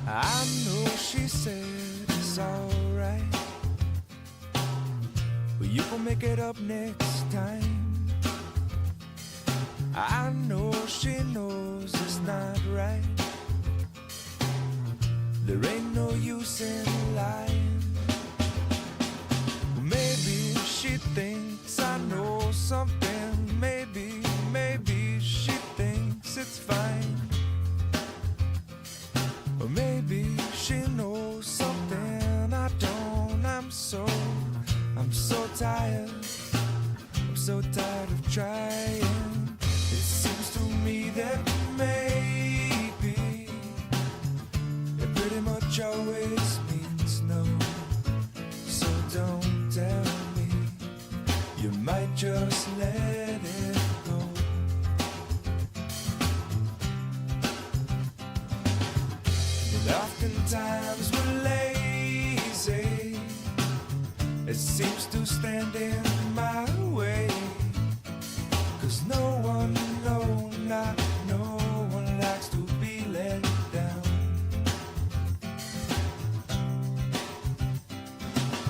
I know she said it's alright, but you gon' make it up next time. I know she knows it's not right. There ain't no use in lying. Maybe she thinks I know something. Maybe she thinks it's fine. Or maybe she knows something I don't. I'm so tired. I'm so tired of trying. It seems to me that maybe it pretty much always means no. So don't tell me, you might just let it go. And oftentimes we're lazy. It seems to stand in my way. 'Cause no one, not no one likes to be let down.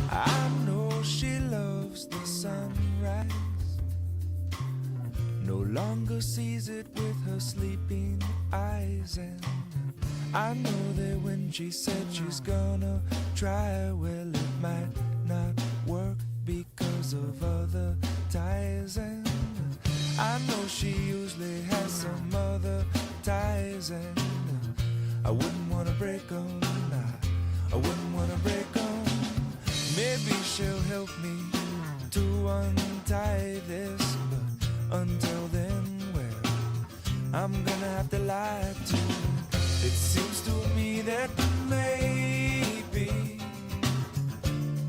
I know she loves the sunrise, no longer sees it with her sleeping eyes. And I know that when she said she's gonna try, well, it might not work because of other ties. And I know she usually has some other ties. And I wouldn't wanna break them, I wouldn't wanna break them. Maybe she'll help me to untie this, but until then, well, I'm gonna have to lie to you. It seems to me that maybe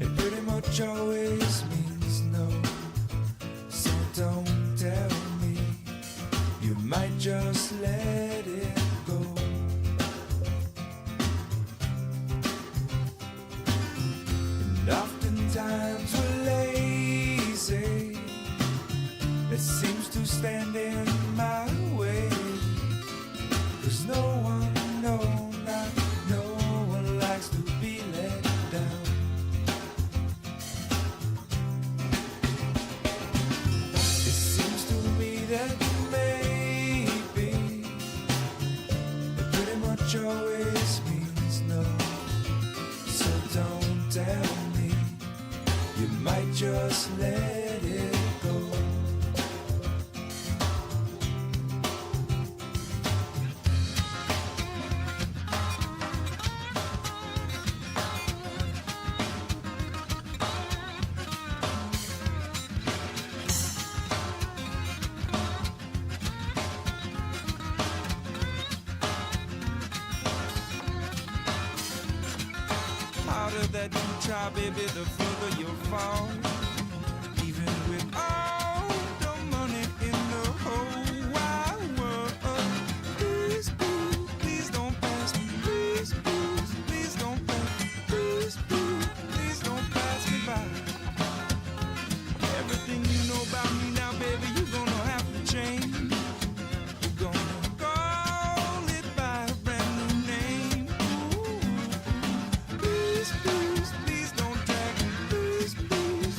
it pretty much always means no. So don't tell me, you might just let it go. And oftentimes we're lazy. It seems to stand in my way. 'Cause no one, not no one likes to be let down. It seems to me that maybe it pretty much always means no. So don't tell me, you might just let it go. Harder that you try, baby, the further you'll fall. Even with all the money in the whole wide world. Please, please, please don't pass me. Please, please, please don't pass me. Please, please, please don't pass me by. Everything you know about me now, baby, you're gonna have to change. You're gonna call it by a brand new name. Ooh. Please, please, please don't drag me. Please, please,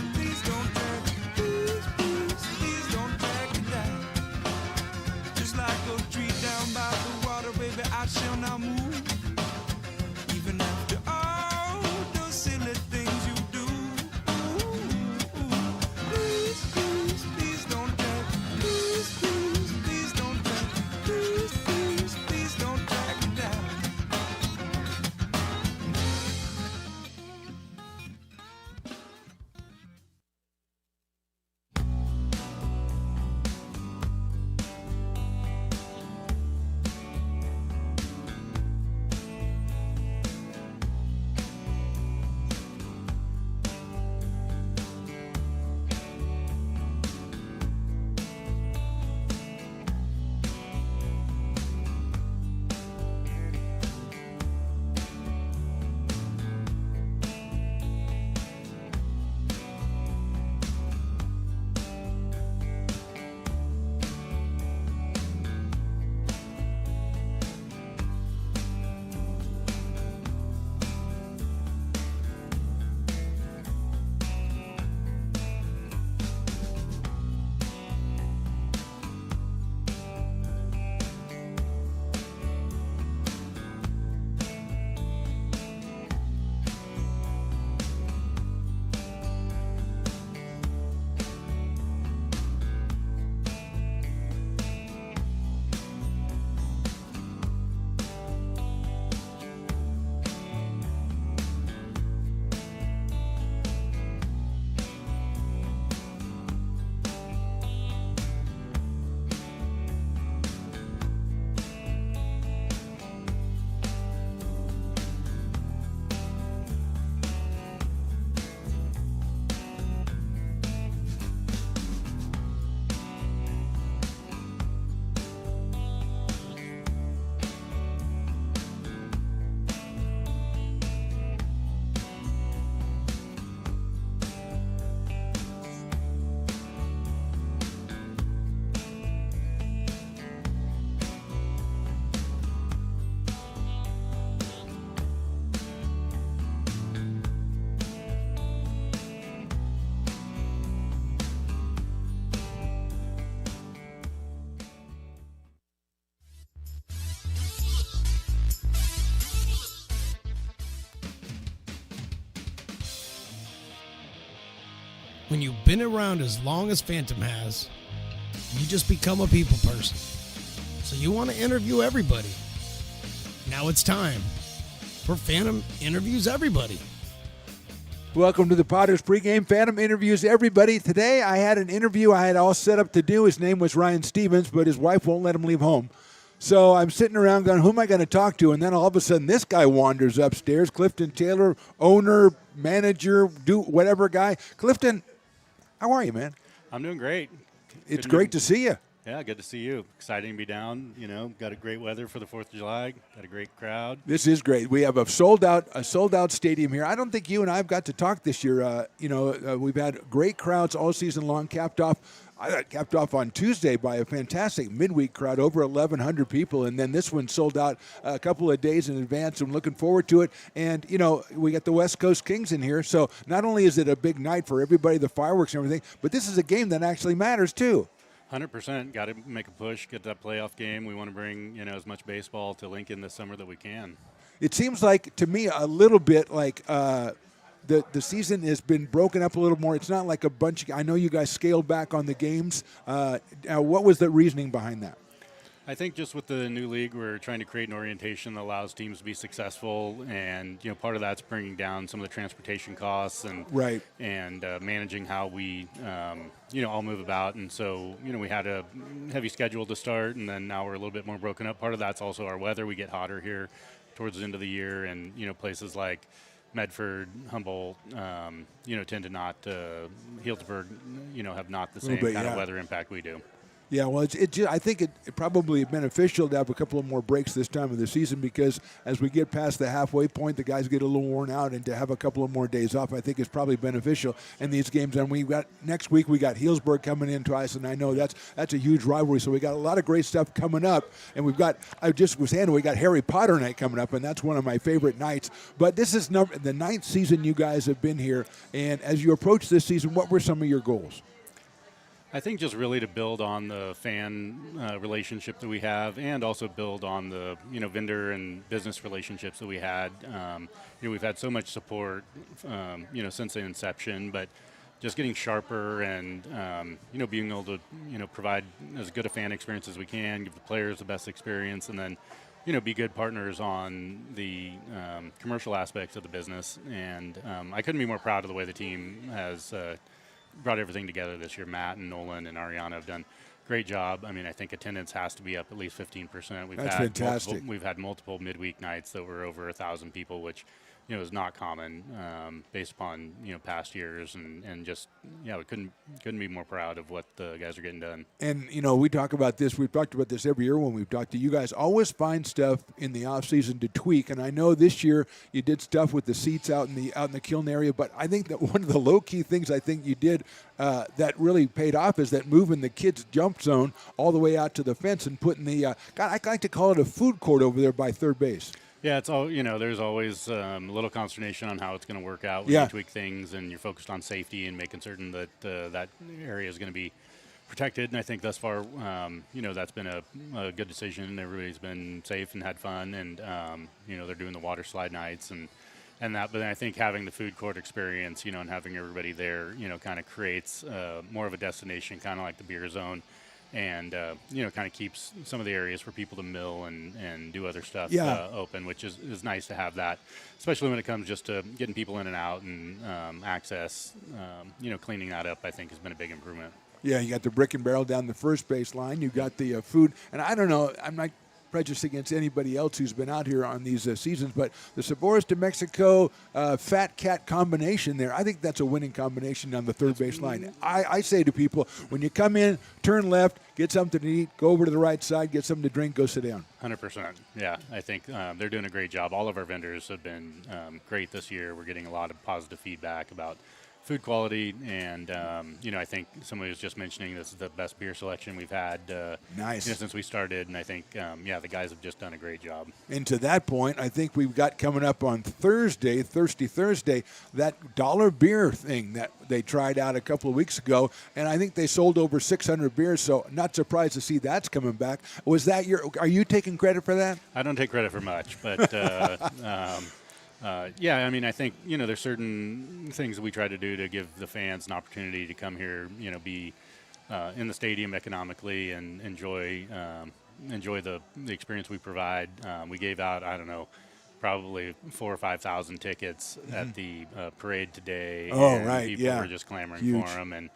when you've been around as long as Phantom has, you just become a people person. So you want to interview everybody. Now it's time for Phantom Interviews Everybody. Welcome to the Potters Pregame. Phantom Interviews Everybody. Today I had an interview I had all set up to do. His name was Ryan Stevens, but his wife won't let him leave home. So I'm sitting around going, who am I going to talk to? And then all of a sudden this guy wanders upstairs. Clifton Taylor, owner, manager, do whatever guy. Clifton, how are you, man? I'm doing great. It's great to see you. Yeah, good to see you. Exciting to be down. You know, got a great weather for the 4th of July. Got a great crowd. This is great. We have a sold out stadium here. I don't think you and I have got to talk this year. We've had great crowds all season long. Capped off on Tuesday by a fantastic midweek crowd, over 1,100 people, and then this one sold out a couple of days in advance. I'm looking forward to it. And, we got the West Coast Kings in here, so not only is it a big night for everybody, the fireworks and everything, but this is a game that actually matters too. 100%. Got to make a push, get that playoff game. We want to bring, as much baseball to Lincoln this summer that we can. It seems like, to me, a little bit like the season has been broken up a little more. It's not like a bunch. I know you guys scaled back on the games. What was the reasoning behind that? I think just with the new league, we're trying to create an orientation that allows teams to be successful, and part of that's bringing down some of the transportation costs and right, and managing how we all move about. And so we had a heavy schedule to start, and then now we're a little bit more broken up. Part of that's also our weather. We get hotter here towards the end of the year, and places like Medford, Humboldt, tend to not. Healdsburg, have not the same kind of weather impact we do. Yeah, well, I think it probably beneficial to have a couple of more breaks this time of the season, because as we get past the halfway point, the guys get a little worn out, and to have a couple of more days off, I think is probably beneficial in these games. And next week we got Healdsburg coming in twice, and I know that's a huge rivalry. So we got a lot of great stuff coming up, and we got Harry Potter night coming up, and that's one of my favorite nights. But this is the 9th season you guys have been here, and as you approach this season, what were some of your goals? I think just really to build on the fan relationship that we have, and also build on the vendor and business relationships that we had. We've had so much support since the inception, but just getting sharper and being able to provide as good a fan experience as we can, give the players the best experience, and then be good partners on the commercial aspects of the business. And I couldn't be more proud of the way the team has brought everything together this year. Matt and Nolan and Ariana have done a great job. I mean, I think attendance has to be up at least 15%. That's fantastic. We've had multiple midweek nights that were over 1,000 people, which is not common based upon past years, and just we couldn't be more proud of what the guys are getting done. And we talk about this. We've talked about this every year when we've talked to you guys. Always find stuff in the off season to tweak. And I know this year you did stuff with the seats out in the Kiln area, but I think that one of the low key things I think you did that really paid off is that moving the kids' jump zone all the way out to the fence and putting the I like to call it a food court over there by third base. Yeah, it's all, there's always a little consternation on how it's going to work out when you tweak things, and you're focused on safety and making certain that that area is going to be protected. And I think thus far, that's been a good decision. Everybody's been safe and had fun, and, they're doing the water slide nights and that. But I think having the food court experience, and having everybody there, kind of creates more of a destination, kind of like the beer zone. And, kind of keeps some of the areas for people to mill and do other stuff open, which is nice to have that, especially when it comes just to getting people in and out and access. Cleaning that up, I think, has been a big improvement. Yeah, you got the brick and barrel down the first base line. You got the food. And I don't know, I'm not prejudice against anybody else who's been out here on these seasons, but the Sabores de Mexico Fat Cat combination there, I think that's a winning combination on the third base line. I say to people, when you come in, turn left, get something to eat, go over to the right side, get something to drink, go sit down. 100%. Yeah, I think they're doing a great job. All of our vendors have been great this year. We're getting a lot of positive feedback about food quality, and I think somebody was just mentioning this is the best beer selection we've had since we started, and I think the guys have just done a great job. And to that point, I think we've got coming up on Thursday, Thirsty Thursday, that dollar beer thing that they tried out a couple of weeks ago, and I think they sold over 600 beers, so not surprised to see that's coming back. Was that are you taking credit for that? I don't take credit for much, but Yeah, I mean, I think, there's certain things that we try to do to give the fans an opportunity to come here, be in the stadium economically and enjoy the experience we provide. We gave out, I don't know, probably 4,000 or 5,000 tickets at the parade today. Oh, and right, people yeah. were just clamoring Huge. for them. And,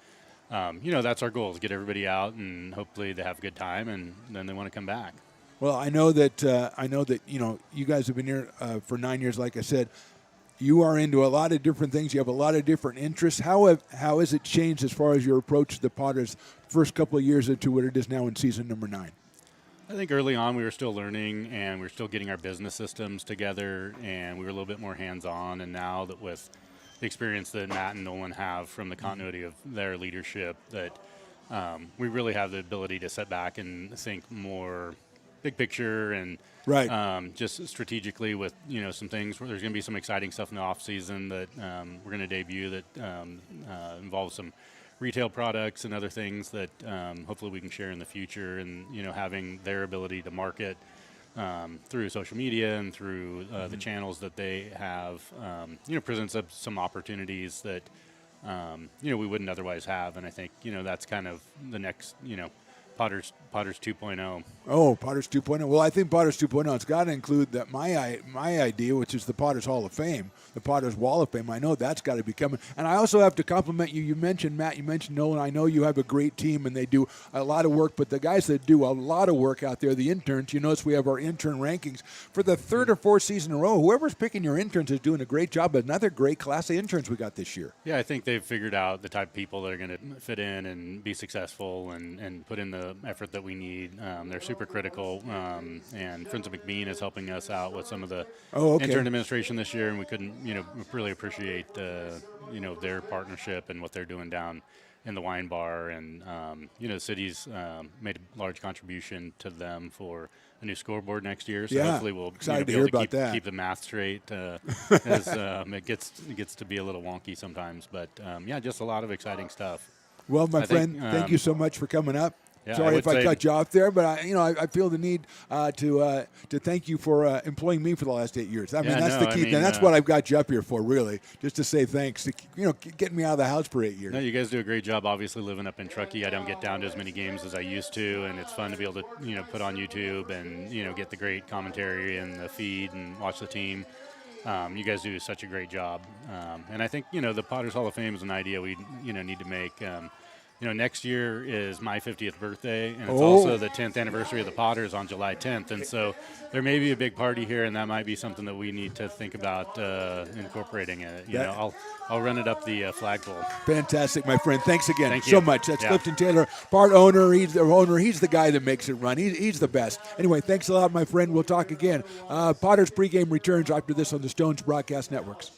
that's our goal, is get everybody out and hopefully they have a good time and then they want to come back. Well, I know that you guys have been here for 9 years. Like I said, you are into a lot of different things. You have a lot of different interests. How has it changed as far as your approach to the Potters first couple of years into what it is now in season number 9? I think early on we were still learning and we were still getting our business systems together, and we were a little bit more hands-on. And now that with the experience that Matt and Nolan have from the continuity of their leadership, that we really have the ability to sit back and think more big picture and just strategically with some things. There's going to be some exciting stuff in the off season that we're going to debut that involves some retail products and other things that hopefully we can share in the future. And having their ability to market through social media and through the channels that they have presents up some opportunities that we wouldn't otherwise have. And I think that's kind of the next Potters 2.0. Oh, Potters 2.0. Well, I think Potters 2.0 has got to include that my idea, which is the Potters Hall of Fame, the Potters Wall of Fame. I know that's got to be coming. And I also have to compliment you. You mentioned Matt, you mentioned Nolan. I know you have a great team and they do a lot of work, but the guys that do a lot of work out there, the interns, you notice we have our intern rankings for the third or fourth season in a row. Whoever's picking your interns is doing a great job. Another great class of interns we got this year. Yeah, I think they've figured out the type of people that are going to fit in and be successful and put in the effort that we need. They're super critical, and Friends of McBean is helping us out with some of the intern administration this year, and we couldn't, really appreciate, their partnership and what they're doing down in the wine bar. And, the city's made a large contribution to them for a new scoreboard next year, so hopefully we'll be able to keep the math straight as it gets to be a little wonky sometimes. But, just a lot of exciting stuff. Well, my friend, thank you so much for coming up. Yeah, Sorry if I cut you off there, but I feel the need to thank you for employing me for the last 8 years. That's the key thing. That's what I've got you up here for, really, just to say thanks. Getting me out of the house for 8 years. No, you guys do a great job. Obviously, living up in Truckee, I don't get down to as many games as I used to, and it's fun to be able to put on YouTube and get the great commentary and the feed and watch the team. You guys do such a great job, and I think the Potters Hall of Fame is an idea we need to make. Next year is my 50th birthday, and it's also the 10th anniversary of the Potters on July 10th. And so there may be a big party here, and that might be something that we need to think about incorporating it. I'll run it up the flagpole. Fantastic, my friend. Thanks again Thank so you. much. That's Clifton Taylor, part owner. He's the owner. He's the guy that makes it run. He's the best. Anyway, thanks a lot, my friend. We'll talk again. Potters Pregame returns after this on the Stones Broadcast Networks.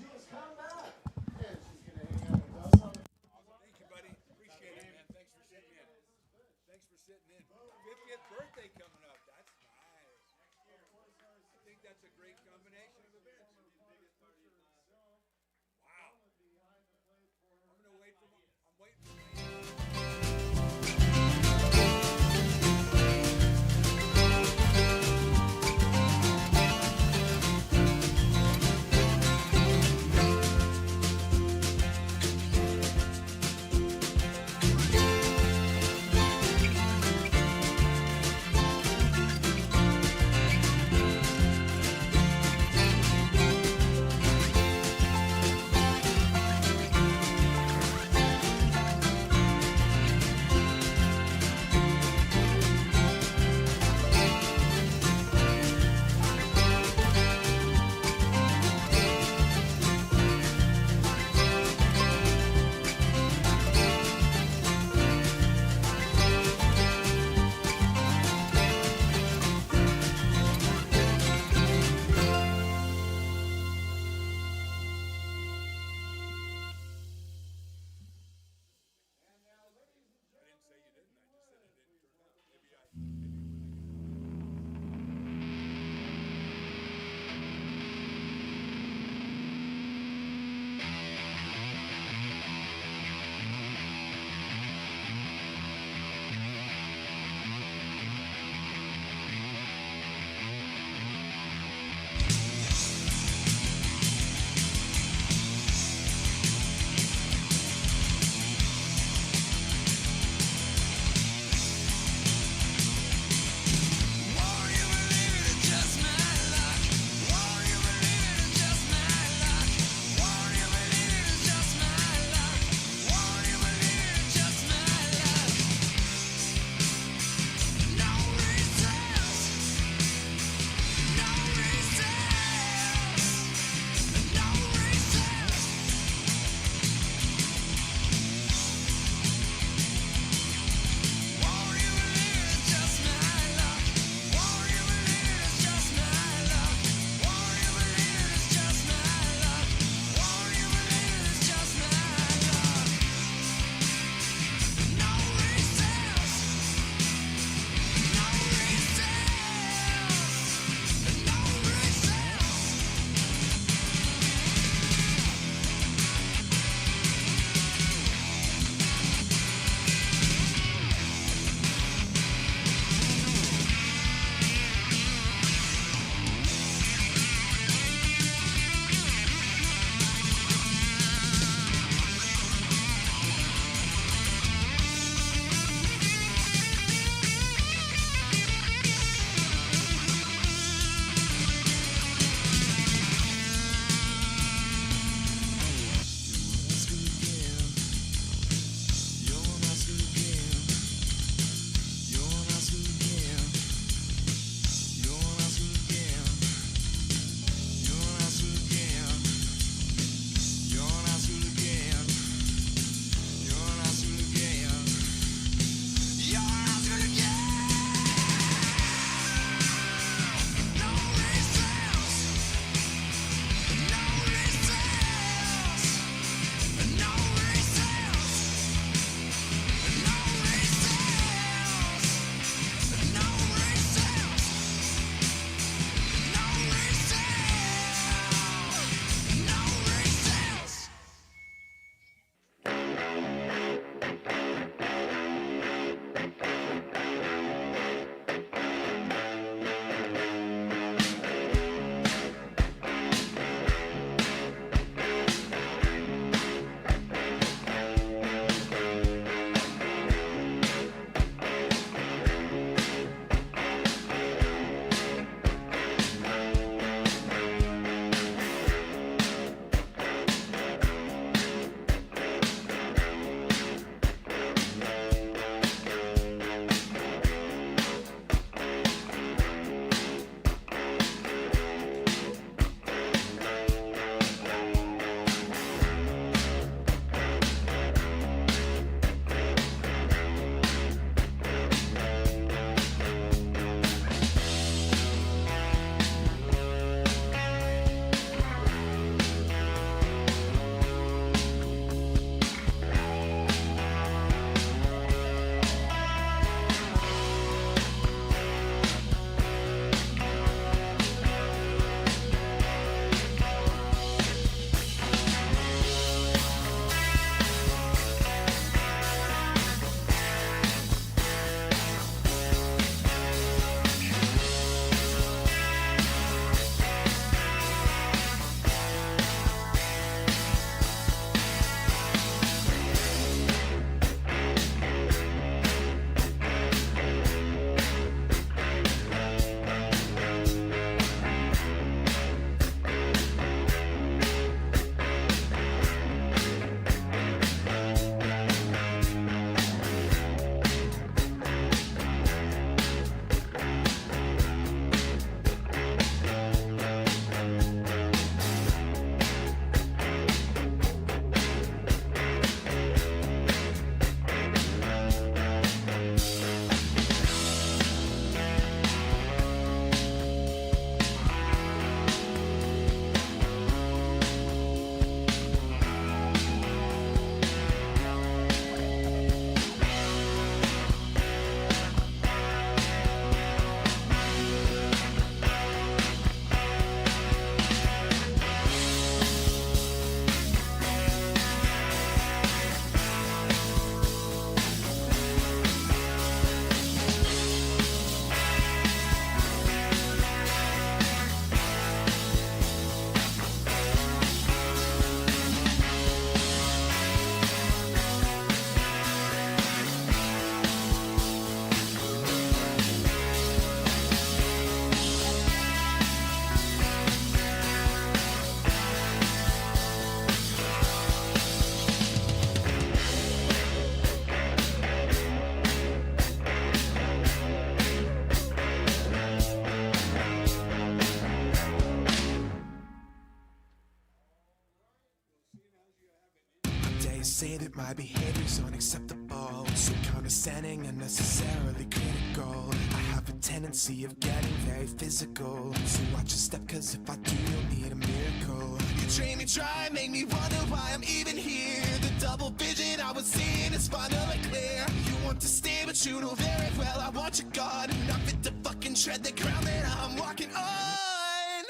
say that my behavior's unacceptable, so condescending, unnecessarily critical. I have a tendency of getting very physical, so watch your step, cause if I do, you'll need a miracle. You train me dry, make me wonder why I'm even here. The double vision I was seeing is finally clear. You want to stay, but you know very well I want you gone. Not fit to fucking tread the ground that I'm walking on.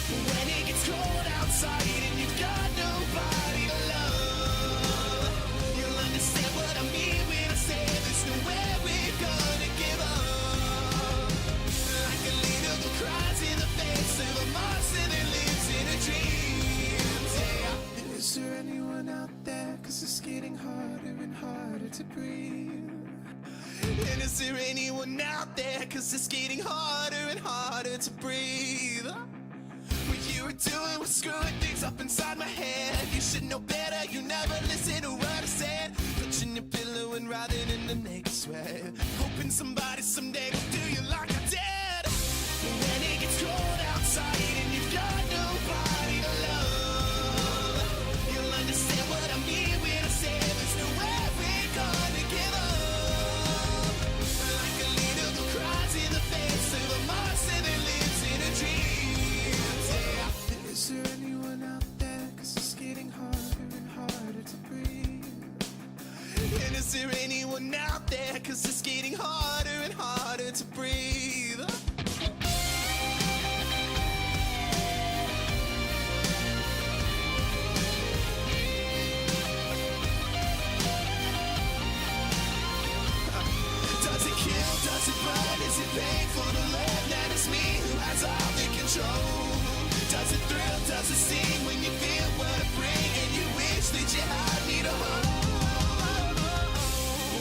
When it gets cold outside and you've got nobody to love, you'll understand what I mean when I say there's nowhere we're gonna give up. Like a leader who cries in the face of a monster that lives in her dreams. Yeah. And is there anyone out there? Cause it's getting harder and harder to breathe. And is there anyone out there? Cause it's getting harder and harder to breathe. What you were doing was screwing things up inside my head. You should know better, you never listen to what I said. Touching your pillow and writhing in the naked sweat, hoping somebody someday will do you like I did. When it gets cold outside and you've got nobody to love, you'll understand what I mean when I say there's nowhere we're gonna give up. Like a leader who cries in the face of a monster that lives in a dream. Is there anyone out there? Cause it's getting harder and harder to breathe. And is there anyone out there? Cause it's getting harder and harder to breathe. Does it kill? Does it burn? Is it painful to learn that it's me who has all the control? Does it thrill? Does it sting when you feel what I bring and you wish that you had me to hold?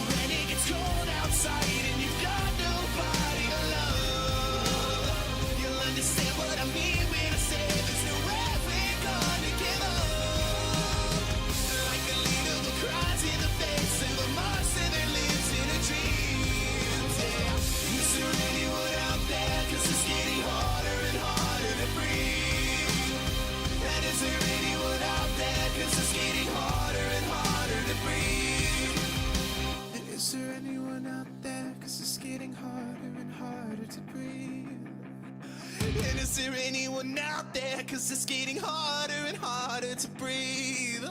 When it gets cold outside and you've got nobody to love, you'll understand what I mean when I say there's nowhere we're gonna give up. Like a leader who cries in the face of a monster that lives in a dream. Yeah. Is there anyone out there? Cause it's getting harder and harder to breathe. And is there anyone out there? Cause it's getting harder and harder to breathe. And is there anyone out there? Cause it's getting harder and harder to breathe. And is there anyone out there? Cause it's getting harder and harder to breathe.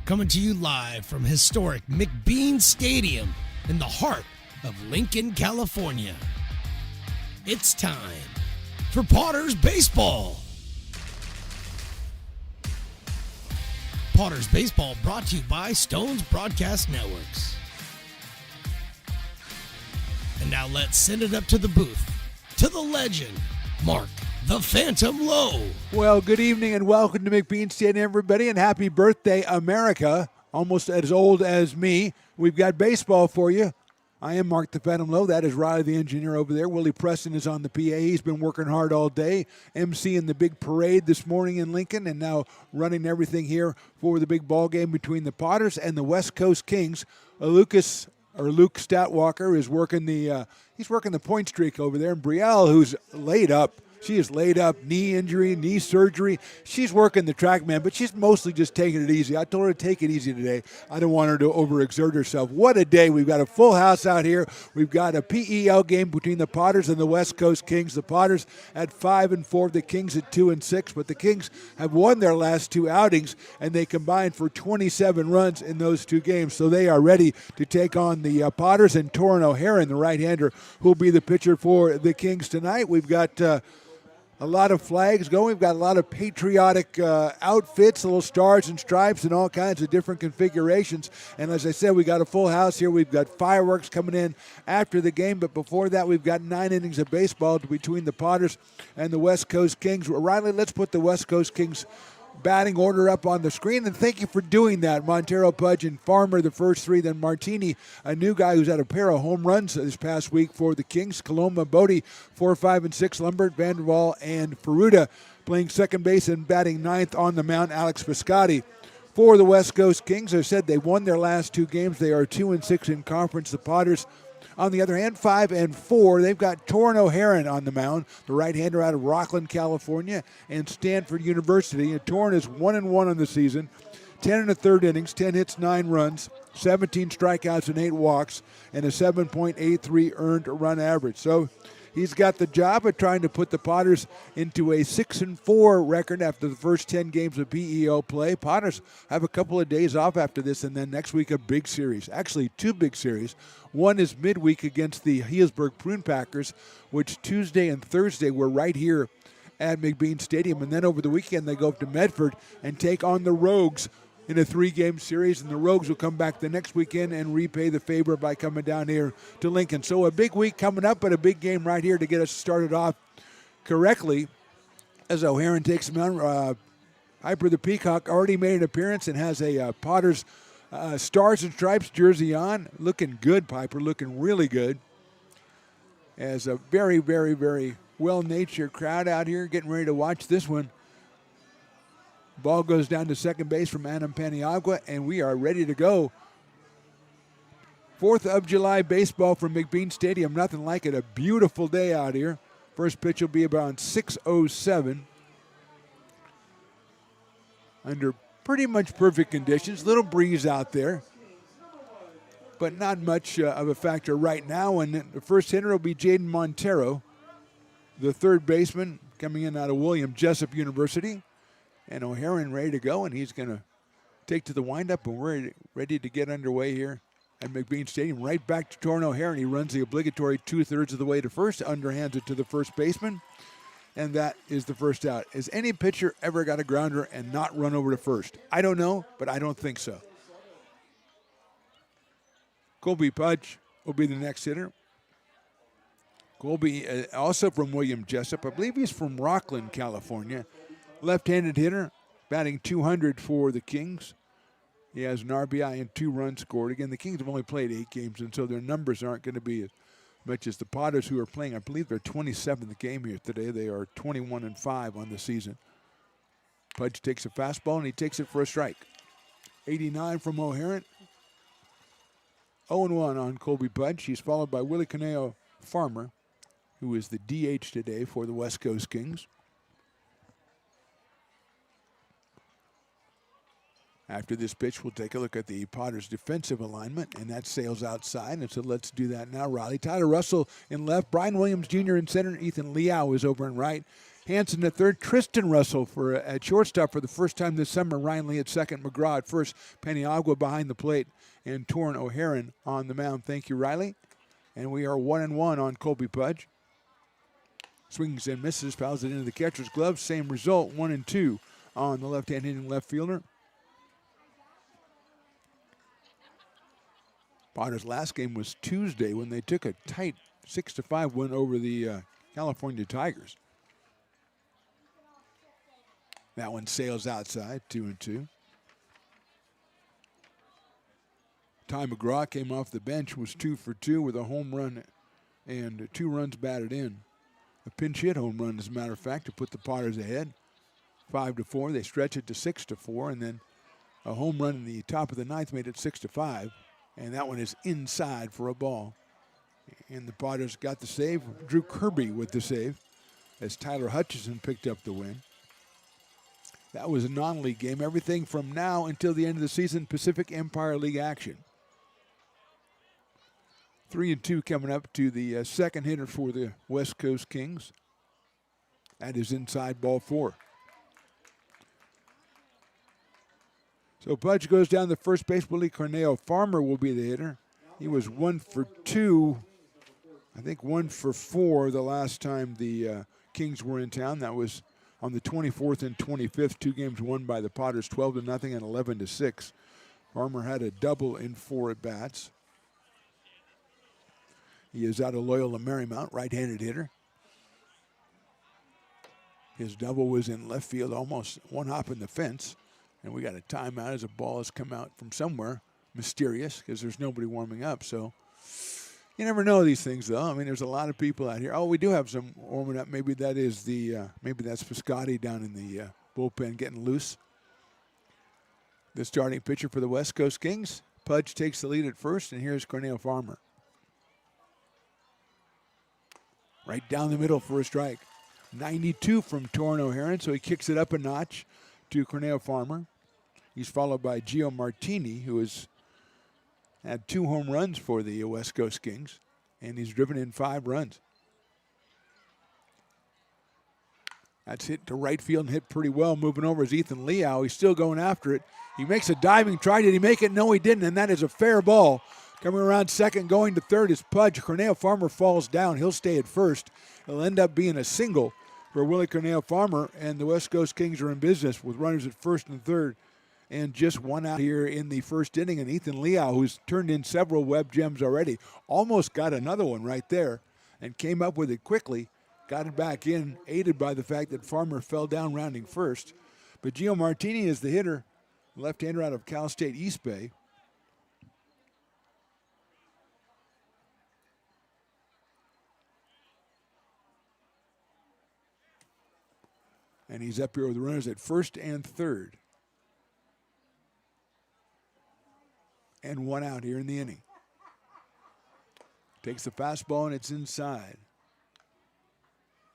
Coming to you live from historic McBean Stadium in the heart of Lincoln, California. It's time for Potters Baseball. Potters Baseball brought to you by Stone's Broadcast Networks. And now let's send it up to the booth, to the legend, Mark the Phantom Lowe. Well, good evening and welcome to McBean Stadium, everybody, and happy birthday, America. Almost as old as me. We've got baseball for you. I am Mark the Phantom Lowe. That is Riley the engineer over there. Willie Preston is on the PA. He's been working hard all day, emceeing the big parade this morning in Lincoln, and now running everything here for the big ball game between the Potters and the West Coast Kings. Luke Statwalker is working the point streak over there, and Brielle, who's laid up. She is laid up, knee injury, knee surgery. She's working the track, man, but she's mostly just taking it easy. I told her to take it easy today. I don't want her to overexert herself. What a day. We've got a full house out here. We've got a PEL game between the Potters and the West Coast Kings. The Potters at 5-4, the Kings at 2-6, but the Kings have won their last two outings, and they combined for 27 runs in those two games. So they are ready to take on the Potters, and Torin O'Haron, the right-hander, who will be the pitcher for the Kings tonight. We've got a lot of flags going. We've got a lot of patriotic outfits, little stars and stripes and all kinds of different configurations. And as I said, we got a full house here. We've got fireworks coming in after the game. But before that, we've got 9 innings of baseball between the Potters and the West Coast Kings. Riley, let's put the West Coast Kings batting order up on the screen, and thank you for doing that. Montero, Pudge, and Farmer, the first three. Then Martini, a new guy who's had a pair of home runs this past week for the Kings. Coloma, Bodie, 4, 5, and 6. Lambert, Vanderwall, and Ferruta playing second base and batting ninth on the mound. Alex Piscotti for the West Coast Kings. As I said, they won their last two games. They are 2-6 in conference. The Potters, on the other hand, 5-4. They've got Torin O'Haron on the mound, the right-hander out of Rockland, California, and Stanford University. And Torin is 1-1 on the season, 10 1/3 innings, 10 hits, 9 runs, 17 strikeouts and 8 walks, and a 7.83 earned run average. So he's got the job of trying to put the Potters into a 6-4 record after the first 10 games of PEO play. Potters have a couple of days off after this, and then next week a big series. Actually, 2 big series. One is midweek against the Healdsburg Prune Packers, which Tuesday and Thursday were right here at McBean Stadium. And then over the weekend, they go up to Medford and take on the Rogues in a 3-game series. And the Rogues will come back the next weekend and repay the favor by coming down here to Lincoln. So a big week coming up, but a big game right here to get us started off correctly as O'Haron takes him on. Piper the Peacock already made an appearance and has a Potters Stars and Stripes jersey on. Looking good, Piper, looking really good. As a very, very, very well-natured crowd out here getting ready to watch this one. Ball goes down to second base from Adam Paniagua, and we are ready to go. 4th of July baseball from McBean Stadium. Nothing like it. A beautiful day out here. First pitch will be about 6:07. Under pretty much perfect conditions. Little breeze out there, but not much of a factor right now. And the first hitter will be Jaden Montero, the third baseman coming in out of William Jessup University. And O'Haron ready to go, and he's going to take to the windup, and we're ready to get underway here at McBean Stadium. Right back to Torin O'Haron. He runs the obligatory 2/3 of the way to first, underhands it to the first baseman. And that is the first out. Has any pitcher ever got a grounder and not run over to first? I don't know, but I don't think so. Colby Pudge will be the next hitter. Colby, also from William Jessup. I believe he's from Rockland, California. Left-handed hitter, batting .200 for the Kings. He has an RBI and 2 runs scored. Again, the Kings have only played 8 games, and so their numbers aren't going to be as much as the Potters, who are playing, I believe, their 27th game here today. They are 21-5 on the season. Pudge takes a fastball, and he takes it for a strike. 89 from O'Haron. 0-1 on Colby Pudge. He's followed by Willie Caneo Farmer, who is the DH today for the West Coast Kings. After this pitch, we'll take a look at the Potters' defensive alignment, and that sails outside, and so let's do that now, Riley. Tyler Russell in left, Brian Williams Jr. in center, Ethan Liao is over in right, Hanson at third. Tristan Russell at shortstop for the first time this summer. Ryan Lee at second. McGraw at first. Paniagua behind the plate. And Torrin O'Haron on the mound. Thank you, Riley. And we are 1-1 on Colby Pudge. Swings and misses. Fouls it into the catcher's glove. Same result. 1-2 on the left-hand hitting left fielder. Potter's last game was Tuesday when they took a tight 6-5 win over the California Tigers. That one sails outside, 2-2. Ty McGraw came off the bench, was 2 for 2 with a home run and 2 runs batted in. A pinch hit home run, as a matter of fact, to put the Potters ahead. 5-4. They stretch it to 6-4, and then a home run in the top of the ninth made it 6-5. And that one is inside for a ball. And the Potters got the save. Drew Kirby with the save as Tyler Hutchison picked up the win. That was a non-league game. Everything from now until the end of the season, Pacific Empire League action. 3-2 coming up to the second hitter for the West Coast Kings. That is inside ball 4. So Pudge goes down the first base. Willie Corneo Farmer will be the hitter. He was 1 for 2, I think 1 for 4 the last time the Kings were in town. That was on the 24th and 25th, 2 games won by the Potters, 12-0 and 11-6. Farmer had a double in 4 at-bats. He is out of Loyola Marymount, right-handed hitter. His double was in left field, almost one hop in the fence. And we got a timeout as a ball has come out from somewhere, mysterious, because there's nobody warming up. So you never know these things, though. I mean, there's a lot of people out here. Oh, we do have some warming up. Maybe that is maybe that's Piscotti down in the bullpen getting loose. The starting pitcher for the West Coast Kings. Pudge takes the lead at first, and here's Corneo Farmer. Right down the middle for a strike. 92 from Torrin O'Haron, so he kicks it up a notch to Corneo Farmer. He's followed by Gio Martini, who has had 2 home runs for the West Coast Kings, and he's driven in 5 runs. That's hit to right field and hit pretty well. Moving over is Ethan Leal. He's still going after it. He makes a diving try. Did he make it? No, he didn't, and that is a fair ball. Coming around second, going to third is Pudge. Corneo Farmer falls down. He'll stay at first. It'll end up being a single for Willie Corneo Farmer, and the West Coast Kings are in business with runners at first and third. And just one out here in the first inning, and Ethan Leal, who's turned in several web gems already, almost got another one right there and came up with it quickly, got it back in, aided by the fact that Farmer fell down rounding first. But Gio Martini is the hitter, left-hander out of Cal State East Bay. And he's up here with the runners at first and third. And one out here in the inning. Takes the fastball and it's inside.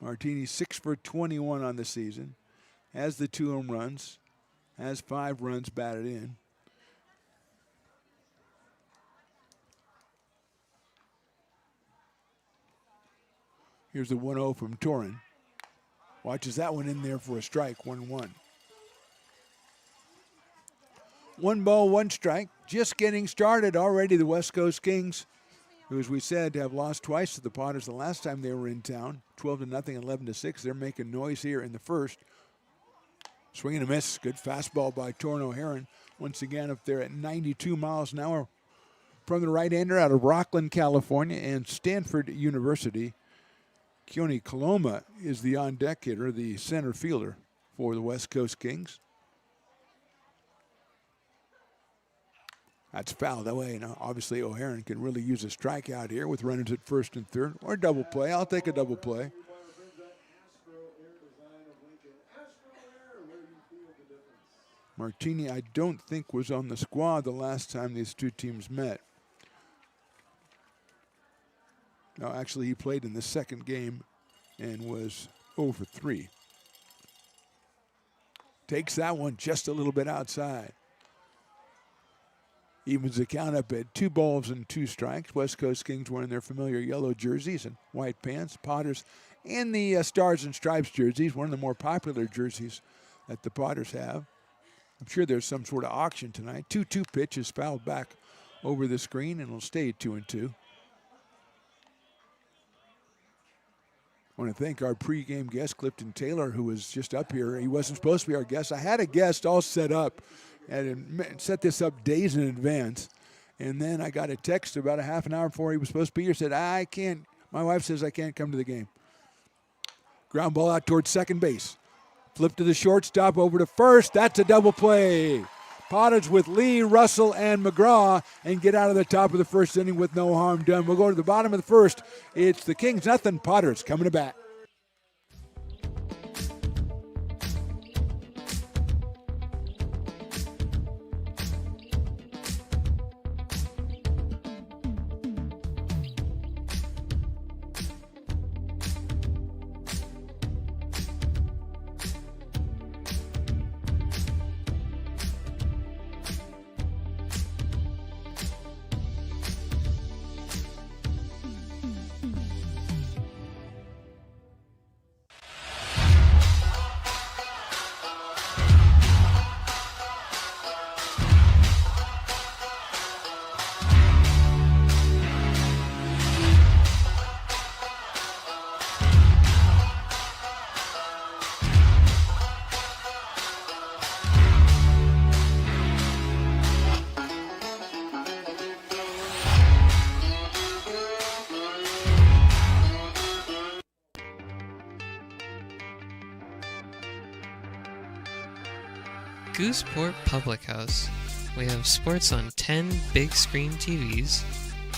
Martini 6 for 21 on the season. Has the 2 home runs. Has 5 runs batted in. Here's the 1-0 from Torrin. Watches that one in there for a strike, 1-1. 1 ball, 1 strike. Just getting started already. The West Coast Kings, who, as we said, have lost twice to the Potters the last time they were in town, 12-0 and 11-6. They're making noise here in the first. Swing and a miss. Good fastball by Torrin O'Haron. Once again up there at 92 miles an hour from the right-hander out of Rockland, California, and Stanford University. Keone Coloma is the on-deck hitter, the center fielder for the West Coast Kings. That's fouled away. Now, obviously, O'Haron can really use a strikeout here with runners at first and third, or a double play. I'll take a double play. Martini, I don't think, was on the squad the last time these two teams met. No, actually, he played in the second game and was 0 for 3. Takes that one just a little bit outside. Evens the count up at 2 balls and 2 strikes. West Coast Kings wearing their familiar yellow jerseys and white pants. Potters in the Stars and Stripes jerseys, one of the more popular jerseys that the Potters have. I'm sure there's some sort of auction tonight. 2-2 pitch is fouled back over the screen, and it'll stay 2-2. I want to thank our pregame guest, Clifton Taylor, who was just up here. He wasn't supposed to be our guest. I had a guest all set up and set this up days in advance. And then I got a text about a half an hour before he was supposed to be here. Said, I can't, my wife says I can't come to the game. Ground ball out towards second base. Flip to the shortstop, over to first. That's a double play. Potters with Lee, Russell, and McGraw, and get out of the top of the first inning with no harm done. We'll go to the bottom of the first. It's the Kings nothing, Potters coming to bat. Gooseport Public House. We have sports on 10 big screen TVs,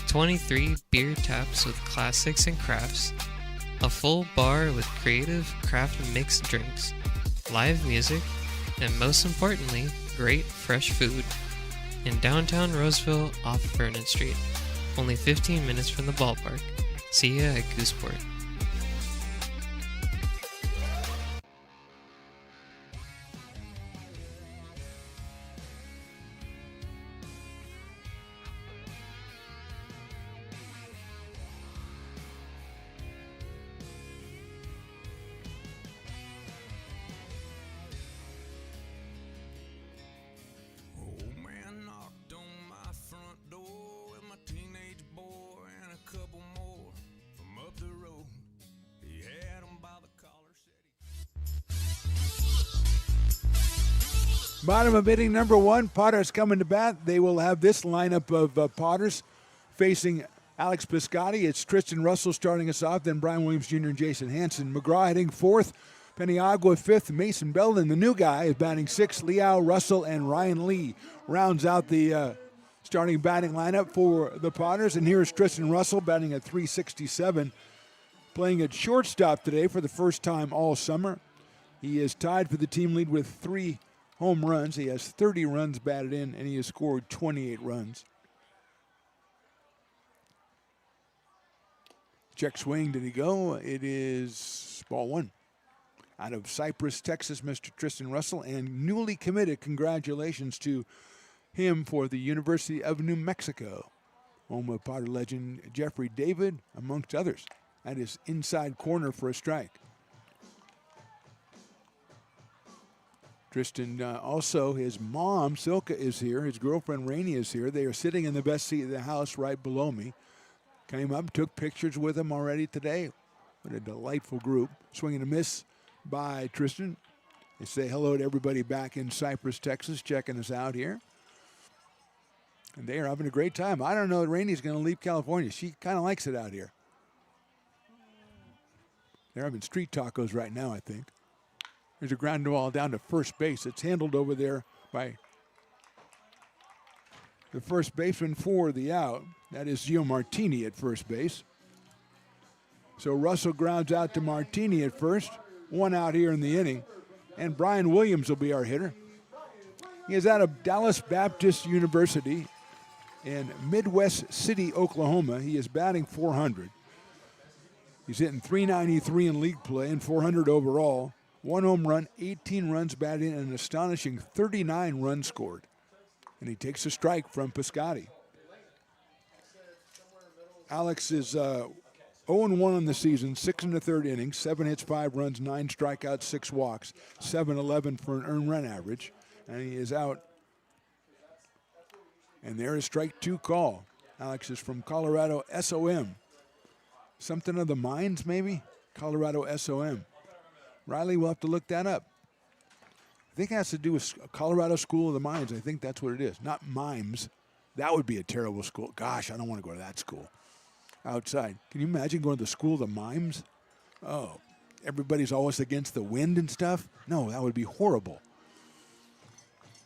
23 beer taps with classics and crafts, a full bar with creative craft mixed drinks, live music, and most importantly, great fresh food. In downtown Roseville off Vernon Street, only 15 minutes from the ballpark. See ya at Gooseport. Bottom of inning number one, Potters coming to bat. They will have this lineup of Potters facing Alex Piscotti. It's Tristan Russell starting us off, then Brian Williams Jr. and Jason Hansen. McGraw hitting fourth, Peniagua fifth, Mason Belden, the new guy, is batting sixth. Liao, Russell, and Ryan Lee rounds out the starting batting lineup for the Potters. And here's Tristan Russell batting at .367, playing at shortstop today for the first time all summer. He is tied for the team lead with 3 home runs. He has 30 runs batted in, and he has scored 28 runs. Check swing, did he go? It is ball one. Out of Cypress, Texas, Mr. Tristan Russell, and newly committed. Congratulations to him for the University of New Mexico. Home of Potter legend Jeffrey David, amongst others. That is inside corner for a strike. Tristan, also his mom, Silka, is here. His girlfriend, Rainey, is here. They are sitting in the best seat of the house right below me. Came up, took pictures with him already today. What a delightful group. Swing and a miss by Tristan. They say hello to everybody back in Cypress, Texas, checking us out here. And they are having a great time. I don't know that Rainey's going to leave California. She kind of likes it out here. They're having street tacos right now, I think. There's a ground ball down to first base. It's handled over there by the first baseman for the out. That is Gio Martini at first base. So Russell grounds out to Martini at first. One out here in the inning. And Brian Williams will be our hitter. He is out of Dallas Baptist University in Midwest City, Oklahoma. He is batting .400. He's hitting .393 in league play and .400 overall. 1 home run, 18 runs batted in, and an astonishing 39 runs scored. And he takes a strike from Piscotti. Alex is 0-1 on the season, 6 in the third inning, 7 hits, 5 runs, 9 strikeouts, 6 walks, 7-11 for an earned run average, and he is out. And there is strike 2 call. Alex is from Colorado SOM. Something of the mines, maybe? Colorado SOM. Riley, we'll have to look that up. I think it has to do with Colorado School of the Mines. I think that's what it is. Not mimes. That would be a terrible school. Gosh, I don't want to go to that school. Outside. Can you imagine going to the School of the Mimes? Oh, everybody's always against the wind and stuff? No, that would be horrible.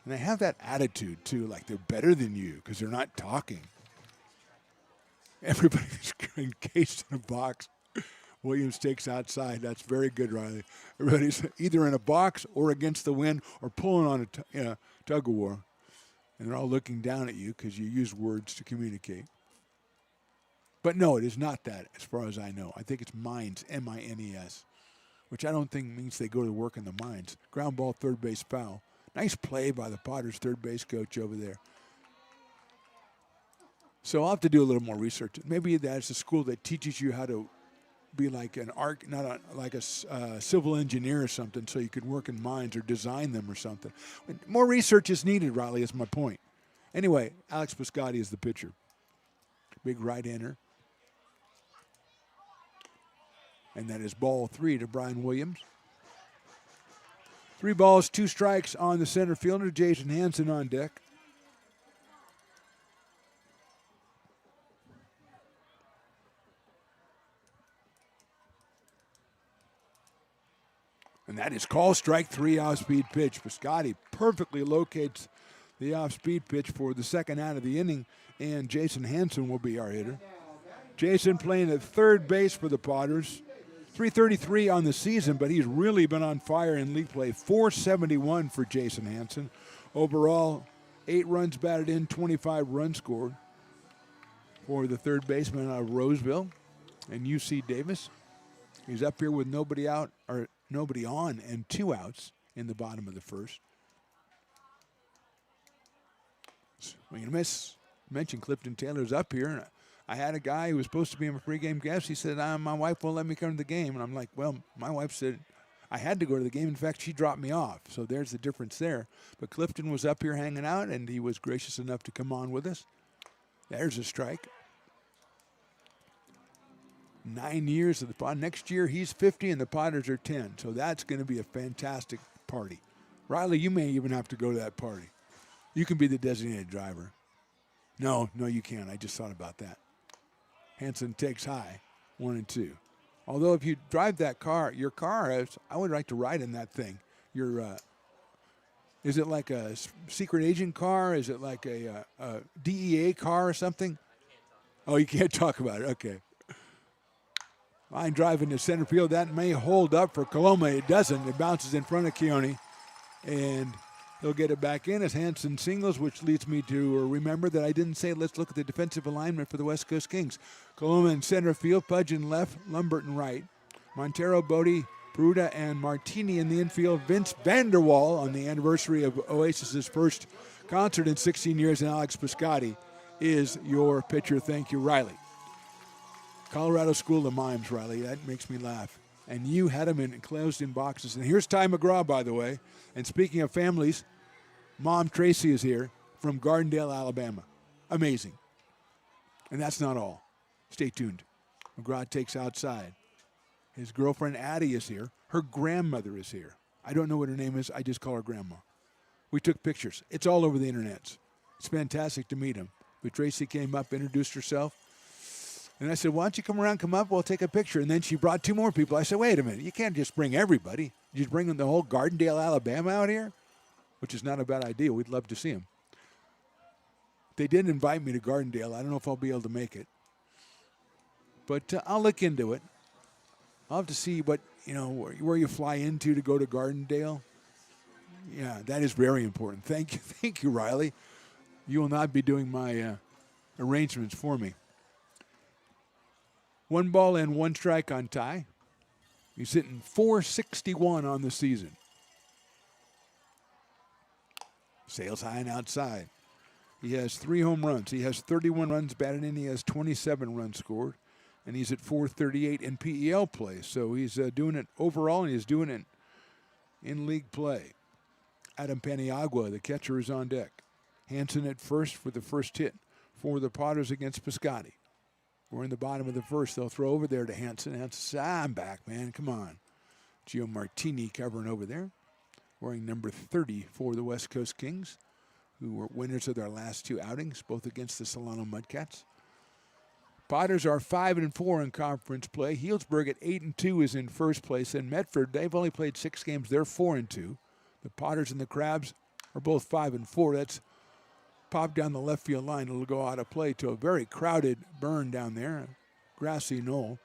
And they have that attitude, too, like they're better than you because they're not talking. Everybody's encased in a box. Williams takes outside. That's very good, Riley. Everybody's either in a box or against the wind or pulling on a tug of war. And they're all looking down at you because you use words to communicate. But no, it is not that as far as I know. I think it's mines, M-I-N-E-S, which I don't think means they go to work in the mines. Ground ball, third base foul. Nice play by the Padres third base coach over there. So I'll have to do a little more research. Maybe that's a school that teaches you how to be like an like a civil engineer or something, so you could work in mines or design them or something. More research is needed, Riley, is my point. Anyway, Alex Piscotty is the pitcher. Big right-hander. And that is ball 3 to Brian Williams. 3 balls, 2 strikes on the center fielder, Jason Hansen on deck. And that is call strike 3 off-speed pitch. Piscotty perfectly locates the off-speed pitch for the second out of the inning, and Jason Hansen will be our hitter. Jason playing at third base for the Padres. .333 on the season, but he's really been on fire in league play. .471 for Jason Hansen. Overall, 8 runs batted in, 25 runs scored for the third baseman out of Roseville and UC Davis. He's up here with nobody out, or nobody on, and 2 outs in the bottom of the first. Swing and a miss. Mentioned Clifton Taylor's up here. And I had a guy who was supposed to be my pregame guest. He said, my wife won't let me come to the game. And I'm like, well, my wife said I had to go to the game. In fact, she dropped me off. So there's the difference there. But Clifton was up here hanging out, and he was gracious enough to come on with us. There's a strike. 9 years of the pod. Next year, he's 50, and the Padres are 10. So that's going to be a fantastic party. Riley, you may even have to go to that party. You can be the designated driver. No, you can't. I just thought about that. Hansen takes high, 1-2. Although if you drive that car, your car, I would like to ride in that thing. Is it like a secret agent car? Is it like a DEA car or something? Oh, you can't talk about it. Okay. Line drive into center field. That may hold up for Coloma. It doesn't. It bounces in front of Keone. And he'll get it back in as Hansen singles, which leads me to remember that I didn't say let's look at the defensive alignment for the West Coast Kings. Coloma in center field, Pudge in left, Lumbert in right. Montero, Bodie, Peruta, and Martini in the infield. Vince Vanderwall on the anniversary of Oasis's first concert in 16 years, and Alex Piscotty is your pitcher. Thank you, Riley. Colorado School of Mimes, Riley. That makes me laugh. And you had them enclosed in boxes. And here's Ty McGraw, by the way. And speaking of families, Mom Tracy is here from Gardendale, Alabama. Amazing. And that's not all. Stay tuned. McGraw takes outside. His girlfriend Addie is here. Her grandmother is here. I don't know what her name is. I just call her Grandma. We took pictures. It's all over the internet. It's fantastic to meet him. But Tracy came up, introduced herself. And I said, why don't you come around, come up, we'll take a picture. And then she brought 2 more people. I said, wait a minute, you can't just bring everybody. You just bring the whole Gardendale, Alabama out here? Which is not a bad idea. We'd love to see them. They did invite me to Gardendale. I don't know if I'll be able to make it. But I'll look into it. I'll have to see what, where you fly into to go to Gardendale. Yeah, that is very important. Thank you, Riley. You will not be doing my arrangements for me. 1 ball and 1 strike on Ty. He's hitting .461 on the season. Sails high and outside. He has 3 home runs. He has 31 runs batted in. He has 27 runs scored. and he's at 438 in PEL play. So he's doing it overall, and he's doing it in league play. Adam Paniagua, the catcher, is on deck. Hansen at first for the first hit for the Potters against Piscotty. We're in the bottom of the first. They'll throw over there to Hansen. Hansen says, I'm back, man. Come on. Gio Martini covering over there, wearing number 30 for the West Coast Kings, who were winners of their last 2 outings, both against the Solano Mudcats. Potters are 5-4 in conference play. Healdsburg at 8-2 is in first place. And Medford, they've only played 6 games. They're 4-2. The Potters and the Crabs are both 5-4. That's popped down the left field line. It'll go out of play to a very crowded burn down there, a grassy knoll.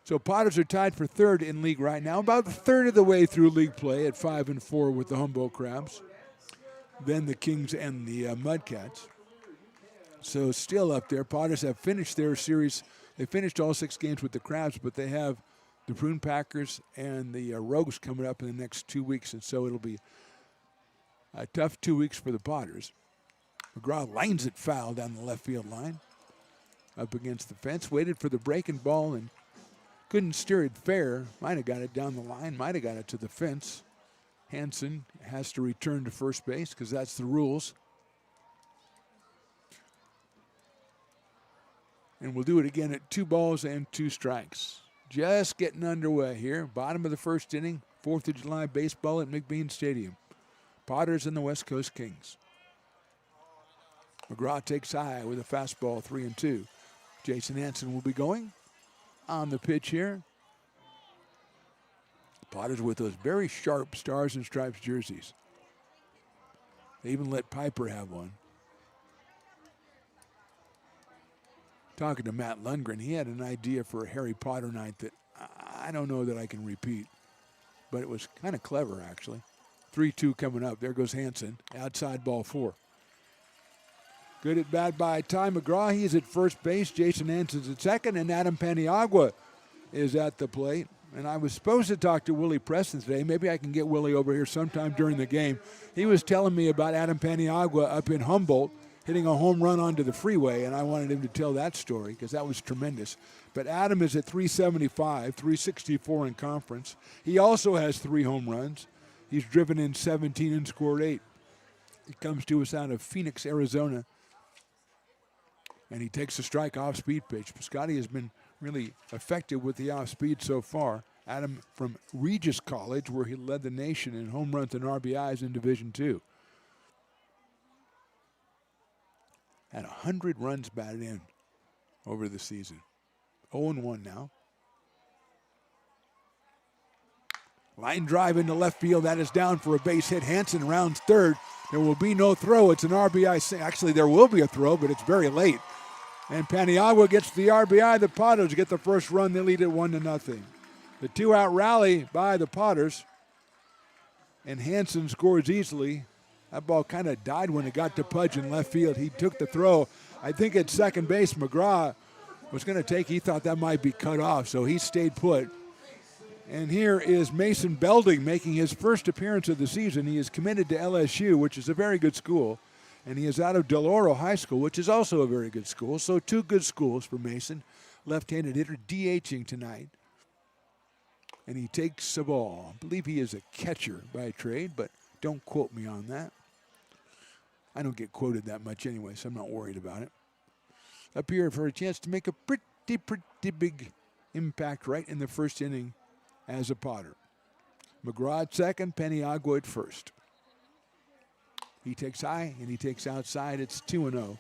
So Potters are tied for 3rd in league right now, about a third of the way through league play at 5-4 with the Humboldt Crabs. Then the Kings and the Mudcats. So still up there. Potters have finished their series. They finished all 6 games with the Crabs, but they have the Prune Packers and the Rogues coming up in the next 2 weeks, and so it'll be a tough 2 weeks for the Potters. McGraw lines it foul down the left field line. Up against the fence, waited for the breaking ball and couldn't steer it fair. Might have got it down the line, might have got it to the fence. Hansen has to return to first base because that's the rules. And we'll do it again at 2 balls and 2 strikes. Just getting underway here. Bottom of the first inning, 4th of July baseball at McBean Stadium. Potters and the West Coast Kings. McGraw takes high with a fastball, 3-2. Jason Hansen will be going on the pitch here. Potters with those very sharp Stars and Stripes jerseys. They even let Piper have one. Talking to Matt Lundgren, he had an idea for a Harry Potter night that I don't know that I can repeat, but it was kind of clever, actually. 3-2 coming up. There goes Hansen, outside ball 4. Good at bat by Ty McGraw. He's at first base. Jason Hansen's at second, and Adam Paniagua is at the plate. And I was supposed to talk to Willie Preston today. Maybe I can get Willie over here sometime during the game. He was telling me about Adam Paniagua up in Humboldt hitting a home run onto the freeway, and I wanted him to tell that story because that was tremendous. But Adam is at 375, 364 in conference. He also has 3 home runs. He's driven in 17 and scored 8. He comes to us out of Phoenix, Arizona. And he takes a strike off-speed pitch. Piscotty has been really effective with the off-speed so far. Adam from Regis College, where he led the nation in home runs and RBIs in Division II. Had 100 runs batted in over the season. 0-1 now. Line drive into left field. That is down for a base hit. Hansen rounds third. There will be no throw. It's an RBI. Actually, there will be a throw, but it's very late. And Paniagua gets the RBI. The Potters get the first run. They lead it 1-0. The 2-out rally by the Potters. And Hansen scores easily. That ball kind of died when it got to Pudge in left field. He took the throw. I think at second base, McGraw was going to take. He thought that might be cut off, so he stayed put. And here is Mason Belding making his first appearance of the season. He is committed to LSU, which is a very good school. And he is out of Del Oro High School, which is also a very good school. So 2 good schools for Mason. Left-handed hitter DHing tonight. And he takes the ball. I believe he is a catcher by trade, but don't quote me on that. I don't get quoted that much anyway, so I'm not worried about it. Up here for a chance to make a pretty big impact right in the first inning as a Potter. McGraw at second, Paniagua at first. He takes high and he takes outside. It's 2-0.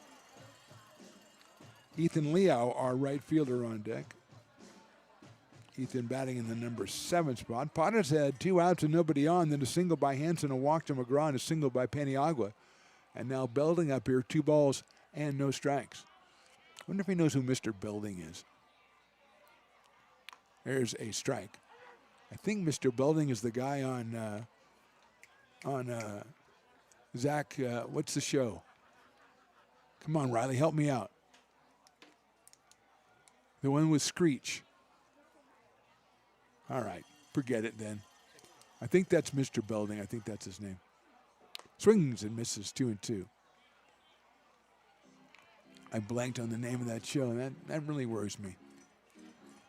Ethan Liao, our right fielder, on deck. Ethan batting in the number 7 spot. Potters had 2 outs and nobody on, then a single by Hansen, a walk to McGraw, and a single by Paniagua. And now Belding up here, 2 balls and no strikes. Wonder if he knows who Mr. Belding is. There's a strike. I think Mr. Belding is the guy on Zach, what's the show? Come on, Riley, help me out. The one with Screech. All right, forget it then. I think that's Mr. Belding. I think that's his name. Swings and misses, 2-2. I blanked on the name of that show, and that really worries me.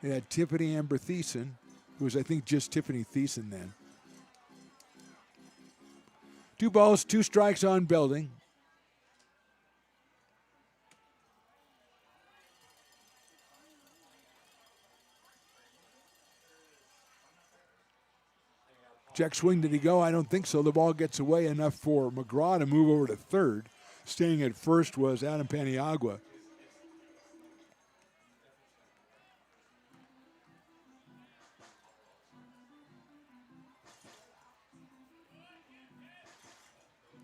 They had Tiffany Amber Thiessen, who was, I think, just Tiffany Thiessen then. 2 balls, 2 strikes on Belding. Check swing, did he go? I don't think so. The ball gets away enough for McGraw to move over to third. Staying at first was Adam Paniagua.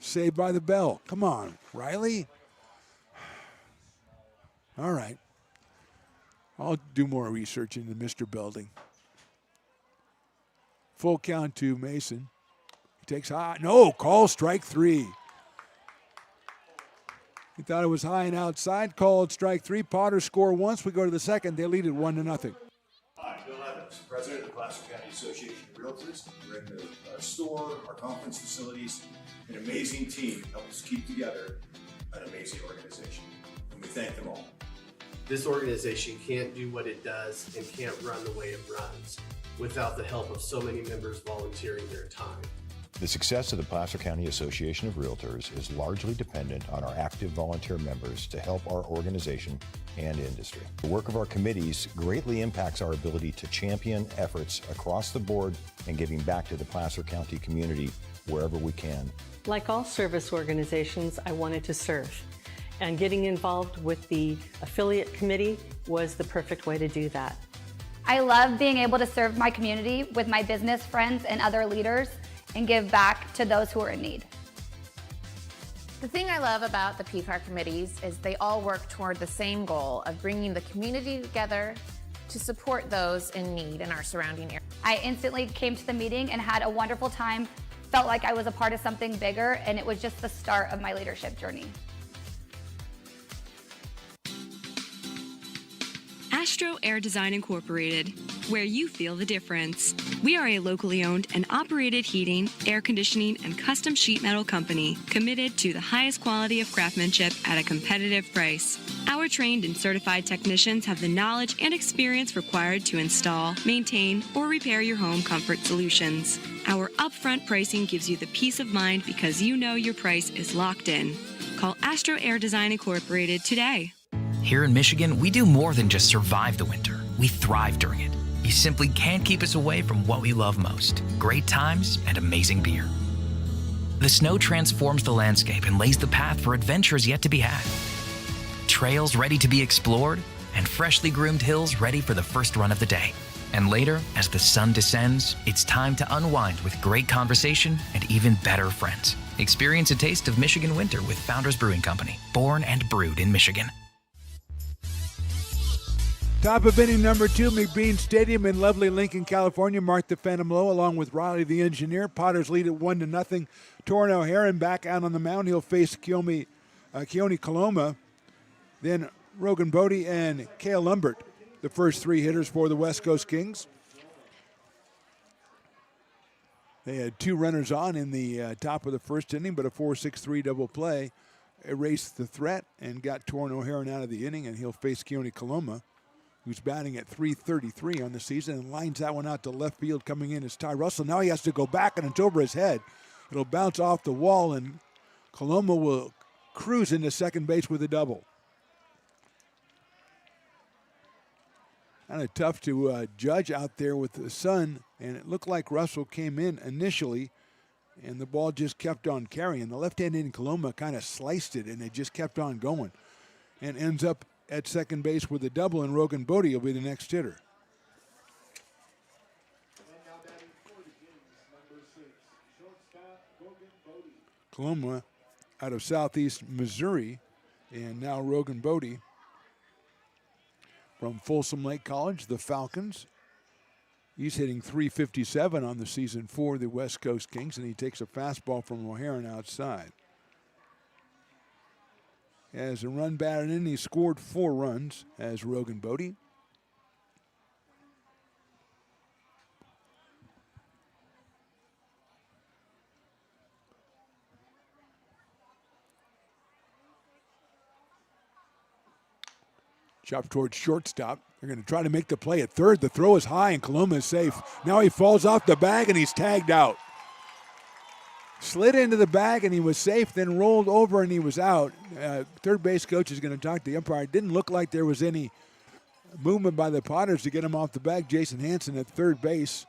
Saved by the bell. Come on, Riley. All right. I'll do more research into Mr. Belding. Full count to Mason. He takes high. No, call strike 3. He thought it was high and outside. Called strike 3. Potter score once. We go to the second. They lead it 1-0. Hi, Bill Evans, President of the Placer County Association of Realtors. We're in the store, our conference facilities, an amazing team help us keep together an amazing organization. And we thank them all. This organization can't do what it does and can't run the way it runs without the help of so many members volunteering their time. The success of the Placer County Association of Realtors is largely dependent on our active volunteer members to help our organization and industry. The work of our committees greatly impacts our ability to champion efforts across the board and giving back to the Placer County community wherever we can. Like all service organizations, I wanted to serve. And getting involved with the affiliate committee was the perfect way to do that. I love being able to serve my community with my business friends and other leaders and give back to those who are in need. The thing I love about the PCAR committees is they all work toward the same goal of bringing the community together to support those in need in our surrounding area. I instantly came to the meeting and had a wonderful time, felt like I was a part of something bigger, and it was just the start of my leadership journey. Astro Air Design Incorporated, where you feel the difference. We are a locally owned and operated heating, air conditioning, and custom sheet metal company committed to the highest quality of craftsmanship at a competitive price. Our trained and certified technicians have the knowledge and experience required to install, maintain, or repair your home comfort solutions. Our upfront pricing gives you the peace of mind because you know your price is locked in. Call Astro Air Design Incorporated today. Here in Michigan, we do more than just survive the winter. We thrive during it. You simply can't keep us away from what we love most: great times and amazing beer. The snow transforms the landscape and lays the path for adventures yet to be had. Trails ready to be explored, and freshly groomed hills ready for the first run of the day. And later, as the sun descends, it's time to unwind with great conversation and even better friends. Experience a taste of Michigan winter with Founders Brewing Company, born and brewed in Michigan. Top of inning number 2, McBean Stadium in lovely Lincoln, California. Mark the Phantom low along with Riley the engineer. Potters lead at 1-0. Torrin O'Haron back out on the mound. He'll face Keone Coloma. Then Rogan Bodie and Cale Lumbert, the first 3 hitters for the West Coast Kings. They had 2 runners on in the top of the first inning, but a 4-6-3 double play erased the threat and got Torrin O'Haron out of the inning, and he'll face Keone Coloma, who's batting at .333 on the season, and lines that one out to left field. Coming in is Ty Russell. Now he has to go back, and it's over his head. It'll bounce off the wall, and Coloma will cruise into second base with a double. Kind of tough to judge out there with the sun, and it looked like Russell came in initially, and the ball just kept on carrying. The left-handed Coloma kind of sliced it, and it just kept on going, and ends up at second base with a double, and Rogan Bodie will be the next hitter. Coloma out of southeast Missouri, and now Rogan Bodie from Folsom Lake College, the Falcons. He's hitting .357 on the season for the West Coast Kings, and he takes a fastball from O'Haron outside. As a run batted in, he scored 4 runs as Rogan Bodie. Chop towards shortstop. They're going to try to make the play at third. The throw is high, and Coloma is safe. Now he falls off the bag, and he's tagged out. Slid into the bag, and he was safe, then rolled over, and he was out. Third base coach is going to talk to the umpire. It didn't look like there was any movement by the Potters to get him off the bag. Jason Hansen at third base.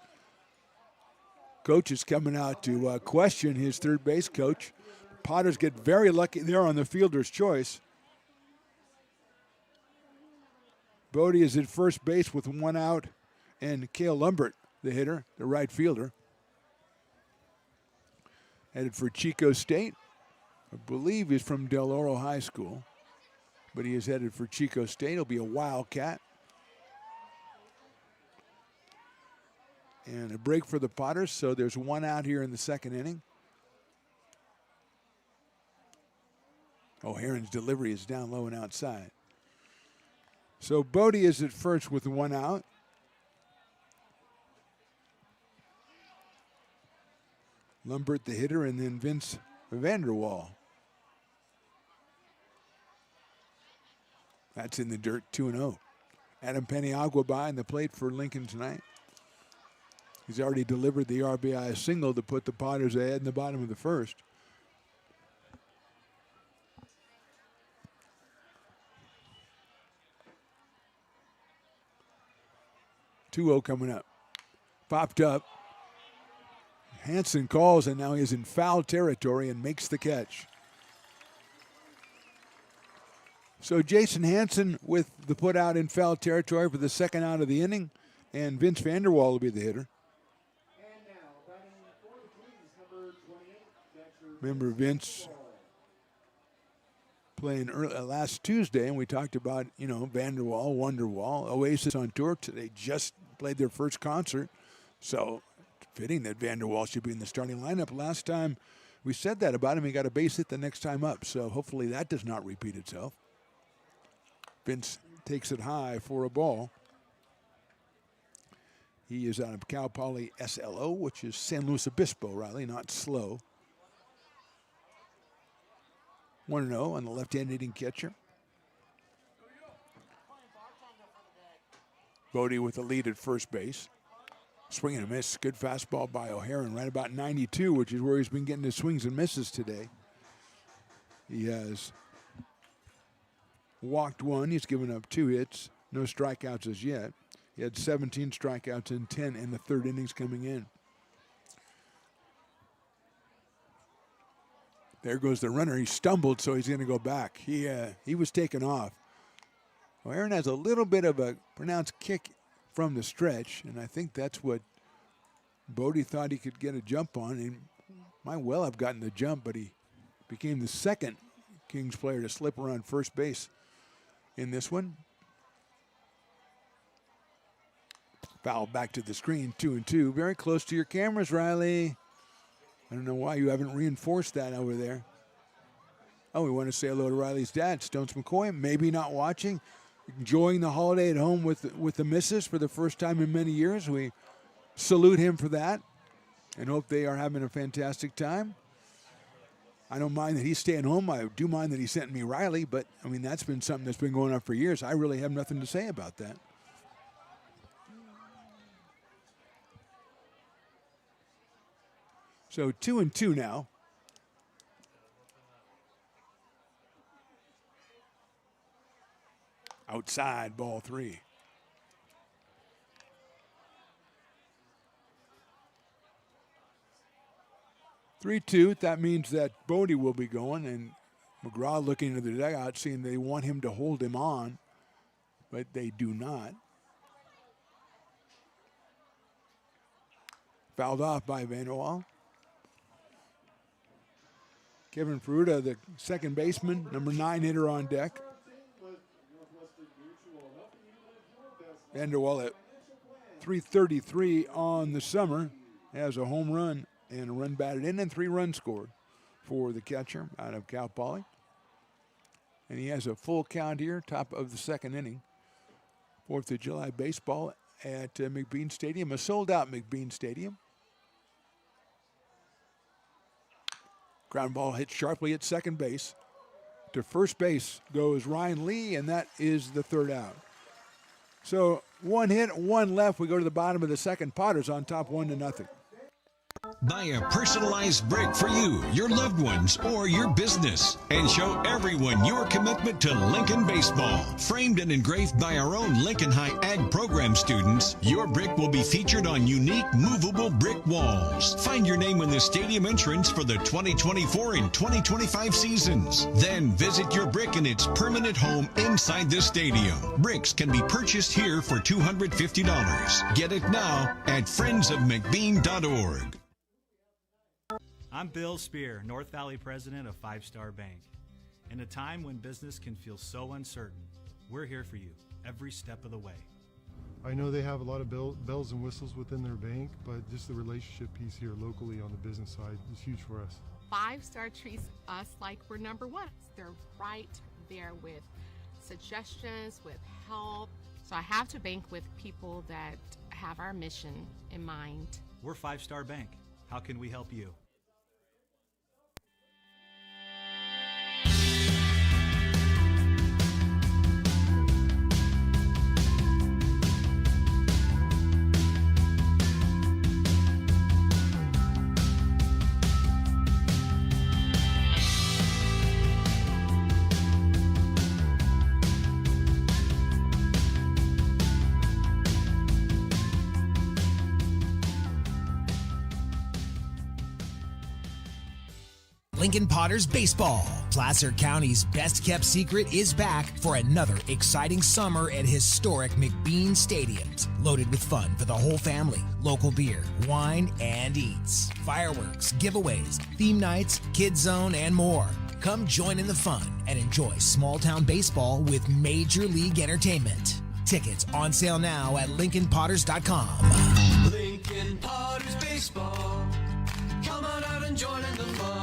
Coach is coming out to question his third base coach. Potters get very lucky there on the fielder's choice. Bodie is at first base with one out, and Cale Lumbert, the hitter, the right fielder, headed for Chico State. I believe he's from Del Oro High School, but he is headed for Chico State. He'll be a Wildcat. And a break for the Potters, so there's one out here in the second inning. O'Haron's delivery is down low and outside. So Bodie is at first with one out. Lumbert the hitter, and then Vince Vanderwall. That's in the dirt, 2-0. Adam Peniagua behind the plate for Lincoln tonight. He's already delivered the RBI single to put the Potters ahead in the bottom of the first. 2-0 coming up. Popped up. Hansen calls, and now he's in foul territory and makes the catch. So Jason Hansen with the put out in foul territory for the second out of the inning, and Vince Vanderwall will be the hitter. Remember Vince playing last Tuesday, and we talked about, Vanderwall, Wonderwall, Oasis on tour. They just played their first concert, so fitting that Vanderwall should be in the starting lineup. Last time we said that about him, he got a base hit the next time up, so hopefully that does not repeat itself. Vince takes it high for a ball. He is out of Cal Poly SLO, which is San Luis Obispo, Riley, not slow. 1-0 on the left-hand hitting catcher. Bodie with the lead at first base. Swing and a miss. Good fastball by O'Haron, right about 92, which is where he's been getting his swings and misses today. He has walked one. He's given up 2 hits. No strikeouts as yet. He had 17 strikeouts and 10 in the third innings coming in. There goes the runner. He stumbled, so he's going to go back. He was taken off. Well, Aaron has a little bit of a pronounced kick from the stretch, and I think that's what Bodie thought he could get a jump on. He might well have gotten the jump, but he became the second Kings player to slip around first base in this one. Foul back to the screen, 2-2. Very close to your cameras, Riley. I don't know why you haven't reinforced that over there. Oh, we want to say hello to Riley's dad, Stones McCoy. Maybe not watching, enjoying the holiday at home with the missus for the first time in many years. We salute him for that and hope they are having a fantastic time. I don't mind that he's staying home. I do mind that he sent me Riley, but, I mean, that's been something that's been going on for years. I really have nothing to say about that. So 2-2 now. Outside, ball 3. That means that Bodie will be going, and McGraw looking into the dugout, seeing they want him to hold him on, but they do not. Fouled off by Vanderwall. Kevin Peruta, the second baseman, number 9 hitter on deck. Vanderwall at .333 on the summer has a home run and a run batted in and 3 runs scored for the catcher out of Cal Poly. And he has a full count here, top of the second inning. 4th of July baseball at McBean Stadium, a sold-out McBean Stadium. Ground ball hit sharply at second base. To first base goes Ryan Lee, and that is the third out. So 1 hit, 1 left. We go to the bottom of the second. Potters on top 1-0. Buy a personalized brick for you, your loved ones, or your business, and show everyone your commitment to Lincoln baseball. Framed and engraved by our own Lincoln High Ag program students, your brick will be featured on unique movable brick walls. Find your name in the stadium entrance for the 2024 and 2025 seasons. Then visit your brick in its permanent home inside the stadium. Bricks can be purchased here for $250. Get it now at friendsofmcbean.org. I'm Bill Spear, North Valley president of 5 Star Bank. In a time when business can feel so uncertain, we're here for you every step of the way. I know they have a lot of bells and whistles within their bank, but just the relationship piece here locally on the business side is huge for us. 5 Star treats us like we're number one. They're right there with suggestions, with help. So I have to bank with people that have our mission in mind. We're 5 Star Bank. How can we help you? Lincoln Potters Baseball. Placer County's best-kept secret is back for another exciting summer at historic McBean Stadiums. Loaded with fun for the whole family, local beer, wine, and eats. Fireworks, giveaways, theme nights, kids zone, and more. Come join in the fun and enjoy small-town baseball with Major League Entertainment. Tickets on sale now at LincolnPotters.com. Lincoln Potters Baseball. Come on out and join in the fun.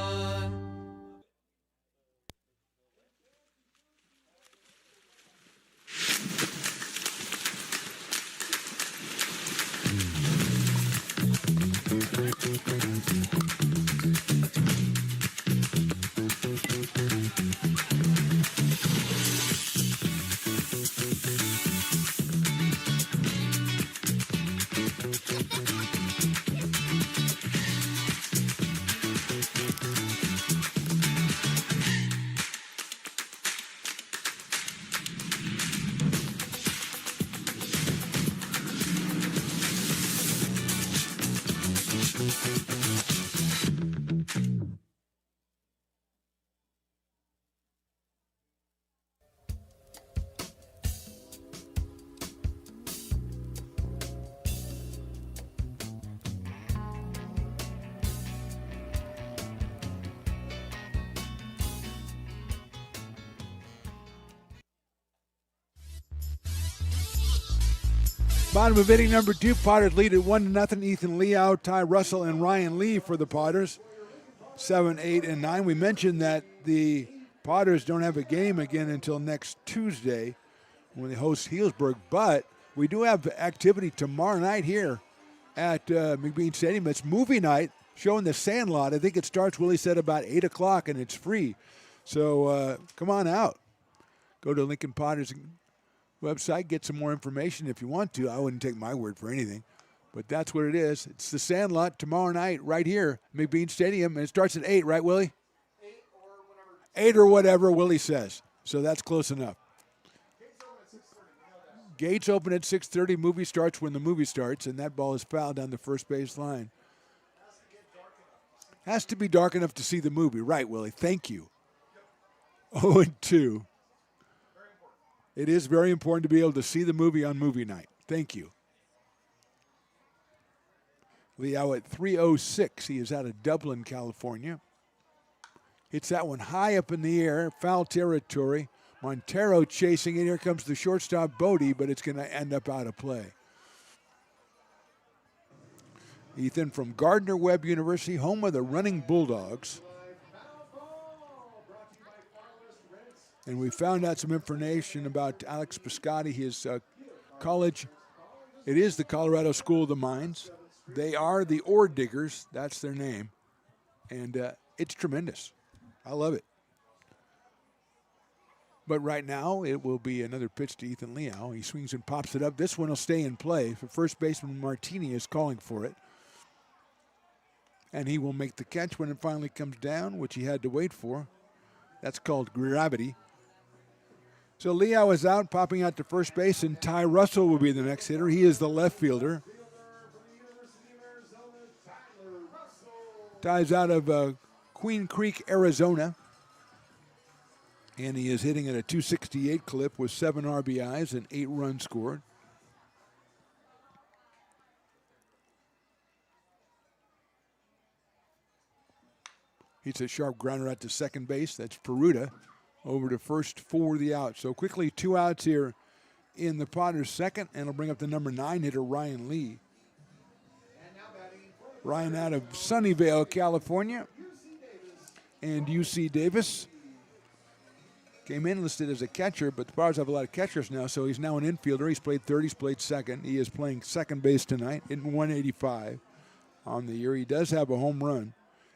Bottom of inning number 2, Potters lead at 1-0. Ethan Leow, Ty Russell, and Ryan Lee for the Potters. 7, 8, and 9. We mentioned that the Potters don't have a game again until next Tuesday when they host Healdsburg, but we do have activity tomorrow night here at McBean Stadium. It's movie night showing The Sandlot. I think it starts, Willie said, about 8 o'clock, and it's free. So come on out. Go to Lincoln Potters website, get some more information if you want to. I wouldn't take my word for anything, but that's what it is. It's The Sandlot tomorrow night right here, McBean Stadium, and it starts at 8, right, Willie? 8 or whatever Willie says. So that's close enough. Gates open at 6:30. Movie starts when the movie starts, and that ball is fouled down the first base line. Has to be dark enough to see the movie. Right, Willie. Thank you. 0-2. It is very important to be able to see the movie on movie night. Thank you. Leow at 3:06. He is out of Dublin, California. Hits that one high up in the air, foul territory. Montero chasing it. Here comes the shortstop, Bodie, but it's going to end up out of play. Ethan from Gardner-Webb University, home of the Running Bulldogs. And we found out some information about Alex Piscotti, his college. It is the Colorado School of the Mines. They are the Ore Diggers. That's their name. And it's tremendous. I love it. But right now, it will be another pitch to Ethan Liao. He swings and pops it up. This one will stay in play. For first baseman Martini is calling for it. And he will make the catch when it finally comes down, which he had to wait for. That's called gravity. So Liao is out, popping out to first base, and Ty Russell will be the next hitter. He is the left fielder. Ty's out of Queen Creek, Arizona. And he is hitting at a 268 clip with 7 RBIs and 8 runs scored. He's a sharp grounder out to second base. That's Peruta over to first for the out. So quickly 2 outs here in the Potters' second, and it'll bring up the number 9 hitter, Ryan Lee. Ryan out of Sunnyvale, California. And UC Davis came in listed as a catcher, but the Potters have a lot of catchers now, so he's now an infielder. He's played third, he's played second. He is playing second base tonight, hitting 185 on the year. He does have a home run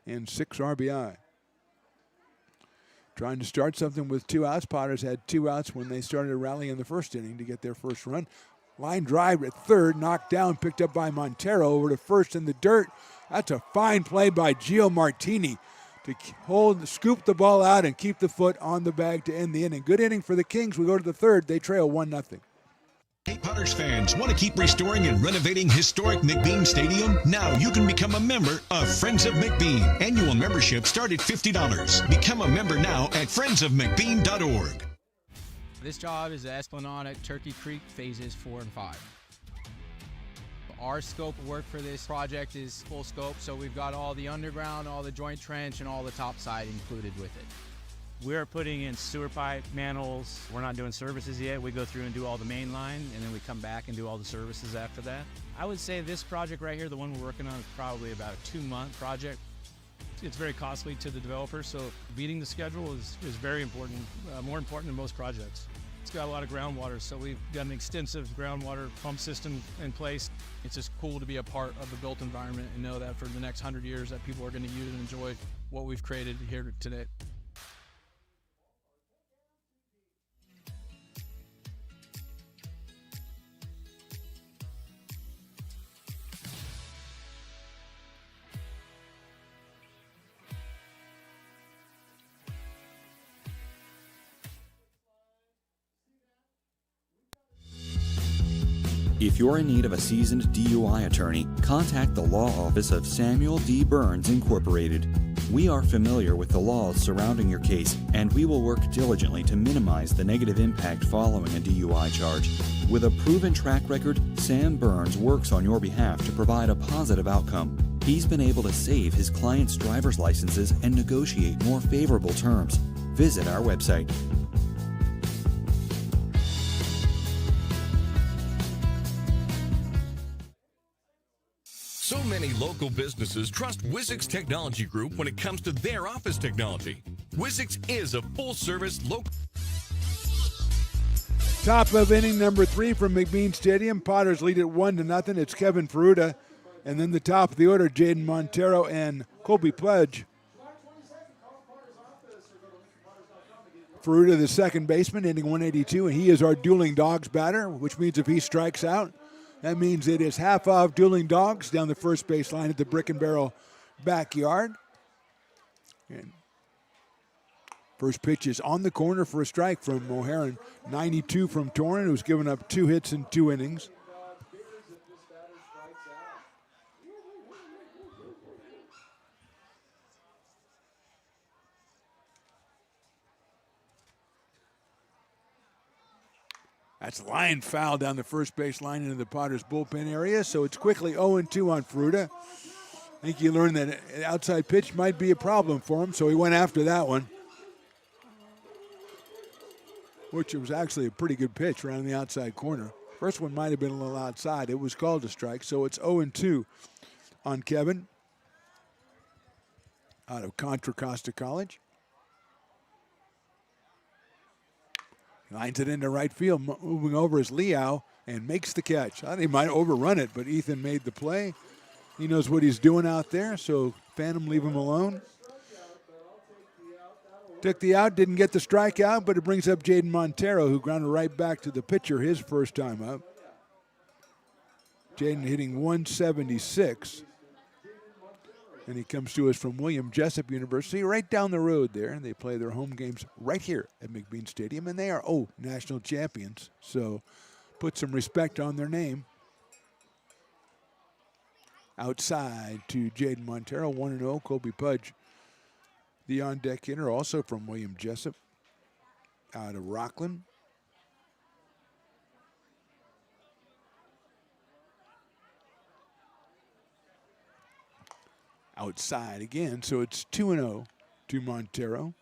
and 6 RBI. Trying to start something with 2 outs. Potters had 2 outs when they started a rally in the first inning to get their first run. Line drive at third, knocked down, picked up by Montero over to first in the dirt. That's a fine play by Gio Martini to scoop the ball out and keep the foot on the bag to end the inning. Good inning for the Kings. We go to the third. They trail 1-0. Hey, Potters fans, want to keep restoring and renovating historic McBean Stadium? Now you can become a member of Friends of McBean. Annual membership start at $50. Become a member now at friendsofmcbean.org. This job is the Esplanade at Turkey Creek phases 4 and 5. Our scope of work for this project is full scope, so we've got all the underground, all the joint trench, and all the topside included with it. We're putting in sewer pipe, manholes. We're not doing services yet. We go through and do all the main line, and then we come back and do all the services after that. I would say this project right here, the one we're working on, is probably about a 2-month project. It's very costly to the developer, so beating the schedule is very important, more important than most projects. It's got a lot of groundwater, so we've got an extensive groundwater pump system in place. It's just cool to be a part of the built environment and know that for the next 100 years that people are going to use and enjoy what we've created here today. If you're in need of a seasoned DUI attorney, contact the law office of Samuel D. Burns Incorporated. We are familiar with the laws surrounding your case, and we will work diligently to minimize the negative impact following a DUI charge. With a proven track record, Sam Burns works on your behalf to provide a positive outcome. He's been able to save his clients' driver's licenses and negotiate more favorable terms. Visit our website. So many local businesses trust Wizix Technology Group when it comes to their office technology. Wizix is a full-service local... Top of inning number 3 from McBean Stadium. Potters lead it 1-0. It's Kevin Peruta. And then the top of the order, Jaden Montero and Colby Pledge. Peruta, the second baseman, hitting 182, and he is our dueling dogs batter, which means if he strikes out, that means it is half off dueling dogs down the first base line at the Brick and Barrel backyard. And first pitch is on the corner for a strike from O'Haron. 92 from Torrin, who's given up 2 hits in 2 innings. That's line foul down the first base line into the Potters bullpen area, so it's quickly 0-2 on Peruta. I think he learned that an outside pitch might be a problem for him, so he went after that one, which was actually a pretty good pitch around the outside corner. First one might have been a little outside. It was called a strike, so it's 0-2 on Kevin out of Contra Costa College. Lines it into right field. Moving over is Liao and makes the catch. I think he might overrun it, but Ethan made the play. He knows what he's doing out there, so Phantom, leave him alone. Took the out, didn't get the strikeout, but it brings up Jaden Montero, who grounded right back to the pitcher his first time up. Jaden hitting 176. And he comes to us from William Jessup University, right down the road there. And they play their home games right here at McBean Stadium. And they are, national champions. So put some respect on their name. Outside to Jaden Montero, 1-0. Colby Pudge, the on-deck hitter, also from William Jessup, out of Rockland. Outside again, so it's 2-0 to Montero.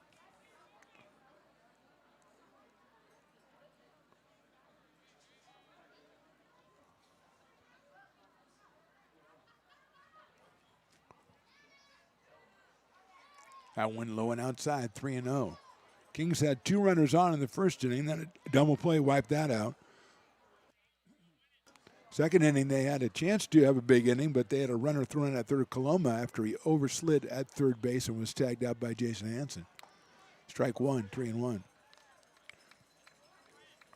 That one low and outside, 3-0. Kings had 2 runners on in the first inning, then a double play wiped that out. Second inning, they had a chance to have a big inning, but they had a runner thrown at third, Coloma, after he overslid at third base and was tagged out by Jason Hansen. Strike one, 3-1.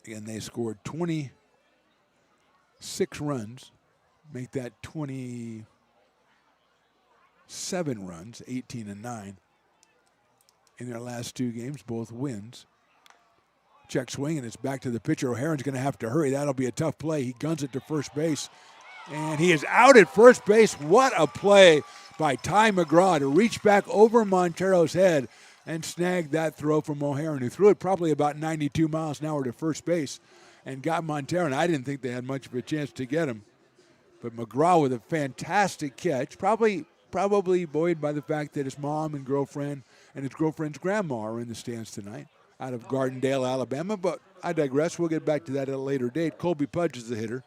Again, they scored 26 runs, make that 27 runs, 18-9. In their last 2 games, both wins. Check swing, and it's back to the pitcher. O'Haron's going to have to hurry. That'll be a tough play. He guns it to first base, and he is out at first base. What a play by Ty McGraw to reach back over Montero's head and snag that throw from O'Haron, who threw it probably about 92 miles an hour to first base and got Montero, and I didn't think they had much of a chance to get him. But McGraw with a fantastic catch, probably buoyed by the fact that his mom and girlfriend and his girlfriend's grandma are in the stands tonight out of Gardendale, Alabama. But I digress. We'll get back to that at a later date. Colby Pudge is the hitter.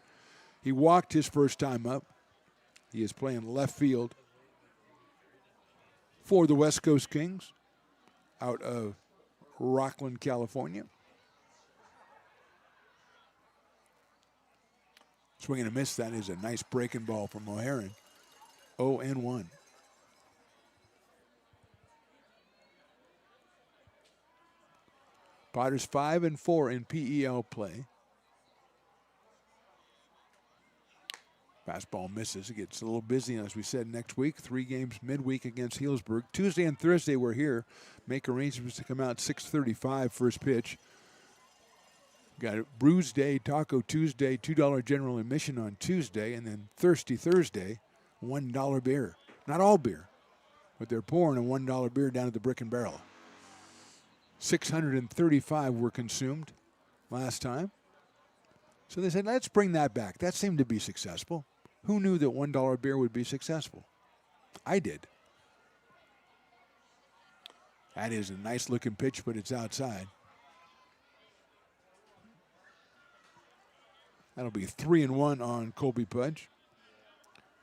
He walked his first time up. He is playing left field for the West Coast Kings out of Rockland, California. Swing and a miss. That is a nice breaking ball from O'Haron. 0-1. Potters 5-4 in PEL play. Fastball misses. It gets a little busy, as we said, next week. 3 games midweek against Healdsburg. Tuesday and Thursday we're here. Make arrangements to come out 6:35 first pitch. Got a Brews Day, Taco Tuesday, $2 general admission on Tuesday, and then Thirsty Thursday, $1 beer. Not all beer, but they're pouring a $1 beer down at the Brick and Barrel. 635 were consumed last time. So they said, let's bring that back. That seemed to be successful. Who knew that $1 beer would be successful? I did. That is a nice looking pitch, but it's outside. That'll be 3-1 on Colby Pudge.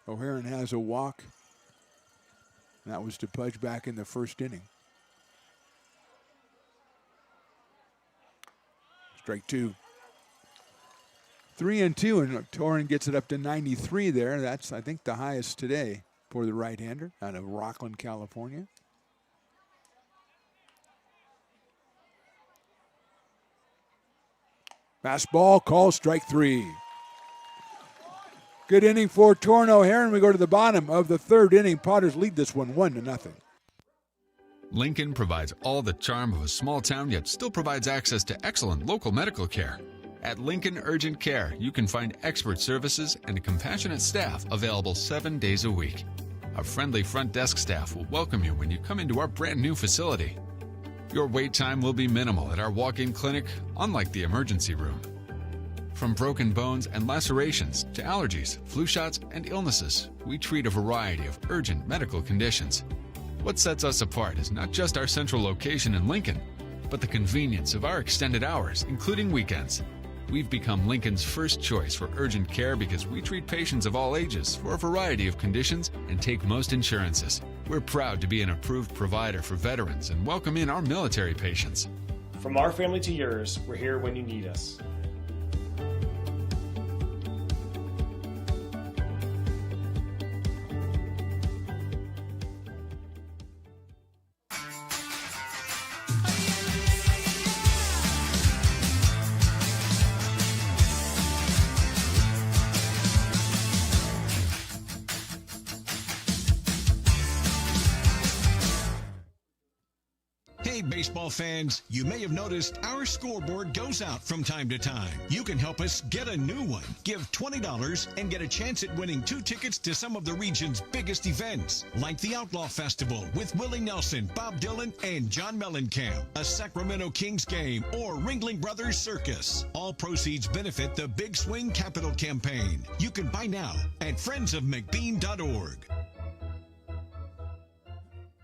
O'Haron has a walk. That was to Pudge back in the first inning. Strike 2. 3-2, and Torrin gets it up to 93 there. That's, I think, the highest today for the right-hander out of Rockland, California. Fastball, call, strike 3. Good inning for Torrin O'Haron. We go to the bottom of the third inning. Potters lead this one 1-0. Lincoln provides all the charm of a small town, yet still provides access to excellent local medical care. At Lincoln Urgent Care, you can find expert services and a compassionate staff available 7 days a week. A friendly front desk staff will welcome you when you come into our brand new facility. Your wait time will be minimal at our walk-in clinic, unlike the emergency room. From broken bones and lacerations to allergies, flu shots, and illnesses, we treat a variety of urgent medical conditions. What sets us apart is not just our central location in Lincoln, but the convenience of our extended hours, including weekends. We've become Lincoln's first choice for urgent care because we treat patients of all ages for a variety of conditions and take most insurances. We're proud to be an approved provider for veterans and welcome in our military patients. From our family to yours, we're here when you need us. Hey, baseball fans, you may have noticed our scoreboard goes out from time to time. You can help us get a new one. Give $20 and get a chance at winning 2 tickets to some of the region's biggest events, like the Outlaw Festival with Willie Nelson, Bob Dylan, and John Mellencamp, a Sacramento Kings game, or Ringling Brothers Circus. All proceeds benefit the Big Swing Capital Campaign. You can buy now at friendsofmcbean.org.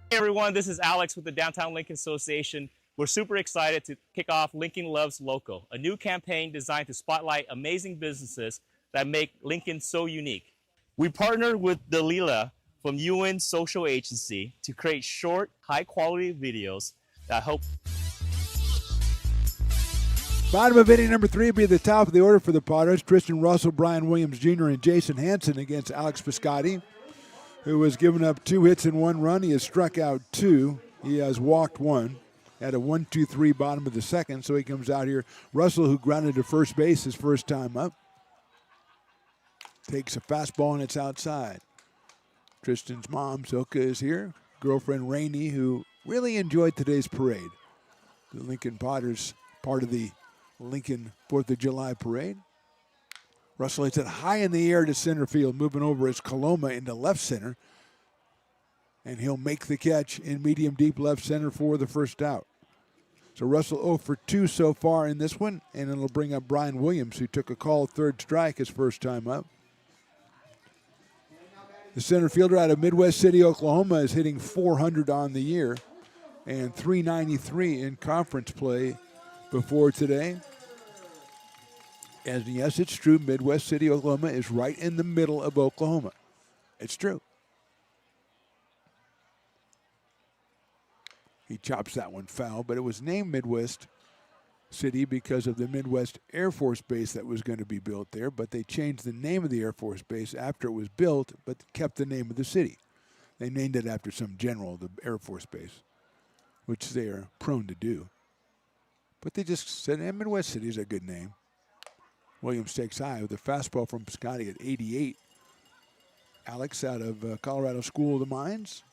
Hey everyone, this is Alex with the Downtown Lincoln Association. We're super excited to kick off Lincoln Loves Local, a new campaign designed to spotlight amazing businesses that make Lincoln so unique. We partnered with Dalila from UN Social Agency to create short, high-quality videos that help. Bottom of inning number 3 be the top of the order for the Padres. Tristan Russell, Brian Williams Jr., and Jason Hansen against Alex Piscotti, who has given up 2 hits and 1 run. He has struck out 2. He has walked 1 at a 1-2-3 bottom of the second, so he comes out here. Russell, who grounded to first base his first time up, takes a fastball and it's outside. Tristan's mom, Zoka, is here. Girlfriend Rainey, who really enjoyed today's parade. The Lincoln Potters, part of the Lincoln 4th of July parade. Russell hits it high in the air to center field, moving over as Coloma into left center. And he'll make the catch in medium deep left center for the first out. So Russell 0 for 2 so far in this one, and it'll bring up Brian Williams, who took a called third strike his first time up. The center fielder out of Midwest City, Oklahoma, is hitting .400 on the year and .393 in conference play before today. And yes, it's true, Midwest City, Oklahoma is right in the middle of Oklahoma. It's true. He chops that one foul, but it was named Midwest City because of the Midwest Air Force Base that was going to be built there, but they changed the name of the Air Force Base after it was built, but kept the name of the city. They named it after some general of the Air Force Base, which they are prone to do. But they just said, Midwest City is a good name. Williams takes high with a fastball from Piscotti at 88. Alex out of Colorado School of the Mines,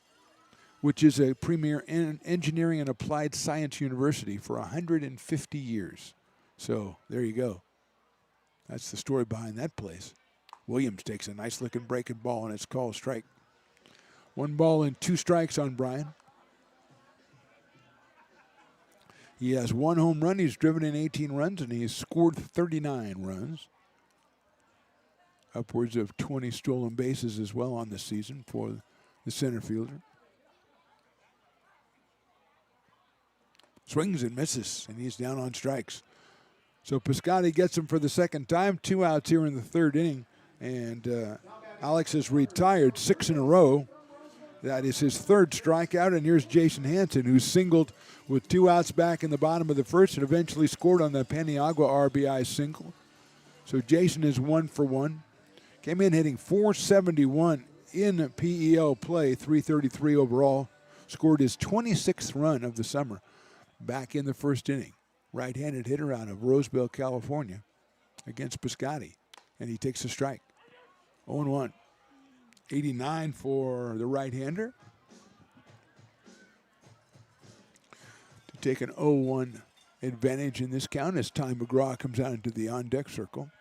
which is a premier engineering and applied science university for 150 years. So there you go. That's the story behind that place. Williams takes a nice looking breaking ball and it's called strike. 1 ball and 2 strikes on Brian. He has 1 home run. He's driven in 18 runs, and he's scored 39 runs. Upwards of 20 stolen bases as well on the season for the center fielder. Swings and misses, and he's down on strikes. So Piscotti gets him for the second time. 2 outs here in the 3rd inning, and Alex has retired 6 in a row. That is his 3rd strikeout, and here's Jason Hansen, who singled with 2 outs back in the bottom of the 1st and eventually scored on the Paniagua RBI single. So Jason is 1 for 1. Came in hitting .471 in PEL play, .333 overall. Scored his 26th run of the summer back in the 1st inning. Right-handed hitter out of Roseville, California against Piscotti, and he takes a strike. 0-1. 89 for the right-hander. To take an 0-1 advantage in this count as Ty McGraw comes out into the on-deck circle.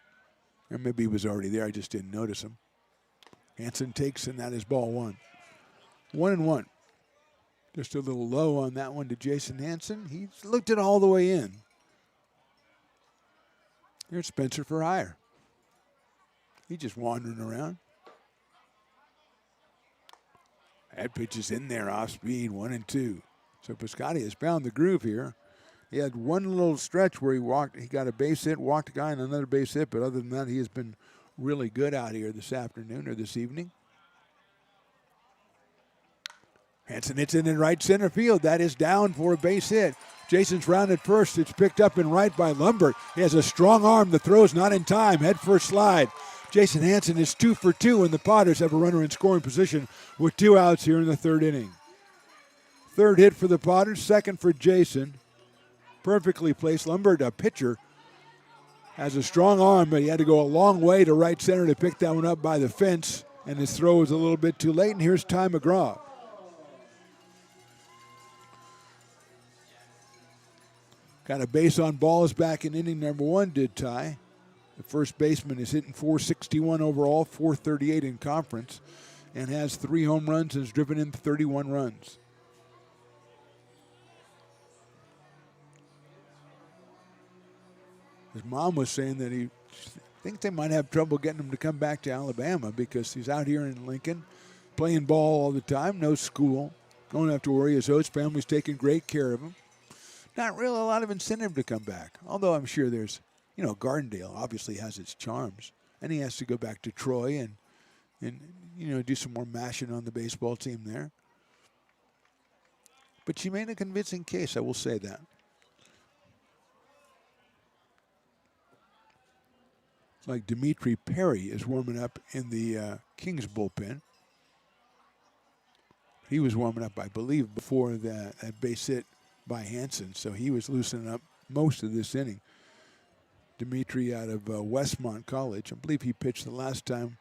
Or maybe he was already there, I just didn't notice him. Hansen takes, and that is ball 1. 1-1. Just a little low on that one to Jason Hansen. He looked it all the way in. Here's Spencer for hire. He's just wandering around. That pitch is in there, off speed, 1-2. So Piscotti has found the groove here. He had one little stretch where he got a base hit, walked a guy, and another base hit, but other than that, he has been really good out here this afternoon or this evening. Hansen hits it in right center field. That is down for a base hit. Jason's rounded first. It's picked up in right by Lumbert. He has a strong arm. The throw's not in time. Head first slide. Jason Hansen is 2 for 2, and the Potters have a runner in scoring position with 2 outs here in the 3rd inning. 3rd hit for the Potters, 2nd for Jason. Perfectly placed. Lumbert, a pitcher, has a strong arm, but he had to go a long way to right center to pick that one up by the fence, and his throw was a little bit too late, and here's Ty McGraw. Got a base on balls back in inning number 1, did Ty. The first baseman is hitting .461 overall, .438 in conference, and has 3 home runs and has driven in 31 runs. His mom was saying that he thinks they might have trouble getting him to come back to Alabama because he's out here in Lincoln playing ball all the time, no school, don't have to worry. His host family's taking great care of him. Not really a lot of incentive to come back, although I'm sure there's, Gardendale obviously has its charms, and he has to go back to Troy and do some more mashing on the baseball team there. But she made a convincing case, I will say that. It's like Dimitri Perry is warming up in the Kings bullpen. He was warming up, I believe, before that base hit by Hansen, so he was loosening up most of this inning. Dimitri out of Westmont College. I believe he pitched the last time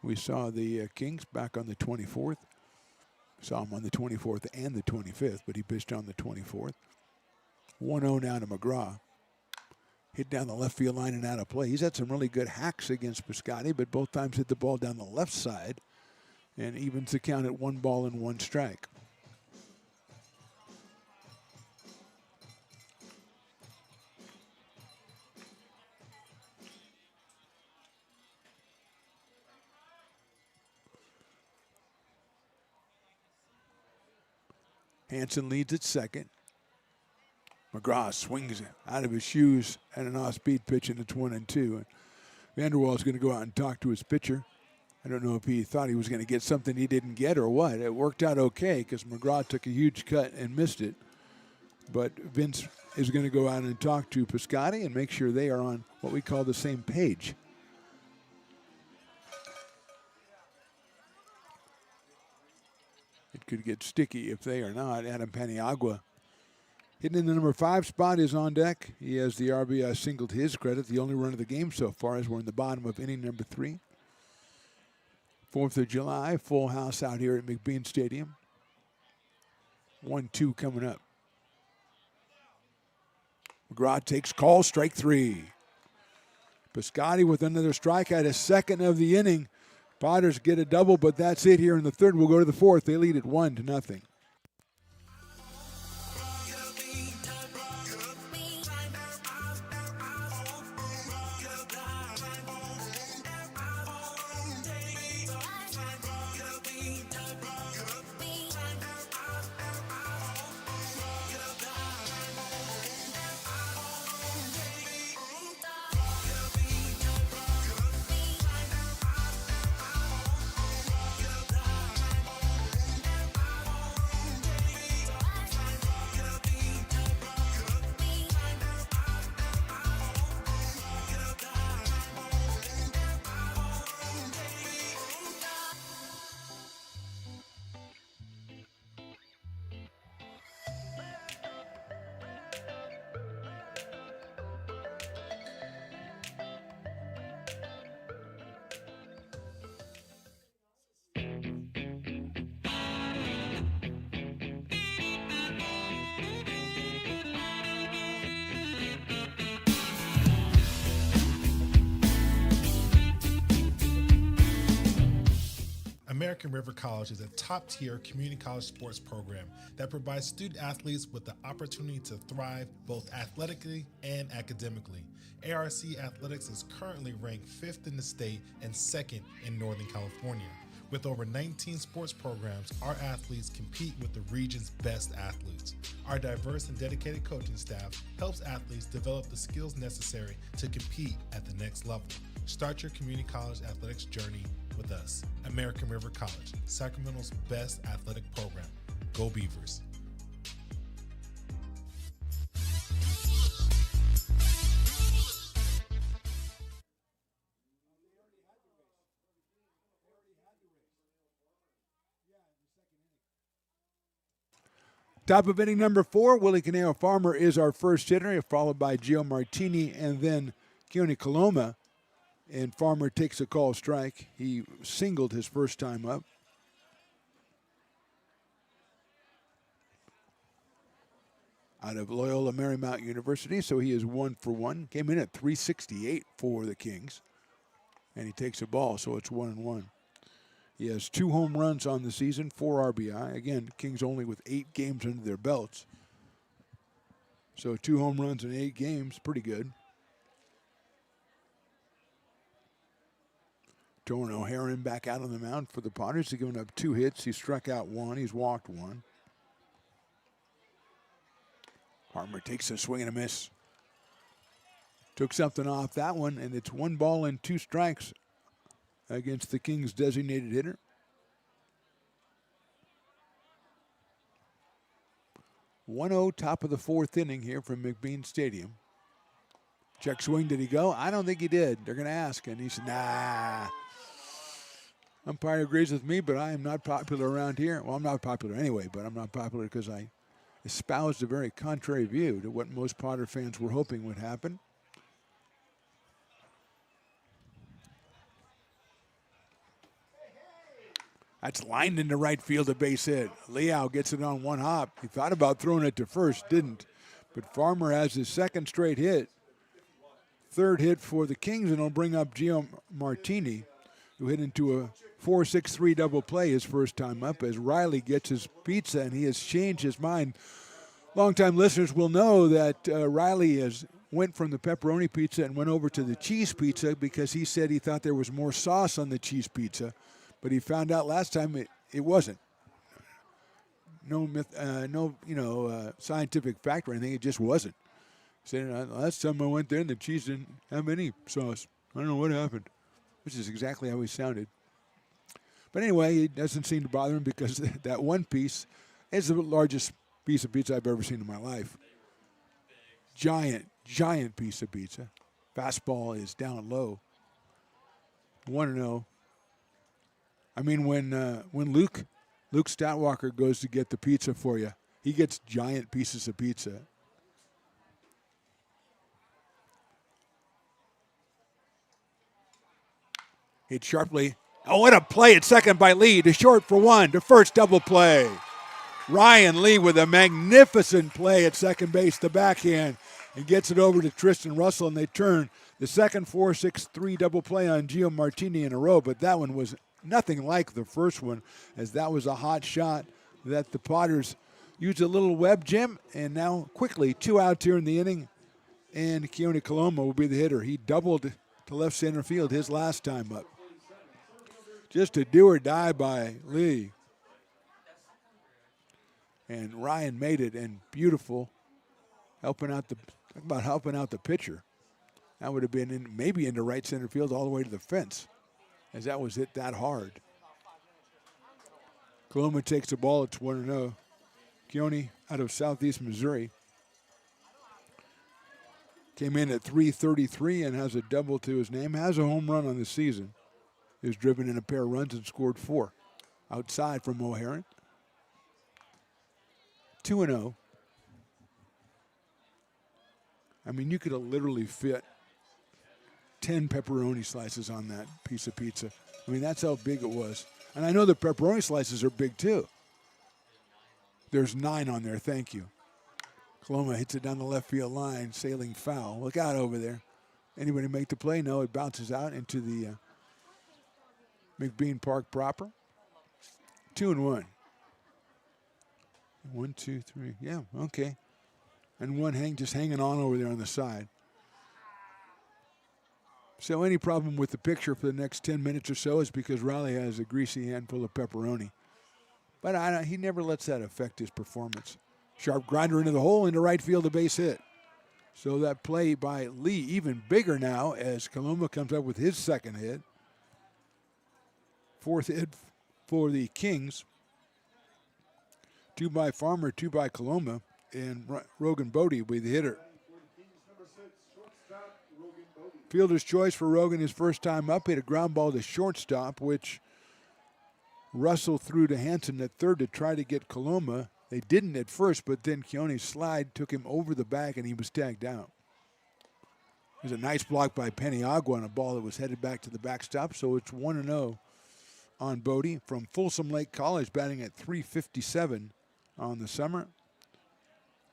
we saw the Kings back on the 24th. Saw him on the 24th and the 25th, but he pitched on the 24th. 1-0 now to McGraw. Hit down the left field line and out of play. He's had some really good hacks against Piscotti, but both times hit the ball down the left side and evens the count at 1 ball and 1 strike. Hansen leads at second. McGraw swings out of his shoes at an off-speed pitch, and it's 1-2. And Vanderwall's going to go out and talk to his pitcher. I don't know if he thought he was going to get something he didn't get or what. It worked out okay because McGraw took a huge cut and missed it. But Vince is going to go out and talk to Piscotti and make sure they are on what we call the same page. It could get sticky if they are not. Adam Paniagua hitting in the number 5 spot is on deck. He has the RBI single to his credit, the only run of the game so far as we're in the bottom of inning number 3. 4th of July, full house out here at McBean Stadium. 1-2 coming up. McGraw takes call, strike 3. Piscotti with another strikeout, his second of the inning. Potters get a double, but that's it here in the 3rd. We'll go to the 4th. They lead at 1-0. American River College is a top-tier community college sports program that provides student athletes with the opportunity to thrive both athletically and academically. ARC Athletics is currently ranked 5th in the state and 2nd in Northern California. With over 19 sports programs, our athletes compete with the region's best athletes. Our diverse and dedicated coaching staff helps athletes develop the skills necessary to compete at the next level. Start your community college athletics journey with us. American River College, Sacramento's best athletic program. Go Beavers. Top of inning number 4, Willie Caneo Farmer is our first hitter, followed by Gio Martini and then Keone Coloma. And Farmer takes a call strike. He singled his first time up. out of Loyola Marymount University, so he is 1 for 1. Came in at 368 for the Kings, and he takes a ball, so it's 1-1. He has 2 home runs on the season, 4 RBI. Again, Kings only with 8 games under their belts. So 2 home runs in 8 games, pretty good. Torrin O'Haron back out on the mound for the Potters. He's given up 2 hits. He struck out 1. He's walked 1. Harmer takes a swing and a miss. Took something off that one, and it's 1 ball and 2 strikes against the Kings' designated hitter. (1-0) top of the 4th inning here from McBean Stadium. Check swing, did he go? I don't think he did. They're going to ask, and he said, nah. Umpire agrees with me, but I am not popular around here. Well, I'm not popular anyway, but I'm not popular because I espoused a very contrary view to what most Potter fans were hoping would happen. That's lined into right field, a base hit. Liao gets it on 1 hop. He thought about throwing it to first, didn't. But Farmer has his 2nd straight hit. 3rd hit for the Kings, and he'll bring up Gio Martini, who hit into a 4-6-3 double play his first time up, as Riley gets his pizza, and he has changed his mind. Longtime listeners will know that Riley went from the pepperoni pizza and went over to the cheese pizza because he said he thought there was more sauce on the cheese pizza. But he found out last time it wasn't. No scientific fact or anything. It just wasn't. He said, last time I went there, the cheese didn't have any sauce. I don't know what happened. Which is exactly how he sounded. But anyway, it doesn't seem to bother him because that one piece is the largest piece of pizza I've ever seen in my life. Giant piece of pizza. Fastball is down low. 1-0. I mean, when Luke Stoutwalker goes to get the pizza for you, he gets giant pieces of pizza. Hit sharply. Oh, what a play at second by Lee. To short for 1. To first, double play. Ryan Lee with a magnificent play at second base, the backhand, and gets it over to Tristan Russell, and they turn the second 4-6-3 double play on Gio Martini in a row, but that one was nothing like the first one, as that was a hot shot that the Potters used a little web, Jim, and now quickly 2 outs here in the inning, and Keone Coloma will be the hitter. He doubled to left center field his last time up. Just a do or die by Lee. And Ryan made it, and beautiful, helping out the pitcher. That would have been maybe into right center field all the way to the fence, as that was hit that hard. Coloma takes the ball. It's 1-0. Keone out of Southeast Missouri came in at 333 and has a double to his name. Has a home run on the season. He was driven in a pair of runs and scored 4. Outside from O'Haron. 2-0. I mean, you could have literally fit 10 pepperoni slices on that piece of pizza. I mean, that's how big it was. And I know the pepperoni slices are big too. There's 9 on there, thank you. Coloma hits it down the left field line, sailing foul. Look out over there. Anybody make the play? No, it bounces out into the McBean Park proper. 2-1. 1, 2, 3. Yeah, okay. And one just hanging on over there on the side. So any problem with the picture for the next 10 minutes or so is because Riley has a greasy handful of pepperoni. But he never lets that affect his performance. Sharp grinder into the hole, into right field, a base hit. So that play by Lee even bigger now as Coloma comes up with his second hit. 4th hit for the Kings. 2 by Farmer, 2 by Coloma, and Rogan Bodie will be the hitter. Fielder's choice for Rogan his first time up. Hit a ground ball to shortstop, which Russell threw to Hansen at third to try to get Coloma. They didn't at first, but then Keone's slide took him over the back, and he was tagged out. It was a nice block by Peniagua on a ball that was headed back to the backstop, so it's 1-0 on Bodie from Folsom Lake College, batting at .357 on the summer.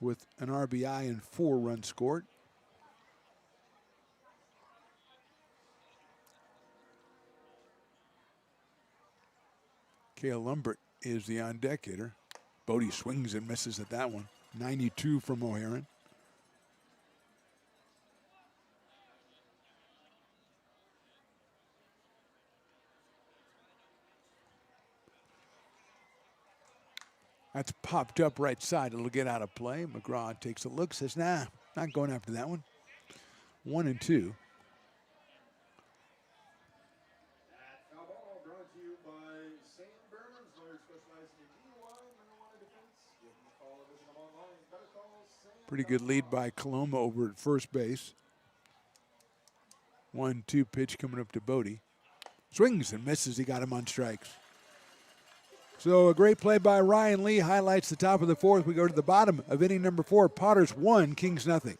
with an RBI and 4 runs scored. Cale Lumbert is the on-deck hitter. Bodie swings and misses at that one. 92 from O'Haron. That's popped up right side. It'll get out of play. McGraw takes a look, says, nah, not going after that one. 1-2. Pretty good lead by Coloma over at first base. 1-2 pitch coming up to Bodie. Swings and misses. He got him on strikes. So a great play by Ryan Lee highlights the top of the 4th. We go to the bottom of inning number 4. Potters 1, Kings nothing.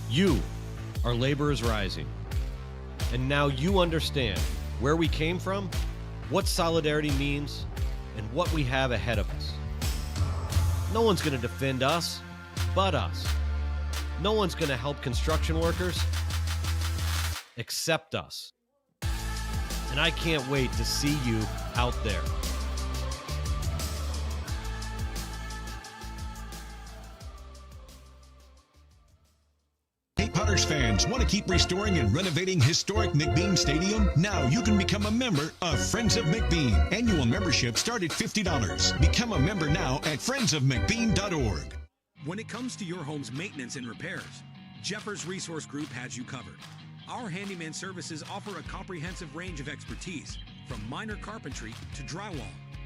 You are Laborers Rising. And now you understand where we came from, what solidarity means, and what we have ahead of us. No one's going to defend us but us. No one's going to help construction workers except us. And I can't wait to see you out there. Potters fans, want to keep restoring and renovating historic McBean Stadium? Now you can become a member of Friends of McBean. Annual membership start at $50. Become a member now at friendsofmcbean.org. When it comes to your home's maintenance and repairs, Jeffers Resource Group has you covered. Our handyman services offer a comprehensive range of expertise, from minor carpentry to drywall,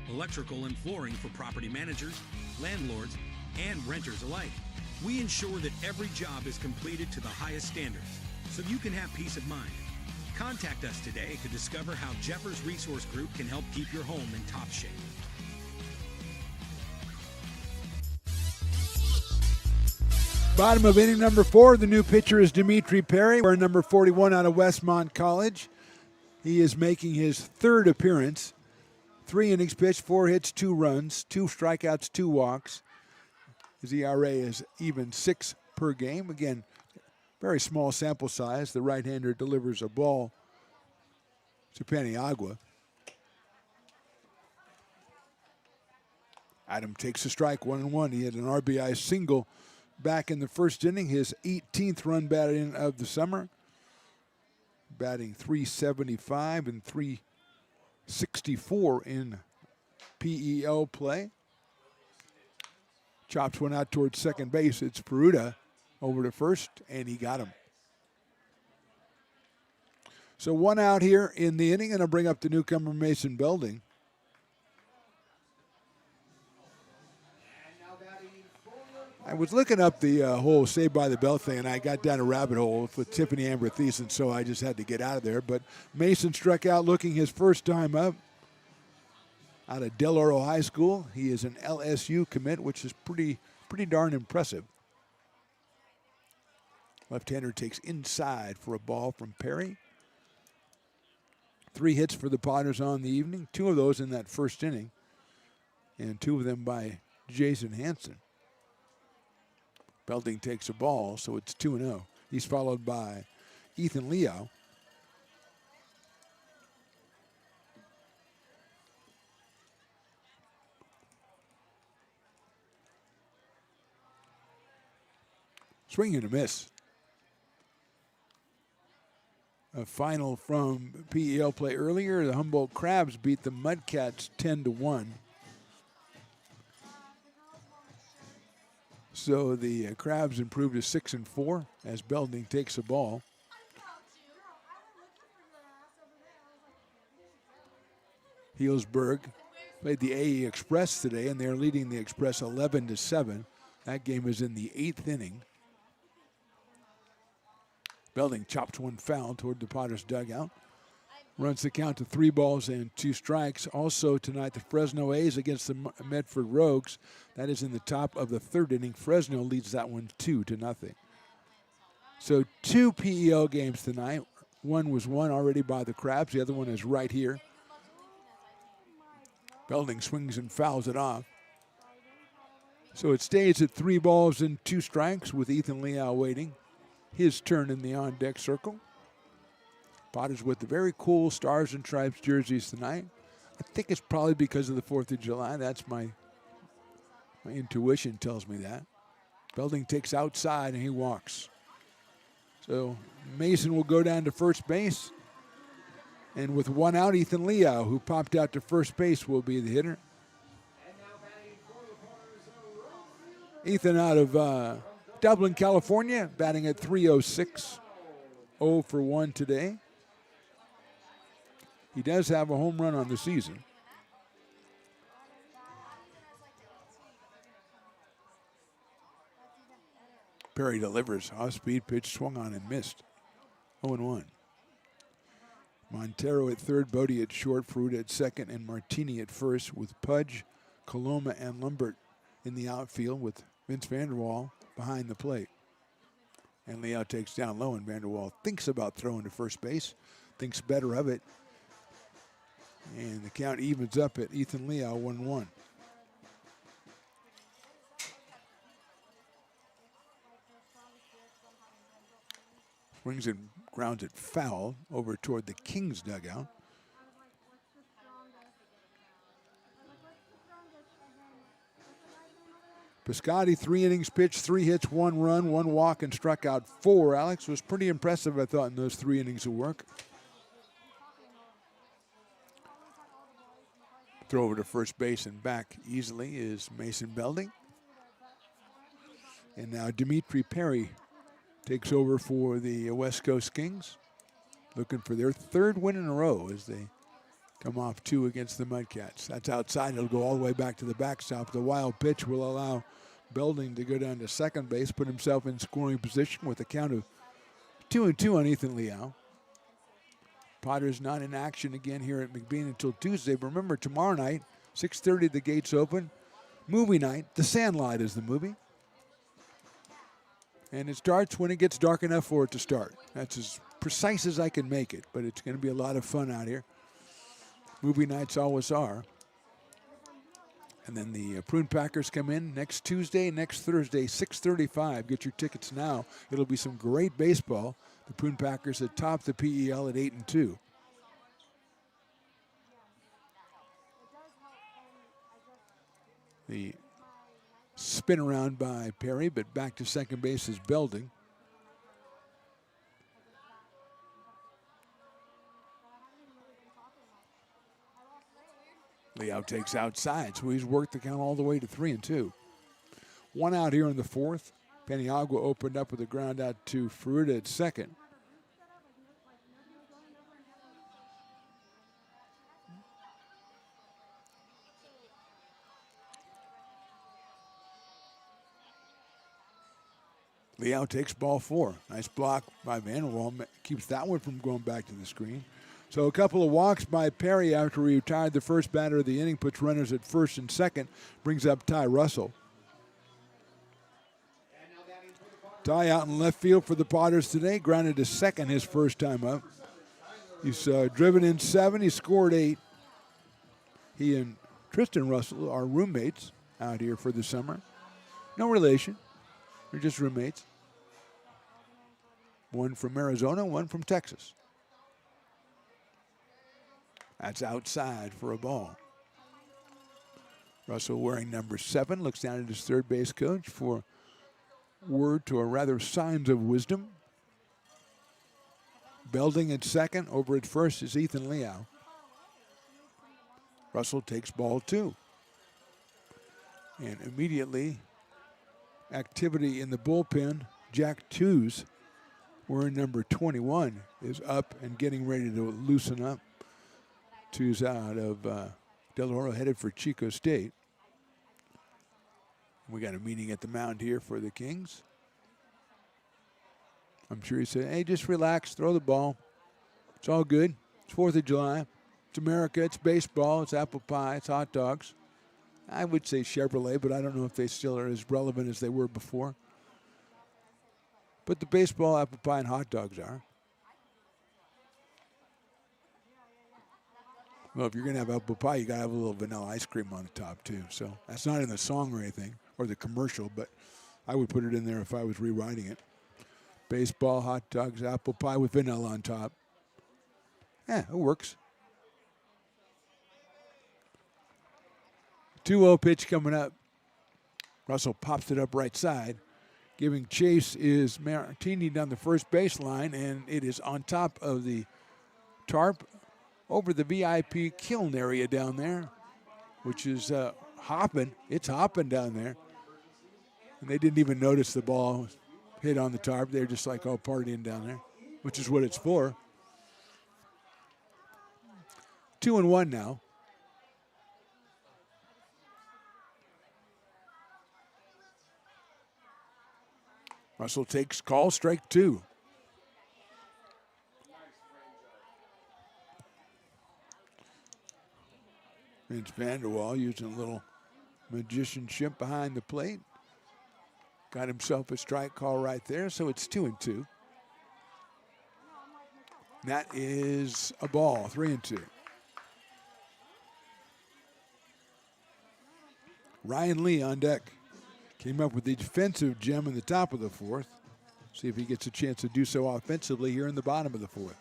electrical and flooring for property managers, landlords, and renters alike. We ensure that every job is completed to the highest standards, so you can have peace of mind. Contact us today to discover how Jeffers Resource Group can help keep your home in top shape. Bottom of inning number 4, the new pitcher is Dimitri Perry, wearing number 41 out of Westmont College. He is making his 3rd appearance. 3 innings pitched, 4 hits, 2 runs, 2 strikeouts, 2 walks. His ERA is even 6 per game. Again, very small sample size. The right-hander delivers a ball to Paniagua. Adam takes a strike, 1-1. He had an RBI single back in the first inning, his 18th run batting of the summer. Batting .375 and .364 in PEL play. Chops one out towards second base. It's Peruta over to first, and he got him. So 1 out here in the inning, and I'll bring up the newcomer Mason Belding. I was looking up the whole Saved by the Bell thing, and I got down a rabbit hole with Tiffany Amber Thiessen, so I just had to get out of there. But Mason struck out looking his first time up. Out of Del Oro High School. He is an LSU commit, which is pretty darn impressive. Left-hander takes inside for a ball from Perry. 3 hits for the Potters on the evening, 2 of those in that first inning, and 2 of them by Jason Hansen. Belding takes a ball, so it's 2-0. He's followed by Ethan Leo. Swing and a miss. A final from PEL play earlier. The Humboldt Crabs beat the Mudcats 10-1. So the Crabs improved to 6-4 as Belding takes the ball. Healdsburg played the AE Express today, and they're leading the Express 11-7. That game is in the 8th inning. Belding chops one foul toward the Potters dugout. Runs the count to 3 balls and 2 strikes. Also tonight, the Fresno A's against the Medford Rogues. That is in the top of the 3rd inning. Fresno leads that one 2-0. So 2 PEL games tonight. One was won already by the Crabs. The other one is right here. Belding swings and fouls it off. So it stays at 3 balls and 2 strikes with Ethan Leal waiting. His turn in the on-deck circle. Potters with the very cool Stars and Stripes jerseys tonight. I think it's probably because of the 4th of July. That's my intuition tells me that. Belding takes outside and he walks. So Mason will go down to first base. And with 1 out, Ethan Leal, who popped out to first base, will be the hitter. Ethan out of Dublin, California, batting at .306. 0 for 1 today. He does have a home run on the season. Perry delivers. Off-speed pitch swung on and missed. 0-1. Montero at third, Bodie at short, Fruit at second, and Martini at first, with Pudge, Coloma, and Lumbert in the outfield, with Vince Vanderwall behind the plate. And Leal takes down low, and Vanderwall thinks about throwing to first base, thinks better of it. And the count evens up at Ethan Leal, 1-1. Swings and grounds it foul over toward the Kings dugout. Piscotti, 3 innings pitched, 3 hits, 1 run, 1 walk, and struck out 4. Alex was pretty impressive, I thought, in those 3 innings of work. Throw over to first base and back easily is Mason Belding. And now Dimitri Perry takes over for the West Coast Kings, looking for their 3rd win in a row as they come off 2 against the Mudcats. That's outside. It'll go all the way back to the backstop. The wild pitch will allow Belding to go down to second base, put himself in scoring position with a count of 2-2 on Ethan Leal. Potters not in action again here at McBean until Tuesday. But remember, tomorrow night, 6:30, the gates open. Movie night. The Sandlot is the movie. And it starts when it gets dark enough for it to start. That's as precise as I can make it, but it's going to be a lot of fun out here. Movie nights always are. And then the Prune Packers come in next Tuesday, next Thursday, 6:35. Get your tickets now. It'll be some great baseball. The Prune Packers atop the PEL at 8-2. The spin around by Perry, but back to second base is Belding. Leal takes outside, so he's worked the count all the way to 3-2. 1 out here in the 4th. Paniagua opened up with a ground out to Fruita at second. Leal takes ball 4. Nice block by Vanderwall. Keeps that one from going back to the screen. So a couple of walks by Perry after he retired the first batter of the inning, puts runners at first and second, brings up Ty Russell. Ty out in left field for the Potters today, grounded to second his first time up. He's driven in 7, he scored 8. He and Tristan Russell are roommates out here for the summer. No relation, they're just roommates. One from Arizona, one from Texas. That's outside for a ball. Russell wearing number 7, looks down at his third base coach for word to, or rather signs of wisdom. Belding at second, over at first is Ethan Leal. Russell takes ball 2. And immediately activity in the bullpen. Jack Tews, wearing number 21, is up and getting ready to loosen up. Tews out of Del Oro, headed for Chico State. We got a meeting at the mound here for the Kings. I'm sure he said, hey, just relax, throw the ball. It's all good. It's 4th of July. It's America. It's baseball. It's apple pie. It's hot dogs. I would say Chevrolet, but I don't know if they still are as relevant as they were before. But the baseball, apple pie, and hot dogs are. Well, if you're going to have apple pie, you got to have a little vanilla ice cream on the top, too. So that's not in the song or anything, or the commercial, but I would put it in there if I was rewriting it. Baseball, hot dogs, apple pie with vanilla on top. Yeah, it works. 2-0 pitch coming up. Russell pops it up right side. Giving chase is Martini down the first baseline, and it is on top of the tarp over the VIP kiln area down there, which is hopping. It's hopping down there. And they didn't even notice the ball hit on the tarp. They're just like, oh, partying down there, which is what it's for. 2-1 now. Russell takes call, strike 2. Vince Vanderwall using a little magicianship behind the plate. Got himself a strike call right there, so it's 2-2. That is a ball, 3-2. Ryan Lee on deck. Came up with the defensive gem in the top of the 4th. See if he gets a chance to do so offensively here in the bottom of the 4th.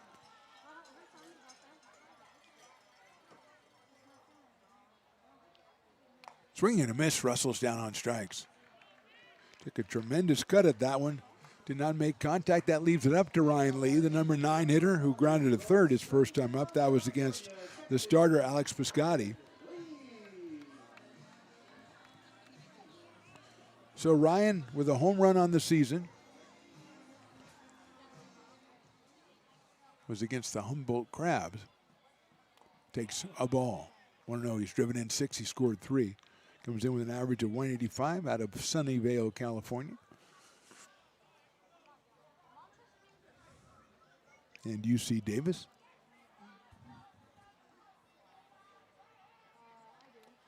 Swing and a miss. Russell's down on strikes. Took a tremendous cut at that one. Did not make contact. That leaves it up to Ryan Lee, the number 9 hitter, who grounded to third his first time up. That was against the starter, Alex Piscotti. So Ryan with a home run on the season was against the Humboldt Crabs. Takes a ball. 1-0. He's driven in 6. He scored 3. Comes in with an average of 185 out of Sunnyvale, California. And UC Davis.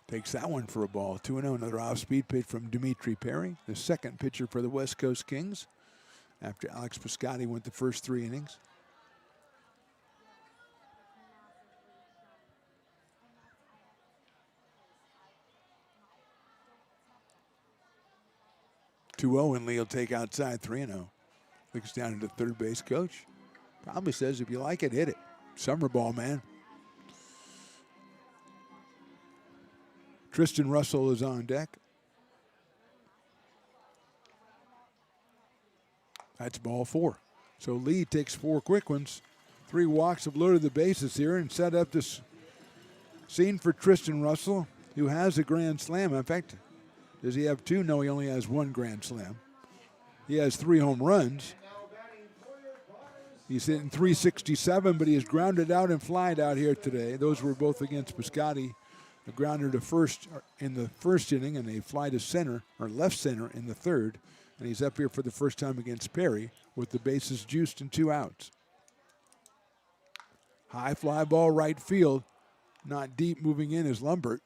Takes that one for a ball. 2-0, another off-speed pitch from Dimitri Perry, the second pitcher for the West Coast Kings, after Alex Piscotti went the first 3 innings. And Lee will take outside 3-0. Looks down at the third base coach. Probably says, if you like it, hit it. Summer ball, man. Tristan Russell is on deck. That's ball 4. So Lee takes 4 quick ones. 3 walks have loaded the bases here and set up this scene for Tristan Russell, who has a grand slam. In fact, does he have 2? No, he only has 1 grand slam. He has 3 home runs. He's hitting .367, but he has grounded out and flied out here today. Those were both against Piscotti. A grounder to first in the first inning and a fly to center, or left center, in the third. And he's up here for the first time against Perry with the bases juiced and 2 outs. High fly ball right field. Not deep, moving in is Lumbert.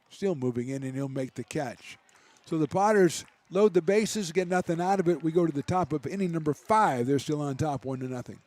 Still moving in, and he'll make the catch. So the Potters load the bases, get nothing out of it. We go to the top of inning number 5. They're still on top, 1-0.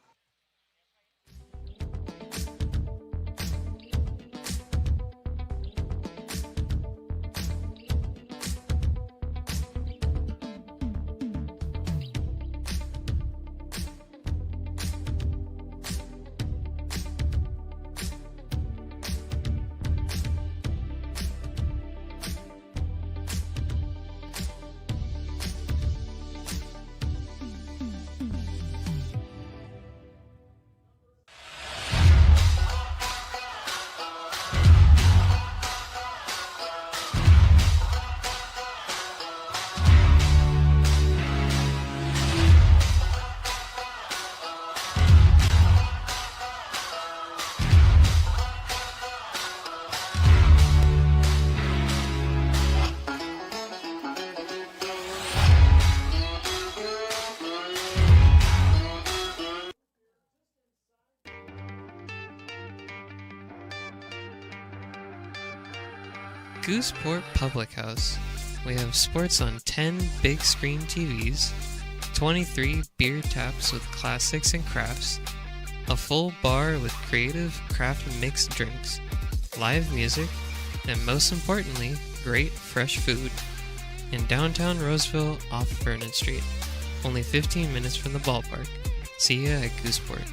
Gooseport Public House. We have sports on 10 big screen TVs, 23 beer taps with classics and crafts, a full bar with creative craft mixed drinks, live music, and most importantly, great fresh food. In downtown Roseville off Vernon Street, only 15 minutes from the ballpark. See ya at Gooseport.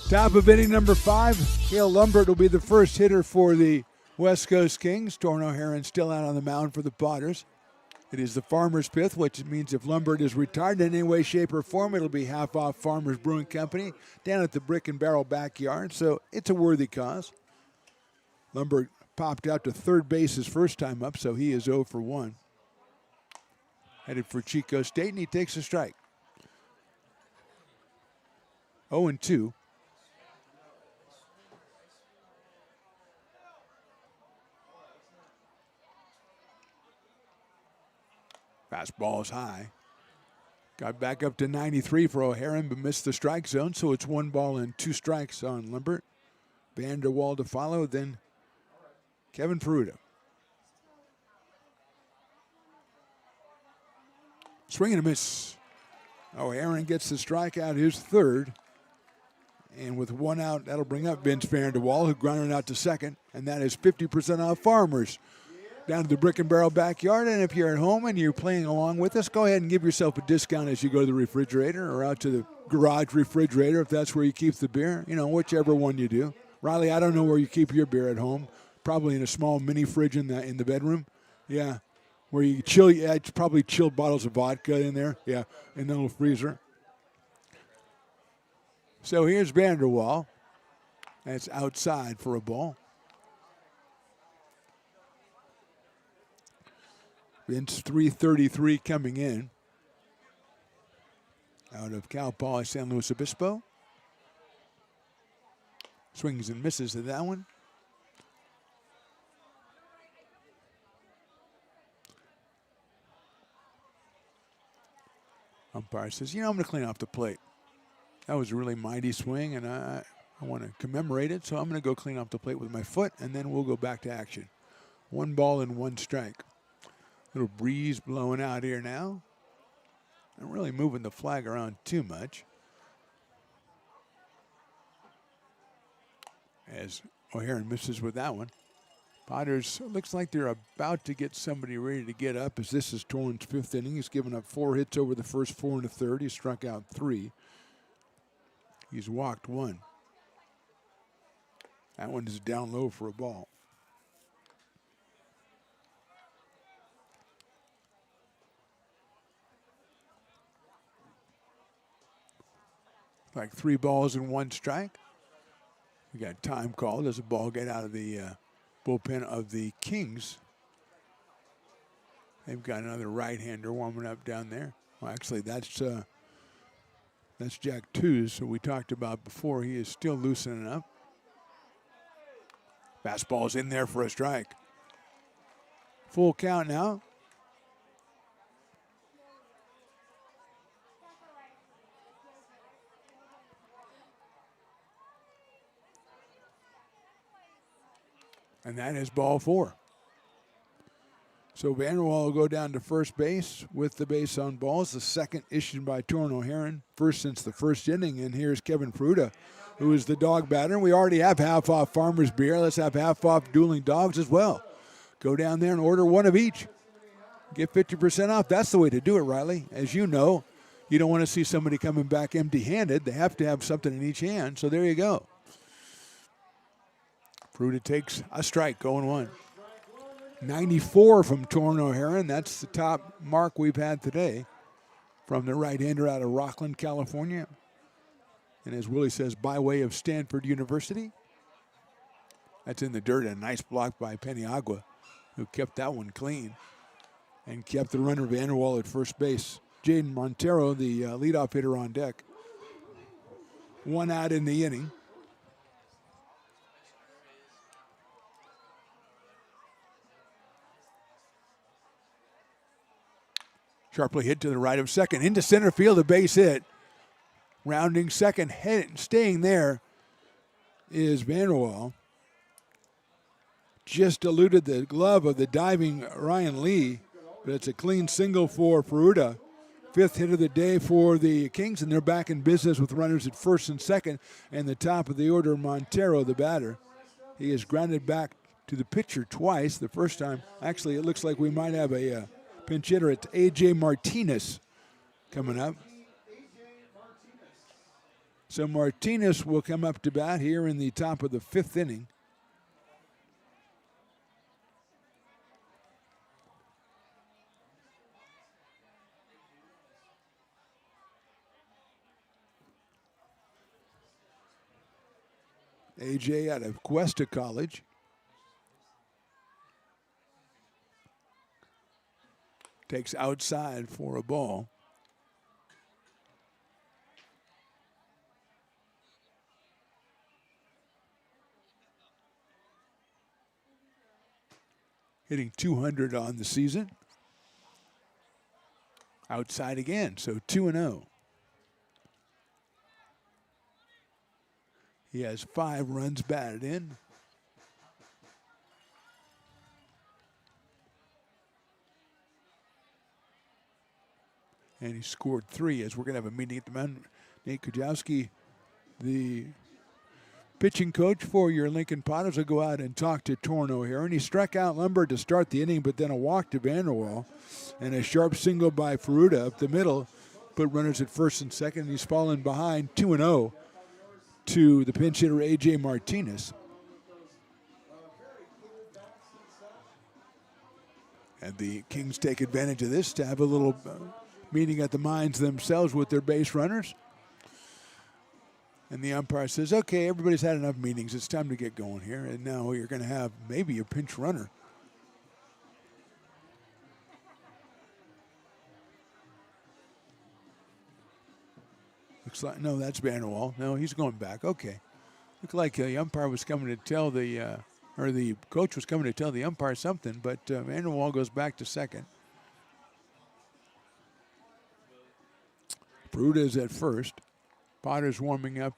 Top of inning number 5, Cale Lumbert will be the first hitter for the West Coast Kings. Torrin O'Haron still out on the mound for the Potters. It is the Farmer's Fifth, which means if Lumbert is retired in any way, shape, or form, it'll be half off Farmer's Brewing Company down at the Brick and Barrel backyard, so it's a worthy cause. Lumbert popped out to third base his first time up, so he is 0 for 1. Headed for Chico State, and he takes a strike. 0 and 2. Fastball is high. Got back up to 93 for O'Haron, but missed the strike zone, so it's 1 ball and 2 strikes on Lumbert. Vanderwall to follow, then Kevin Peruta. Swing and a miss. O'Haron gets the strikeout, his third. And with 1 out, that'll bring up Vince Vanderwall, who grounded out to second, and that is 50% off Farmers. Down to the Brick and Barrel backyard, and if you're at home and you're playing along with us, go ahead and give yourself a discount as you go to the refrigerator or out to the garage refrigerator if that's where you keep the beer, whichever one you do. Riley, I don't know where you keep your beer at home. Probably in a small mini fridge in the bedroom. Yeah, where you chill. Yeah, it's probably chilled bottles of vodka in there. Yeah, in the little freezer. So here's Vanderwall. That's outside for a ball. Vince 333 coming in out of Cal Poly San Luis Obispo. Swings and misses at that one. Umpire says, I'm going to clean off the plate. That was a really mighty swing, and I want to commemorate it, so I'm going to go clean off the plate with my foot, and then we'll go back to action. 1 ball and 1 strike. Little breeze blowing out here now. Not really moving the flag around too much. As O'Haron misses with that one. Potters, looks like they're about to get somebody ready to get up, as this is Torrin's 5th inning. He's given up 4 hits over the first 4 1/3. He struck out 3. He's walked 1. That one is down low for a ball. Like 3 balls and 1 strike. We got time called. Does a ball get out of the bullpen of the Kings? They've got another right-hander warming up down there. Well, actually, that's Jack Tews, who we talked about before. He is still loosening up. Fastball's in there for a strike. Full count now. And that is ball 4. So Vanderwall will go down to first base with the base on balls. The second issued by Torrin O'Haron, first since the first inning. And here's Kevin Peruta, who is the dog batter. We already have half off Farmer's Beer. Let's have half off Dueling Dogs as well. Go down there and order 1 of each. Get 50% off. That's the way to do it, Riley. As you know, you don't want to see somebody coming back empty-handed. They have to have something in each hand. So there you go. Peruta takes a strike, going 1. 94 from Torrin O'Haron. That's the top mark we've had today from the right-hander out of Rockland, California. And as Willie says, by way of Stanford University. That's in the dirt, and a nice block by Peniagua, who kept that one clean and kept the runner Vanderwall at first base. Jaden Montero, the leadoff hitter, on deck. 1 out in the inning. Sharply hit to the right of second. Into center field, a base hit. Rounding second, staying there is Vanderwall. Just eluded the glove of the diving Ryan Lee, but it's a clean single for Peruta. 5th hit of the day for the Kings, and they're back in business with runners at first and second, and the top of the order, Montero, the batter. He is grounded back to the pitcher twice. The first time, actually, it looks like we might have a pinch hitter. It's A.J. Martinez coming up. So Martinez will come up to bat here in the top of the 5th inning. AJ out of Cuesta College. Takes outside for a ball. Hitting .200 on the season. Outside again, so 2-0. He has 5 runs batted in. And he scored 3, as we're going to have a meeting at the mound. Nate Kujawski, the pitching coach for your Lincoln Potters, will go out and talk to Torno here. And he struck out Lumber to start the inning, but then a walk to Vanderwall and a sharp single by Peruta up the middle. Put runners at first and second. He's fallen behind 2-0 to the pinch hitter A.J. Martinez. And the Kings take advantage of this to have a little meeting at the mines themselves with their base runners. And the umpire says, okay, everybody's had enough meetings. It's time to get going here. And now you're going to have maybe a pinch runner. Looks like, no, that's Vanderwall. No, he's going back. Okay. Looked like the umpire was coming to tell the, or the coach was coming to tell the umpire something, but Vanderwall goes back to second. Peruta is at first. Potter's warming up,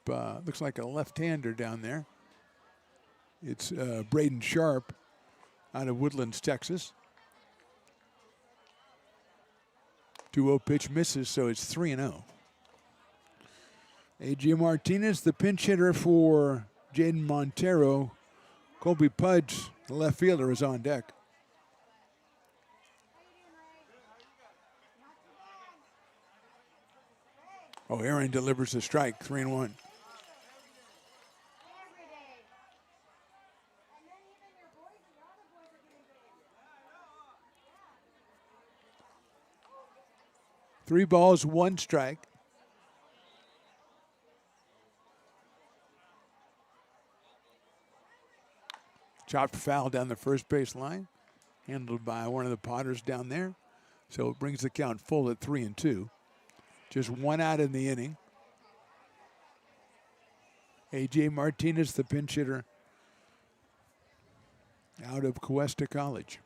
looks like a left-hander down there. It's Braden Sharp out of Woodlands, Texas. 2-0 pitch misses, so it's 3-0. A.J. Martinez, the pinch hitter for Jaden Montero. Colby Pudge, the left fielder, is on deck. Oh, Aaron delivers a strike, 3-1. Three balls, 1 strike. Chopped foul down the first base line, handled by one of the Potters down there. So it brings the count full at 3-2. Just 1 out in the inning. A.J. Martinez, the pinch hitter, out of Cuesta College.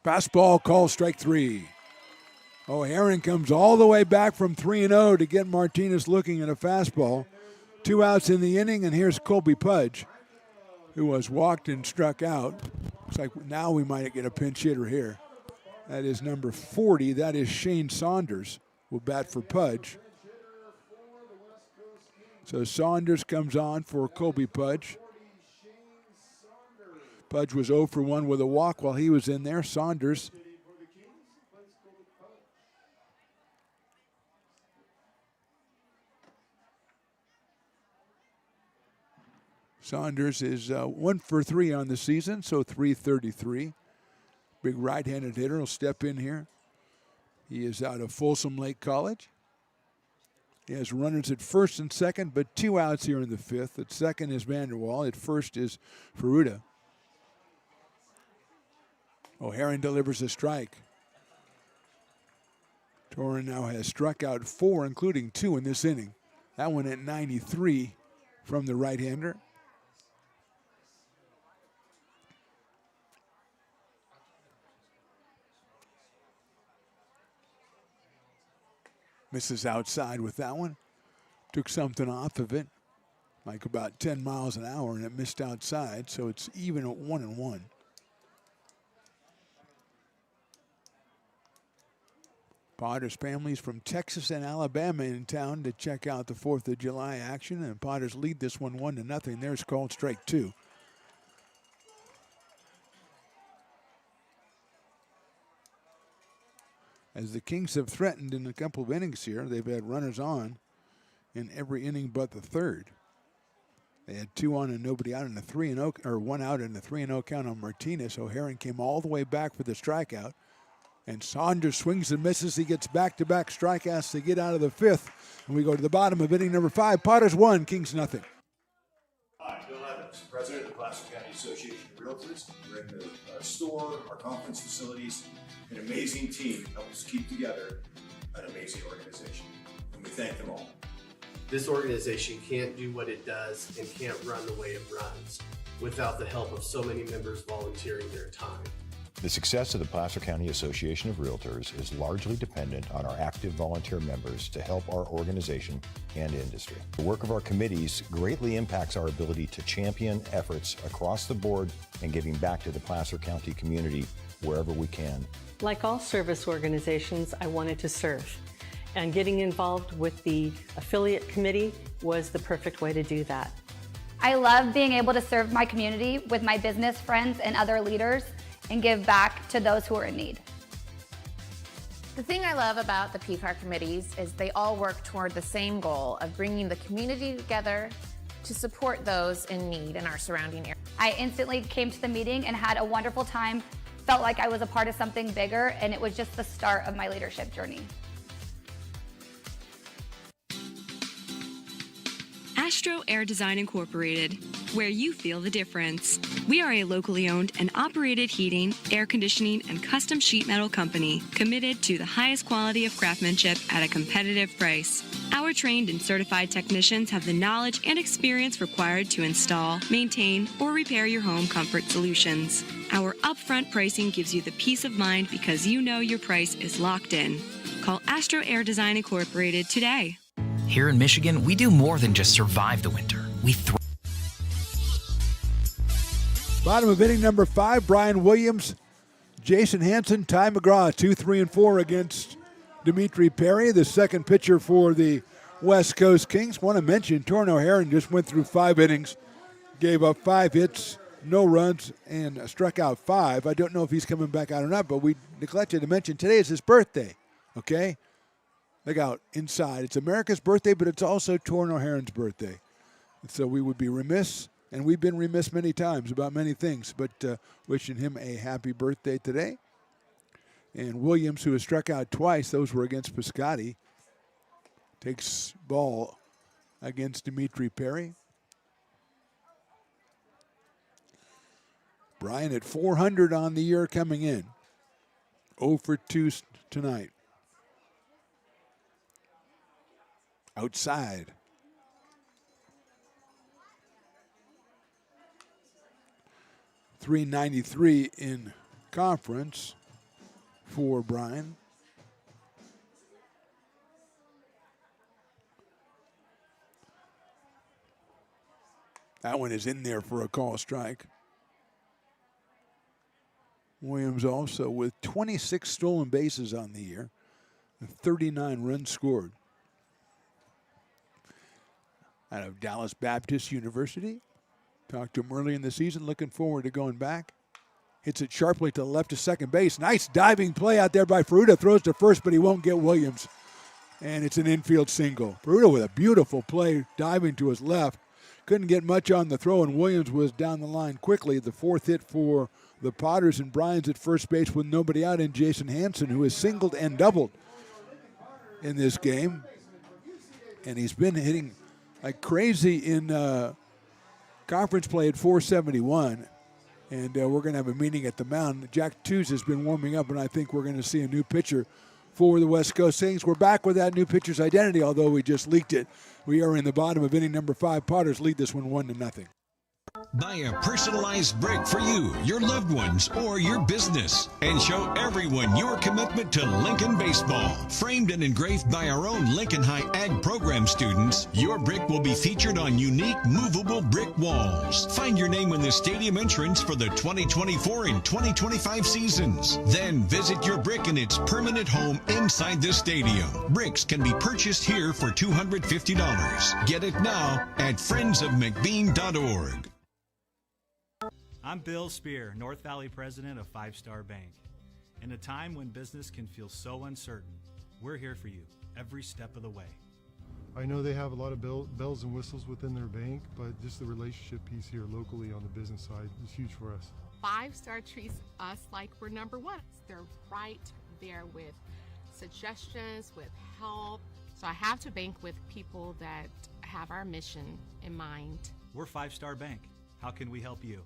Fastball call, strike 3. Oh, Aaron comes all the way back from 3-0 to get Martinez looking at a fastball. 2 outs in the inning, and here's Colby Pudge, who was walked and struck out. Looks like now we might get a pinch hitter here. That is number 40. That is Shane Saunders, will bat for Pudge. So Saunders comes on for Colby Pudge. Pudge was 0 for 1 with a walk while he was in there. Saunders is 1 for 3 on the season, so .333. Big right-handed hitter will step in here. He is out of Folsom Lake College. He has runners at first and second, but 2 outs here in the fifth. At second is Vanderwall. At first is Ferruda. O'Haron delivers a strike. Torren now has struck out 4, including 2 in this inning. That one at 93 from the right-hander. Misses outside with that one. Took something off of it, like about 10 miles an hour, and it missed outside, so it's even at 1-1. Potter's family's from Texas and Alabama in town to check out the 4th of July action, and Potter's lead this one 1-0. There's called strike 2. As the Kings have threatened in a couple of innings here, they've had runners on in every inning but the third. They had 2 on and nobody out in the 3-0, or 1 out in the 3-0 count on Martinez. O'Haron came all the way back for the strikeout. And Saunders swings and misses. He gets back-to-back strikeouts to get out of the 5th. And we go to the bottom of inning number 5. Potters 1, Kings nothing. Hi, Bill Evans, President of the Placer County Association of Realtors. We're in the store, our conference facilities, an amazing team that helps keep together an amazing organization. And we thank them all. This organization can't do what it does and can't run the way it runs without the help of so many members volunteering their time. The success of the Placer County Association of Realtors is largely dependent on our active volunteer members to help our organization and industry. The work of our committees greatly impacts our ability to champion efforts across the board and giving back to the Placer County community wherever we can. Like all service organizations, I wanted to serve. And getting involved with the affiliate committee was the perfect way to do that. I love being able to serve my community with my business friends and other leaders and give back to those who are in need. The thing I love about the PCAR committees is they all work toward the same goal of bringing the community together to support those in need in our surrounding area. I instantly came to the meeting and had a wonderful time, felt like I was a part of something bigger, and it was just the start of my leadership journey. Astro Air Design Incorporated, where you feel the difference. We are a locally owned and operated heating, air conditioning, and custom sheet metal company committed to the highest quality of craftsmanship at a competitive price. Our trained and certified technicians have the knowledge and experience required to install, maintain, or repair your home comfort solutions. Our upfront pricing gives you the peace of mind because you know your price is locked in. Call Astro Air Design Incorporated today. Here in Michigan, we do more than just survive the winter. We thrive. Bottom of inning number 5, Brian Williams, Jason Hansen, Ty McGraw, 2, 3, and 4 against Dimitri Perry, the second pitcher for the West Coast Kings. Want to mention, Torren O'Haron just went through 5 innings, gave up 5 hits, no runs, and struck out 5. I don't know if he's coming back out or not, but we neglected to mention today is his birthday, okay? Look out inside. It's America's birthday, but it's also Torren O'Haron's birthday. And so we would be remiss, and we've been remiss many times about many things, but wishing him a happy birthday today. And Williams, who has struck out twice, those were against Piscotti, takes ball against Dimitri Perry. Brian at 400 on the year coming in. 0 for 2 tonight. Outside. .393 in conference for Brian. That one is in there for a call strike. Williams also with 26 stolen bases on the year and 39 runs scored. Out of Dallas Baptist University. Talked to him early in the season, looking forward to going back. Hits it sharply to the left to second base. Nice diving play out there by Ferruda. Throws to first, but he won't get Williams. And it's an infield single. Ferruda with a beautiful play, diving to his left. couldn't get much on the throw, and Williams was down the line quickly. The fourth hit for the Potters, and Bryan's at first base with nobody out, and Jason Hansen, who has singled and doubled in this game. And he's been hitting like crazy in conference play at 471. And we're going to have a meeting at the mound. Jack Tews has been warming up, and I think we're going to see a new pitcher for the West Coast Saints. We're back with that new pitcher's identity, although we just leaked it. We are in the bottom of inning number 5. Potters lead this one 1-0. Buy a personalized brick for you, your loved ones, or your business, and show everyone your commitment to Lincoln baseball. Framed and engraved by our own Lincoln High Ag program students, your brick will be featured on unique movable brick walls. Find your name in the stadium entrance for the 2024 and 2025 seasons. Then visit your brick in its permanent home inside the stadium. Bricks can be purchased here for $250. Get it now at friendsofmcbean.org. I'm Bill Spear, North Valley president of 5 Star Bank. In a time when business can feel so uncertain, we're here for you every step of the way. I know they have a lot of bells and whistles within their bank, but just the relationship piece here locally on the business side is huge for us. 5 Star treats us like we're number one. They're right there with suggestions, with help. So I have to bank with people that have our mission in mind. We're 5 Star Bank. How can we help you?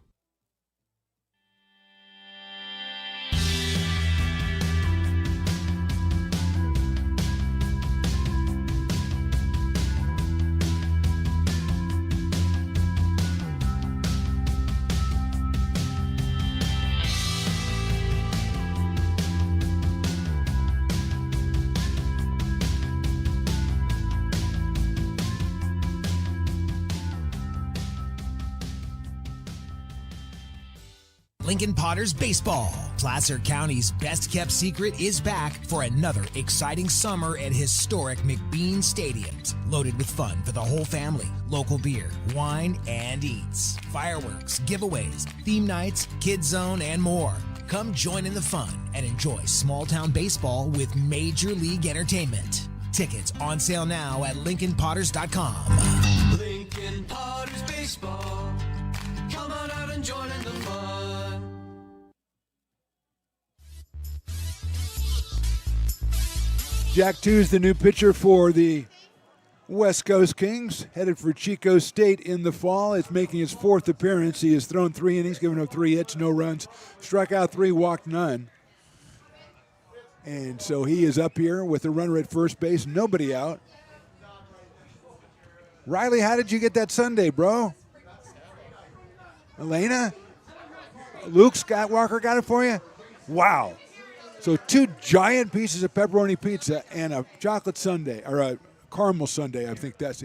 Lincoln Potters Baseball. Placer County's best-kept secret is back for another exciting summer at historic McBean Stadiums. Loaded with fun for the whole family, local beer, wine, and eats. Fireworks, giveaways, theme nights, kids zone, and more. Come join in the fun and enjoy small-town baseball with Major League Entertainment. Tickets on sale now at LincolnPotters.com. Lincoln Potters Baseball. Come on out and join in the fun. Jack Tews, the new pitcher for the West Coast Kings, headed for Chico State in the fall. It's making his 4th appearance. He has thrown 3 innings, given up 3 hits, no runs, struck out 3, walked none. And so he is up here with a runner at first base, nobody out. Riley, how did you get that sundae, bro? Elena? Luke Skywalker got it for you? Wow. So 2 giant pieces of pepperoni pizza and a chocolate sundae, or a caramel sundae, I think that's,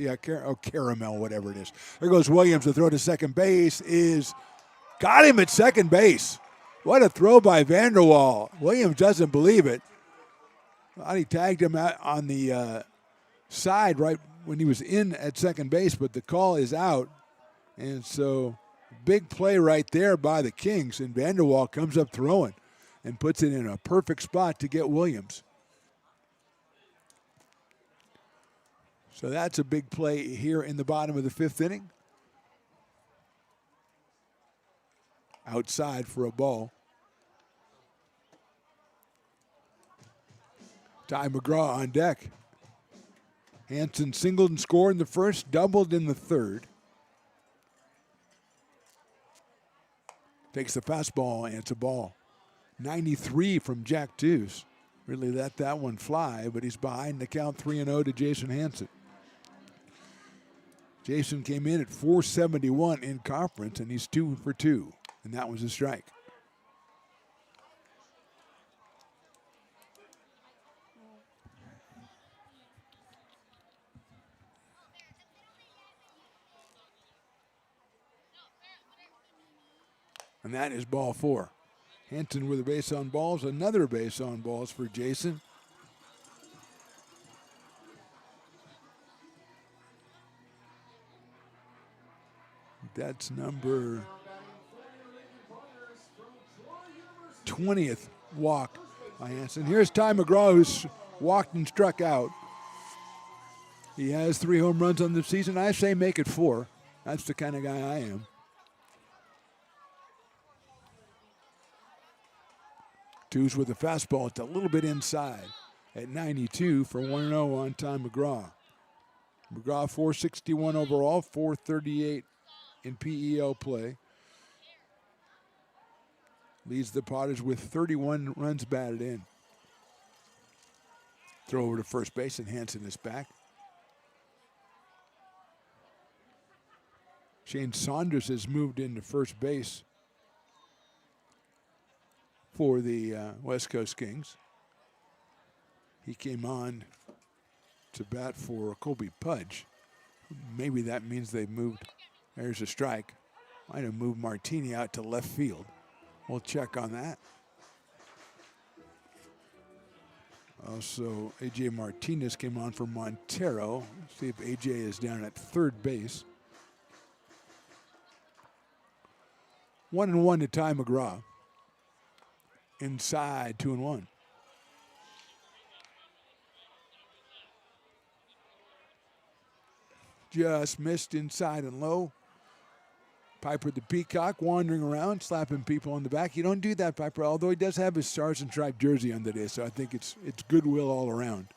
caramel, whatever it is. There goes Williams. The throw to second base is, got him at second base. What a throw by Vanderwall. Williams doesn't believe it. Thought he tagged him out on the side right when he was in at second base, but the call is out. And so big play right there by the Kings, and Vanderwall comes up throwing and puts it in a perfect spot to get Williams. So that's a big play here in the bottom of the 5th inning. Outside for a ball. Ty McGraw on deck. Hansen singled and scored in the first, doubled in the 3rd. Takes the fastball, and it's a ball. 93 from Jack Tews. Really let that one fly, but he's behind the count 3-0 to Jason Hansen. Jason came in at 471 in conference, and he's 2 for 2, and that was a strike. And that is ball 4. Hansen with a base on balls, another base on balls for Jason. That's number 20th walk by Hansen. Here's Ty McGraw, who's walked and struck out. He has 3 home runs on the season. I say make it 4. That's the kind of guy I am. Twos with a fastball. It's a little bit inside at 92 for 1-0 on Ty McGraw. McGraw 461 overall, 438 in PEL play. Leads the Potters with 31 runs batted in. Throw over to first base, and Hansen is back. Shane Saunders has moved into first base for the West Coast Kings. He came on to bat for Colby Pudge. Maybe that means they've moved. There's a strike. Might have moved Martini out to left field. We'll check on that. Also, A.J. Martinez came on for Montero. See if A.J. is down at third base. 1-1 to Ty McGraw. Inside, 2-1. Just missed inside and low. Piper the Peacock wandering around, slapping people on the back. You don't do that, Piper, although he does have his Stars and Stripes jersey on today, so I think it's goodwill all around.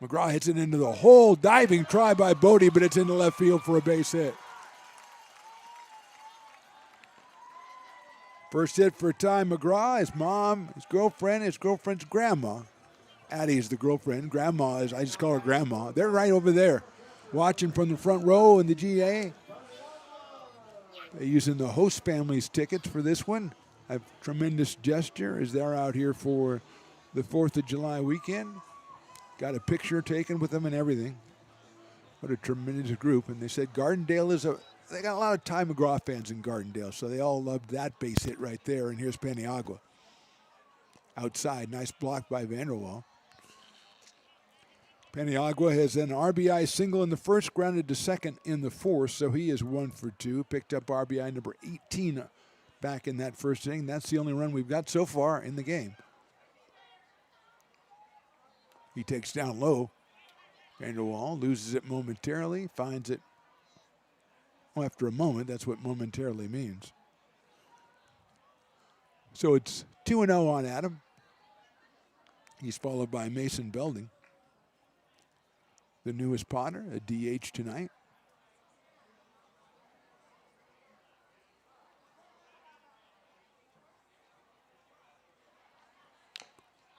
McGraw hits it into the hole. Diving try by Bodie, but it's into left field for a base hit. First hit for Ty McGraw. His mom, his girlfriend's grandma. Addie is the girlfriend. Grandma is, I just call her Grandma. They're right over there, watching from the front row in the GA. They're using the host family's tickets for this one. A tremendous gesture as they're out here for the 4th of July weekend. Got a picture taken with them and everything. What a tremendous group. And they said Gardendale they got a lot of Ty McGraw fans in Gardendale, so they all loved that base hit right there. And here's Paniagua. Outside, nice block by Vanderwall. Paniagua has an RBI single in the first, grounded to second in the fourth, so he is 1 for 2. Picked up RBI number 18 back in that first inning. That's the only run we've got so far in the game. He takes down low. Vanderwall loses it momentarily, finds it after a moment. That's what momentarily means. So it's 2-0 on Adam. He's followed by Mason Belding, the newest Potter, a DH tonight.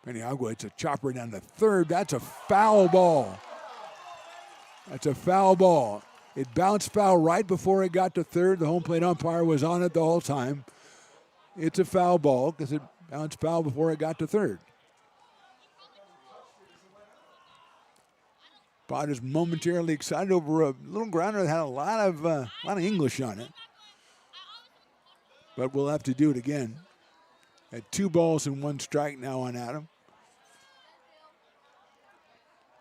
Paniagua, it's a chopper down to third. That's a foul ball. That's a foul ball. It bounced foul right before it got to third. The home plate umpire was on it the whole time. It's a foul ball because it bounced foul before it got to third. Potter's momentarily excited over a little grounder that had a lot of English on it. But we'll have to do it again. At 2 balls and 1 strike now on Adam.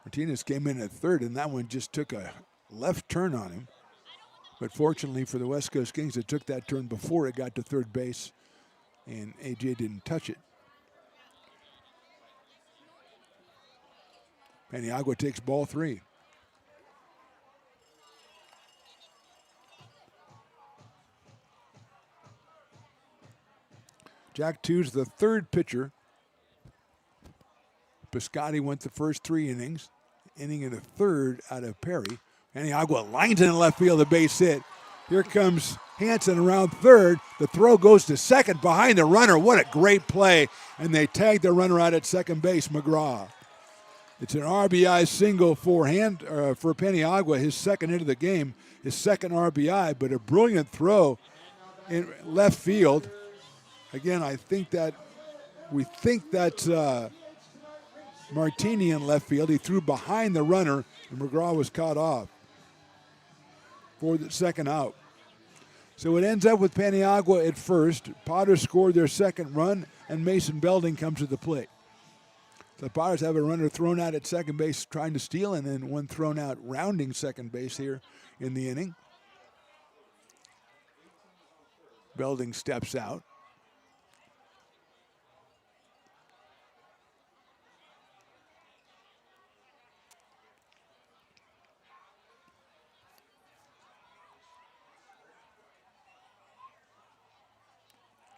Martinez came in at third, and that one just took a left turn on him. But fortunately for the West Coast Kings, it took that turn before it got to third base, and A.J. didn't touch it. Paniagua takes ball 3. Jack 2's the third pitcher. Piscotti went the first 3 innings. Inning in the third out of Perry. Paniagua lines in left field, a base hit. Here comes Hansen around third. The throw goes to second behind the runner. What a great play. And they tag the runner out at second base, McGraw. It's an RBI single for Paniagua, his second hit of the game, his second RBI, but a brilliant throw in left field. Again, we think that's Martini in left field. He threw behind the runner, and McGraw was caught off for the second out. So it ends up with Paniagua at first. Potter scored their second run, and Mason Belding comes to the plate. The Potters have a runner thrown out at second base trying to steal, and then one thrown out rounding second base here in the inning. Belding steps out.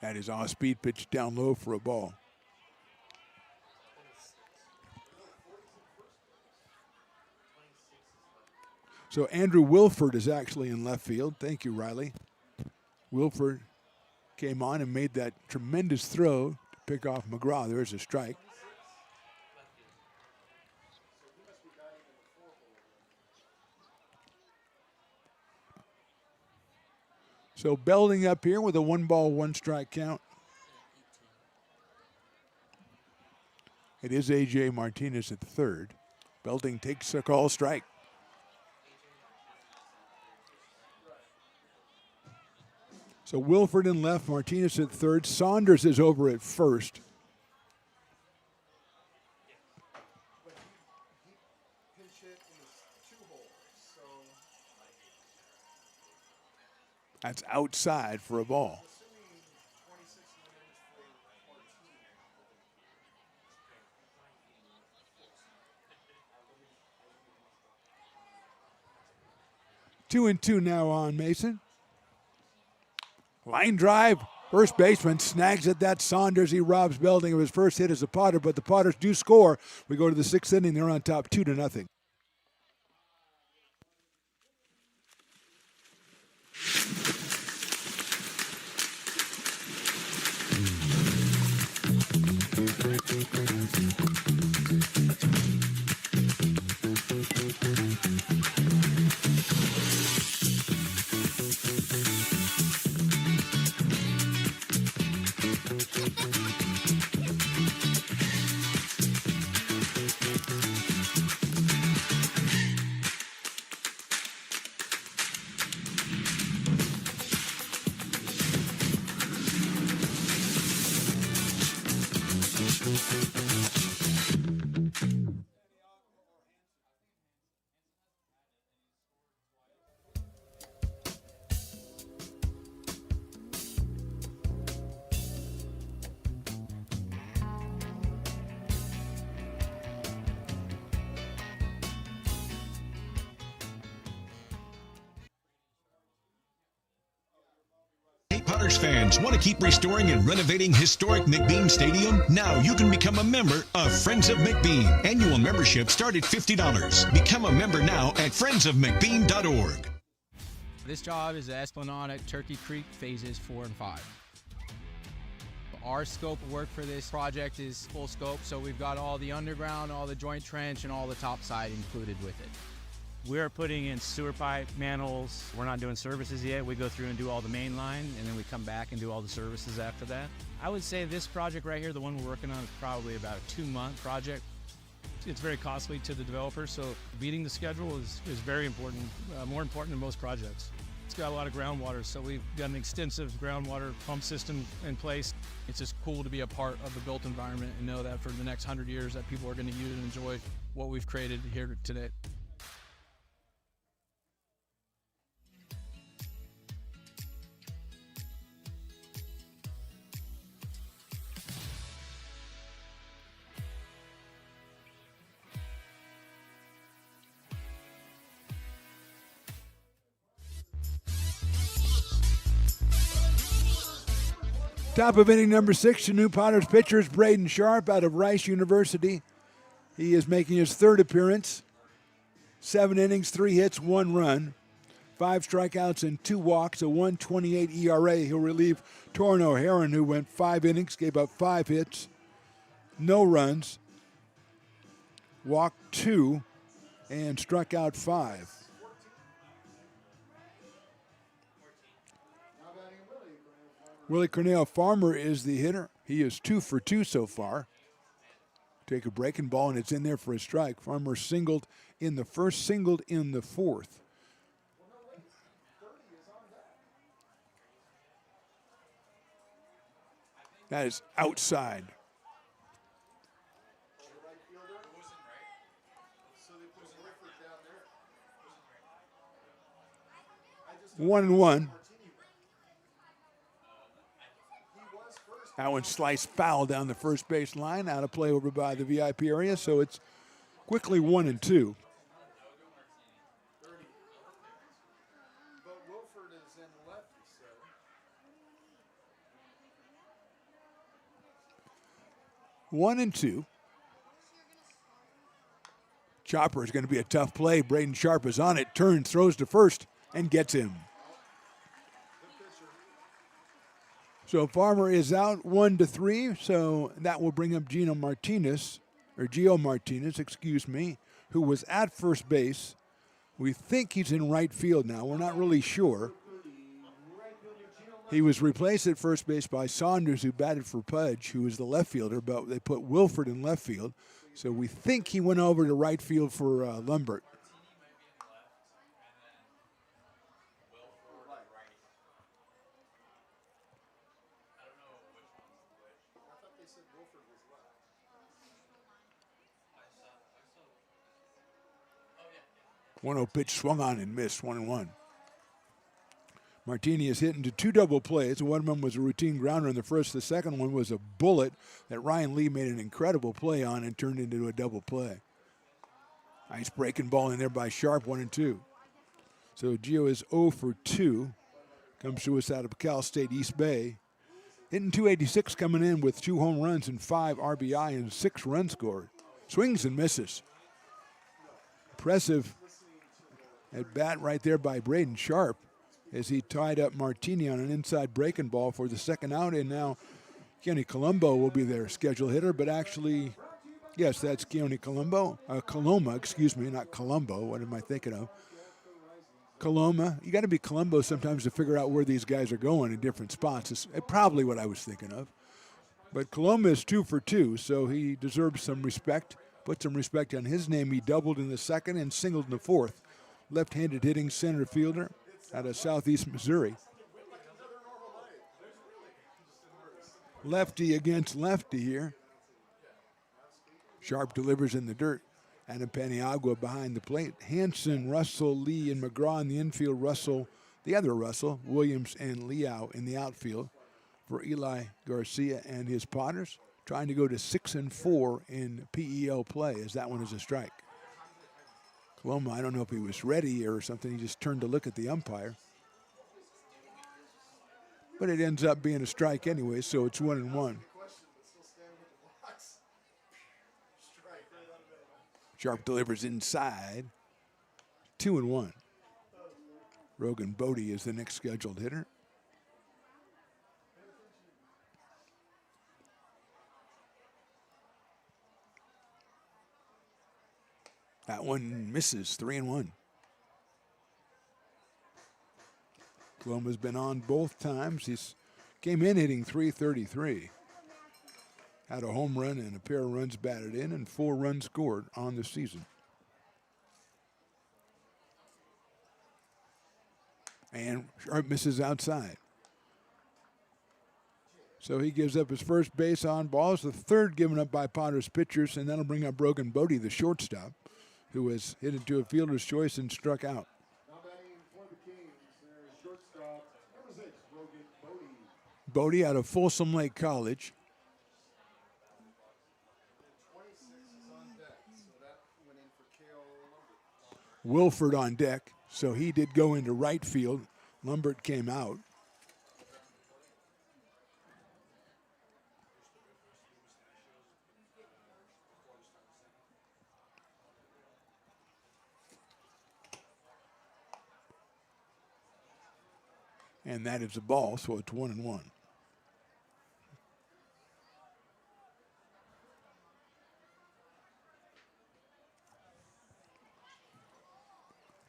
That is off-speed pitch down low for a ball. So Andrew Wilford is actually in left field. Thank you, Riley. Wilford came on and made that tremendous throw to pick off McGraw. There's a strike. So Belding up here with a 1-ball, 1-strike count. It is A.J. Martinez at third. Belding takes a call strike. So Wilford in left, Martinez at third. Saunders is over at first. That's outside for a ball. Two and two now on Mason. Line drive. First baseman snags at that. Saunders. He robs Belding of his first hit as a Potter, but the Potters do score. We go to the sixth inning. They're on top 2-0. Potters fans, want to keep restoring and renovating historic McBean Stadium? Now you can become a member of Friends of McBean. Annual membership start at $50. Become a member now at friendsofmcbean.org. This job is the Esplanade at Turkey Creek phases 4 and 5. Our scope of work for this project is full scope, so we've got all the underground, all the joint trench, and all the topside included with it. We're putting in sewer pipe, manholes. We're not doing services yet. We go through and do all the main line, and then we come back and do all the services after that. I would say this project right here, the one we're working on, is probably about a 2-month project. It's very costly to the developer, so beating the schedule is very important, more important than most projects. It's got a lot of groundwater, so we've got an extensive groundwater pump system in place. It's just cool to be a part of the built environment and know that for the next 100 years that people are going to use and enjoy what we've created here today. Top of inning number 6, the new Potters pitcher is Braden Sharp out of Rice University. He is making his third appearance. 7 innings, 3 hits, 1 run. 5 strikeouts and 2 walks, a 1.28 ERA. He'll relieve Torrin O'Haron, who went 5 innings, gave up 5 hits, no runs, walked 2, and struck out 5. Willie Cornell Farmer is the hitter. He is 2 for 2 so far. Take a breaking ball, and it's in there for a strike. Farmer singled in the first, singled in the fourth. That is outside. One and one. That one sliced foul down the first base line, out of play over by the VIP area, so it's quickly 1 and 2. 1-2. Chopper is going to be a tough play. Braden Sharp is on it, turns, throws to first, and gets him. So Farmer is out 1-3, so that will bring up Gio Martinez, who was at first base. We think he's in right field now. We're not really sure. He was replaced at first base by Saunders, who batted for Pudge, who was the left fielder, but they put Wilford in left field. So we think he went over to right field for Lumbert. One-0 pitch swung on and missed, 1-1. Martini is hit into two double plays. One of them was a routine grounder in the first. The second one was a bullet that Ryan Lee made an incredible play on and turned into a double play. Nice breaking ball in there by Sharp, 1-2. So Gio is 0 for 2. Comes to us out of Cal State East Bay. Hitting .286, coming in with 2 home runs and 5 RBI and 6 runs scored. Swings and misses. Impressive at bat right there by Braden Sharp as he tied up Martini on an inside breaking ball for the second out, and now Kenny Colombo will be their scheduled hitter, but actually, yes, that's Kenny Colombo. Coloma, excuse me, not Colombo. What am I thinking of? Coloma. You got to be Colombo sometimes to figure out where these guys are going in different spots. It's probably what I was thinking of. But Coloma is 2 for 2, so he deserves some respect. Put some respect on his name. He doubled in the second and singled in the fourth. Left-handed hitting center fielder out of Southeast Missouri. Lefty against lefty here. Sharp delivers in the dirt. Adam Paniagua behind the plate. Hanson, Russell, Lee, and McGraw in the infield. Russell, the other Russell, Williams, and Liao in the outfield for Eli Garcia and his Potters. Trying to go to 6-4 in PEL play as that one is a strike. Coloma, I don't know if he was ready or something. He just turned to look at the umpire. But it ends up being a strike anyway, so it's 1-1. Sharp delivers inside. 2-1. Rogan Bodie is the next scheduled hitter. That one misses, 3-1. Coloma's been on both times. He's came in hitting .333. Had a home run and a pair of runs batted in and 4 runs scored on the season. And Sharp misses outside. So he gives up his first base on balls, the third given up by Potter's pitchers, and that'll bring up Brogan Bodie, the shortstop, who was hit into a fielder's choice and struck out. Bodie out of Folsom Lake College. Wilford on deck, so he did go into right field. Lumbert came out. And that is a ball, so it's 1-1.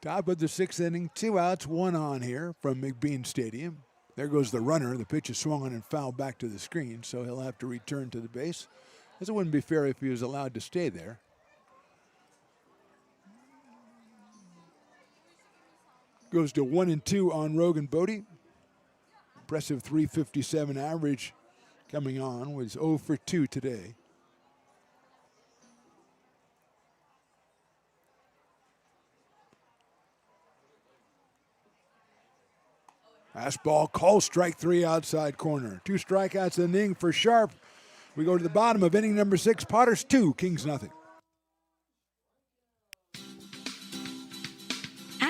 Top of the 6th inning, 2 outs, 1 on here from McBean Stadium. There goes the runner. The pitch is swung on and fouled back to the screen, so he'll have to return to the base, as it wouldn't be fair if he was allowed to stay there. Goes to 1-2 on Rogan Bodie. Impressive .357 average coming on. Was 0 for 2 today. Fastball, call strike 3 outside corner. 2 strikeouts in the inning for Sharp. We go to the bottom of inning number 6. Potters 2, Kings nothing.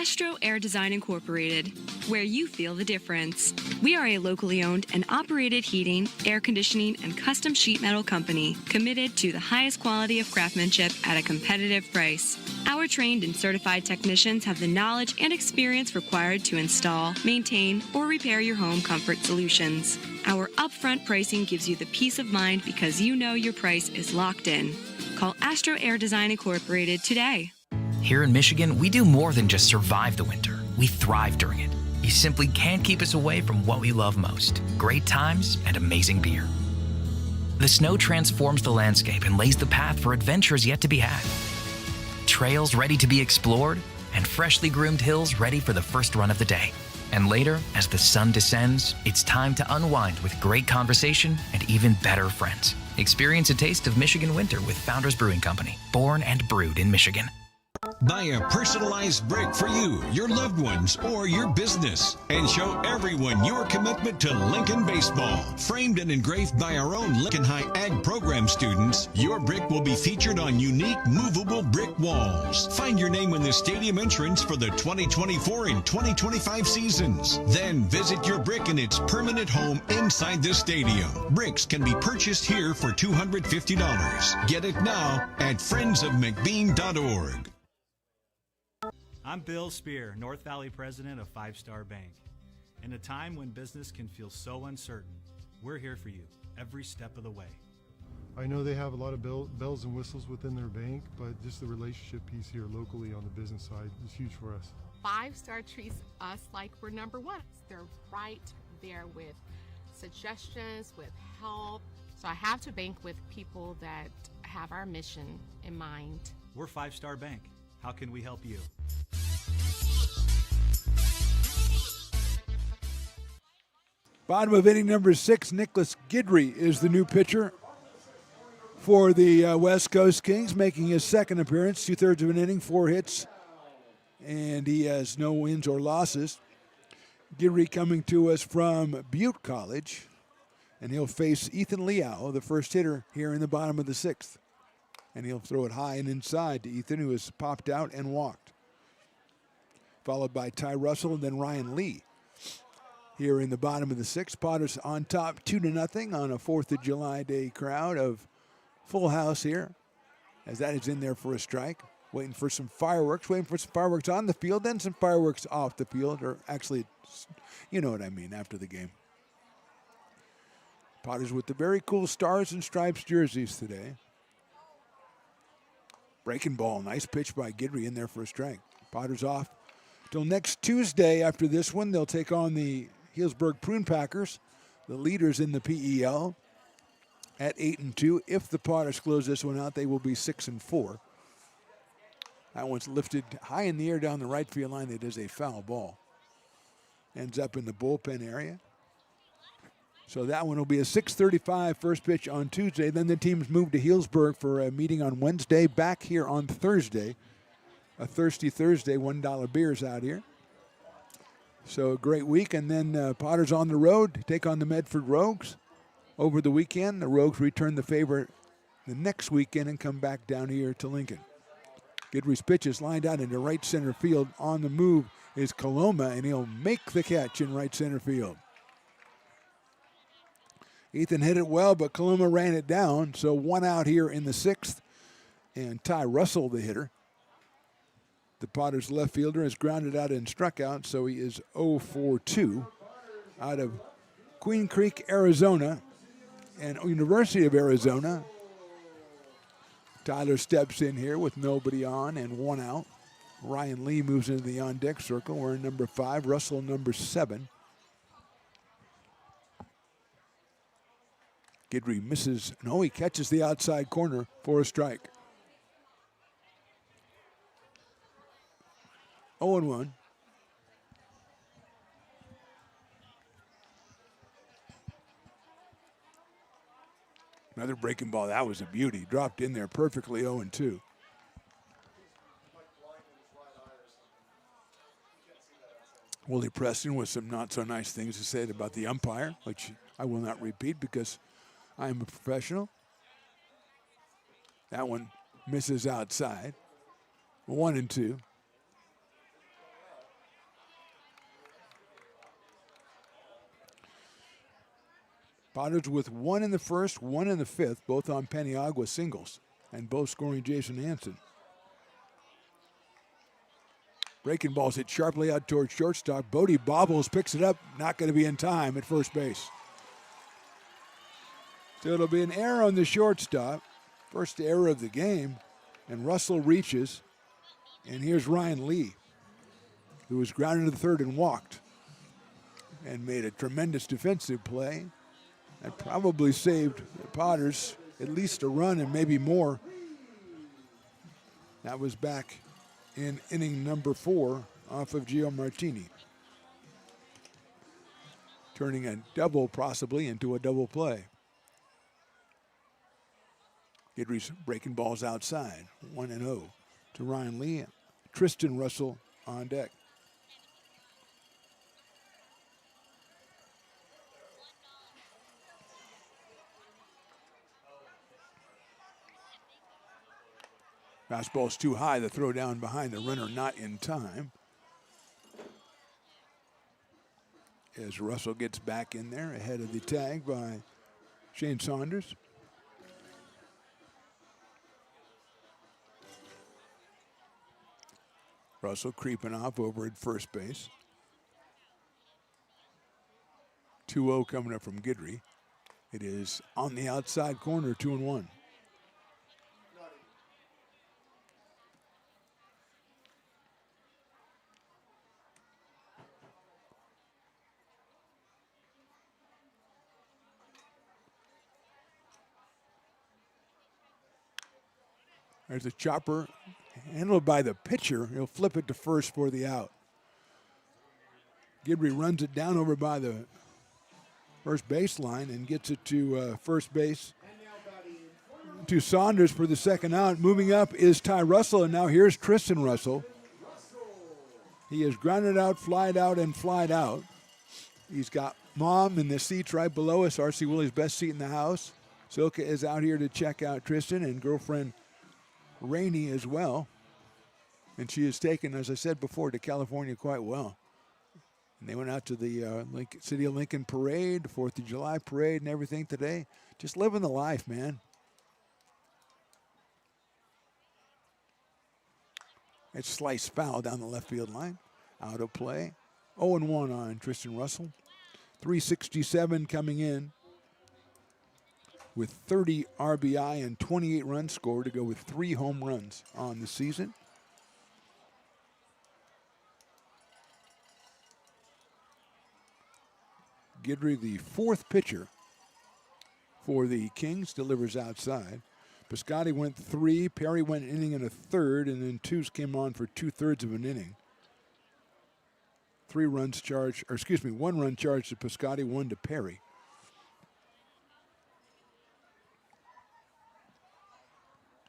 Astro Air Design Incorporated, where you feel the difference. We are a locally owned and operated heating, air conditioning, and custom sheet metal company committed to the highest quality of craftsmanship at a competitive price. Our trained and certified technicians have the knowledge and experience required to install, maintain, or repair your home comfort solutions. Our upfront pricing gives you the peace of mind because you know your price is locked in. Call Astro Air Design Incorporated today. Here in Michigan, we do more than just survive the winter. We thrive during it. You simply can't keep us away from what we love most: great times and amazing beer. The snow transforms the landscape and lays the path for adventures yet to be had. Trails ready to be explored, and freshly groomed hills ready for the first run of the day. And later, as the sun descends, it's time to unwind with great conversation and even better friends. Experience a taste of Michigan winter with Founders Brewing Company, born and brewed in Michigan. Buy a personalized brick for you, your loved ones, or your business, and show everyone your commitment to Lincoln baseball. Framed and engraved by our own Lincoln High Ag program students, your brick will be featured on unique movable brick walls. Find your name in the stadium entrance for the 2024 and 2025 seasons. Then visit your brick in its permanent home inside the stadium. Bricks can be purchased here for $250. Get it now at friendsofmcbean.org. I'm Bill Spear, North Valley president of Five Star Bank. In a time when business can feel so uncertain, we're here for you every step of the way. I know they have a lot of bells and whistles within their bank, but just the relationship piece here locally on the business side is huge for us. 5 Star treats us like we're number one. They're right there with suggestions, with help. So I have to bank with people that have our mission in mind. We're Five Star Bank. How can we help you? Bottom of inning number 6, Nicholas Guidry is the new pitcher for the West Coast Kings, making his second appearance, 2/3 of an inning, 4 hits, and he has no wins or losses. Guidry coming to us from Butte College, and he'll face Ethan Liao, the first hitter here in the bottom of the 6th. And he'll throw it high and inside to Ethan, who has popped out and walked. Followed by Ty Russell and then Ryan Lee. Here in the bottom of the 6th, Potters on top 2-0 on a 4th of July Day crowd of full house here, as that is in there for a strike. Waiting for some fireworks on the field, then some fireworks off the field, or actually, you know what I mean, after the game. Potters with the very cool Stars and Stripes jerseys today. Breaking ball, nice pitch by Guidry in there for a strike. Potters off till next Tuesday. After this one, they'll take on the Healdsburg Prune Packers, the leaders in the PEL, at 8-2. If the Potters close this one out, they will be 6-4. That one's lifted high in the air down the right field line. It is a foul ball. Ends up in the bullpen area. So that one will be a 6:35 first pitch on Tuesday. Then the teams move to Healdsburg for a meeting on Wednesday. Back here on Thursday. A Thirsty Thursday, $1 beers out here. So a great week. And then Potters on the road to take on the Medford Rogues over the weekend. The Rogues return the favor the next weekend and come back down here to Lincoln. Guidry's pitch is lined out into right center field. On the move is Coloma, and he'll make the catch in right center field. Ethan hit it well, but Coloma ran it down. So 1 out here in the 6th. And Ty Russell, the hitter, the Potters left fielder, has grounded out and struck out. So he is 0-for-2 out of Queen Creek, Arizona, and University of Arizona. Tyler steps in here with nobody on and 1 out. Ryan Lee moves into the on-deck circle. We're in number 5, Russell number 7. Guidry misses. No, he catches the outside corner for a strike. 0-1. Another breaking ball. That was a beauty. Dropped in there perfectly, 0-2. Willie Preston with some not so nice things to say about the umpire, which I will not repeat because I am a professional. That one misses outside. 1-2. Potters with one in the first, one in the fifth, both on Paniagua singles, and both scoring Jason Hansen. Breaking ball's hit sharply out towards shortstop. Bodie bobbles, picks it up, not going to be in time at first base. So it'll be an error on the shortstop, first error of the game, and Russell reaches, and here's Ryan Lee, who was grounded to third and walked, and made a tremendous defensive play. That probably saved the Potters at least a run and maybe more. That was back in inning number 4 off of Gio Martini, turning a double possibly into a double play. Guidry's breaking balls outside, 1-0 to Ryan Lee. Tristan Russell on deck. Fastball's too high, the throw down behind the runner, not in time. As Russell gets back in there ahead of the tag by Shane Saunders. Russell creeping off over at first base. 2-0 coming up from Guidry. It is on the outside corner, 2-1. There's a chopper handled by the pitcher. He'll flip it to first for the out. Guidry runs it down over by the first baseline and gets it to first base to Saunders for the second out. Moving up is Ty Russell, and now here's Tristan Russell. He is grounded out, flied out, and flied out. He's got Mom in the seats right below us, R.C. Willie's best seat in the house. Silka is out here to check out Tristan, and girlfriend Rainey as well. And she is taken, as I said before, to California quite well. And they went out to the City of Lincoln parade, the 4th of July parade and everything today. Just living the life, man. It's sliced foul down the left field line. Out of play. 0-1 on Tristan Russell. 367 coming in with 30 RBI and 28 runs scored to go with 3 home runs on the season. Guidry, the 4th pitcher for the Kings, delivers outside. Piscotti went 3, Perry went an inning and a third, and then Twos came on for 2/3 of an inning. 1 run charged to Piscotti, 1 to Perry.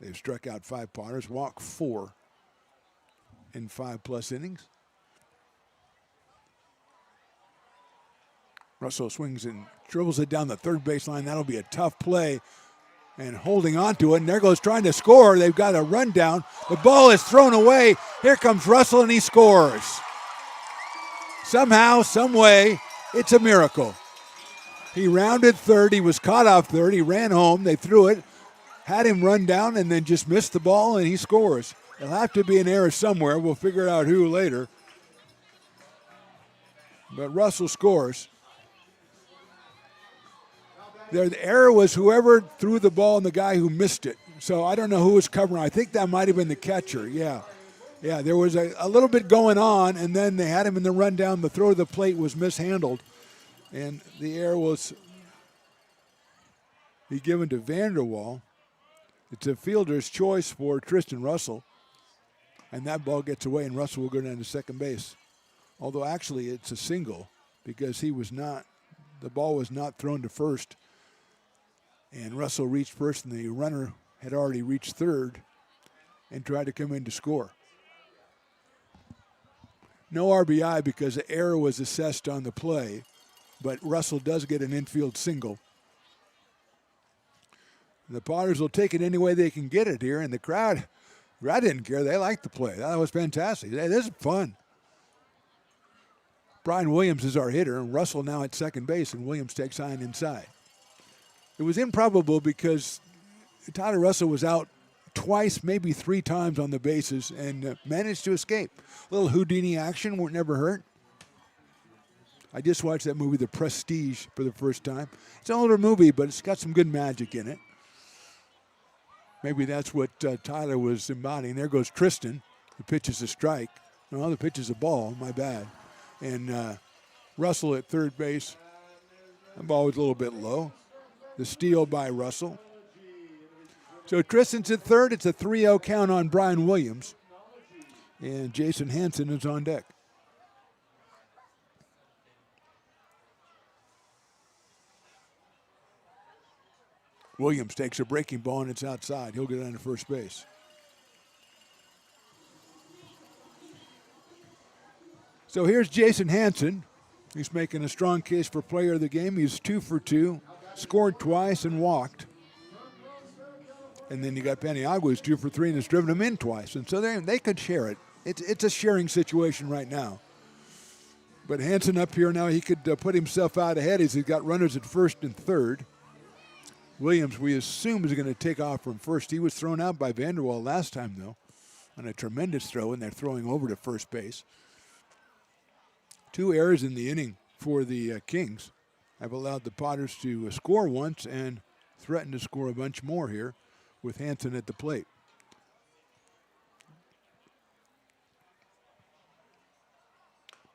They've struck out 5 Potters, walked 4 in 5+ innings. Russell swings and dribbles it down the third baseline. That'll be a tough play. And holding on to it, and there goes trying to score. They've got a run down. The ball is thrown away. Here comes Russell, and he scores. Somehow, some way, it's a miracle. He rounded third. He was caught off third. He ran home. They threw it, had him run down, and then just missed the ball, and he scores. There'll have to be an error somewhere. We'll figure out who later. But Russell scores. The error was whoever threw the ball and the guy who missed it. So I don't know who was covering. I think that might have been the catcher. Yeah, there was a little bit going on, and then they had him in the rundown. The throw to the plate was mishandled, and the error was be given to Vanderwall. It's a fielder's choice for Tristan Russell, and that ball gets away, and Russell will go down to second base. Although actually it's a single because the ball was not thrown to first. And Russell reached first, and the runner had already reached third and tried to come in to score. No RBI because the error was assessed on the play, but Russell does get an infield single. The Potters will take it any way they can get it here, and the crowd didn't care. They liked the play. That was fantastic. Hey, this is fun. Brian Williams is our hitter, and Russell now at second base, and Williams takes on inside. It was improbable because Tyler Russell was out twice, maybe 3 times on the bases and managed to escape. A little Houdini action, weren't never hurt. I just watched that movie, The Prestige, for the first time. It's an older movie, but it's got some good magic in it. Maybe that's what Tyler was embodying. There goes Tristan. The pitch is a strike. No, the pitch is a ball. My bad. And Russell at third base. The ball was a little bit low. The steal by Russell. So Tristan's at third. It's a 3-0 count on Brian Williams. And Jason Hansen is on deck. Williams takes a breaking ball and it's outside. He'll get on to first base. So here's Jason Hansen. He's making a strong case for player of the game. He's 2 for 2, scored twice and walked. And then you got Paniagua, who's 2 for 3 and has driven him in twice. And so they could share it. It's a sharing situation right now. But Hansen up here now, he could put himself out ahead as he's got runners at first and third. Williams, we assume, is going to take off from first. He was thrown out by Vanderwall last time, though, on a tremendous throw, and they're throwing over to first base. 2 errors in the inning for the Kings have allowed the Potters to score once and threaten to score a bunch more here with Hansen at the plate.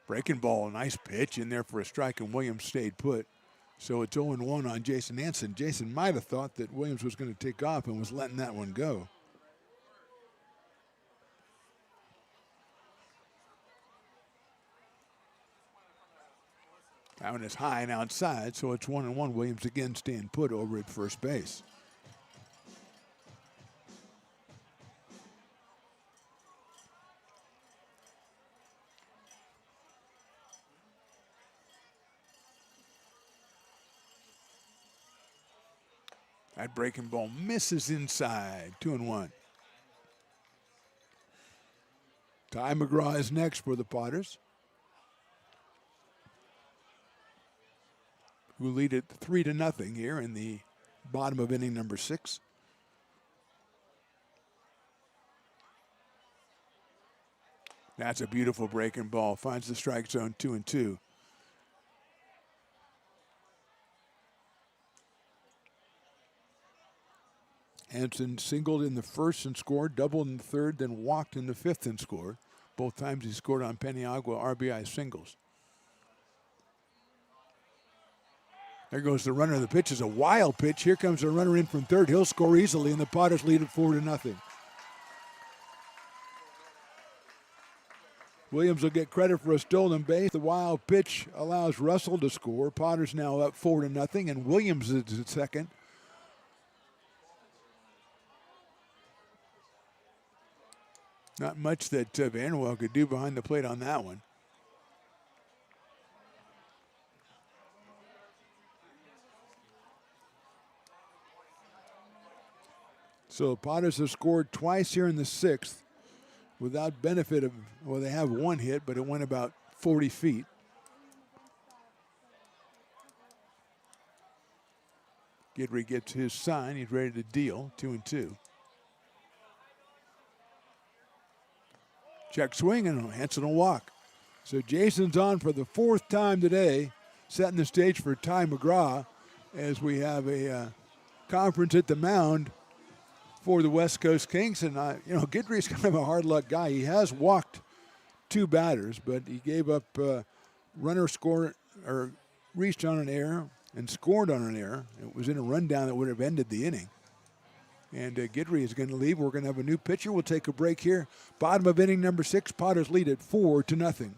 Breaking ball, nice pitch in there for a strike, and Williams stayed put. So it's 0-1 on Jason Hansen. Jason might have thought that Williams was going to take off and was letting that one go. That one is high and outside, so it's 1-1. Williams again staying put over at first base. That breaking ball misses inside. 2-1. Ty McGraw is next for the Potters, who lead it 3-0 here in the bottom of inning number 6. That's a beautiful breaking ball. Finds the strike zone, 2-2. Hansen singled in the first and scored, doubled in the third, then walked in the fifth and scored. Both times he scored on Paniagua RBI singles. There goes the runner. The pitch is a wild pitch. Here comes the runner in from third. He'll score easily, and the Potters lead it 4-0. Williams will get credit for a stolen base. The wild pitch allows Russell to score. Potters now up 4-0, and Williams is at second. Not much that Vanderwell could do behind the plate on that one. So Potters have scored twice here in the 6th without benefit of, well, they have one hit, but it went about 40 feet. Guidry gets his sign. He's ready to deal. 2-2. Check swing, and Hansen will walk. So Jason's on for the 4th time today, setting the stage for Ty McGraw as we have a conference at the mound for the West Coast Kings. And, Guidry's kind of a hard luck guy. He has walked 2 batters, but he gave up runner score, or reached on an error and scored on an error. It was in a rundown that would have ended the inning. And Guidry is going to leave. We're going to have a new pitcher. We'll take a break here. Bottom of inning number 6. Potters lead at 4-0.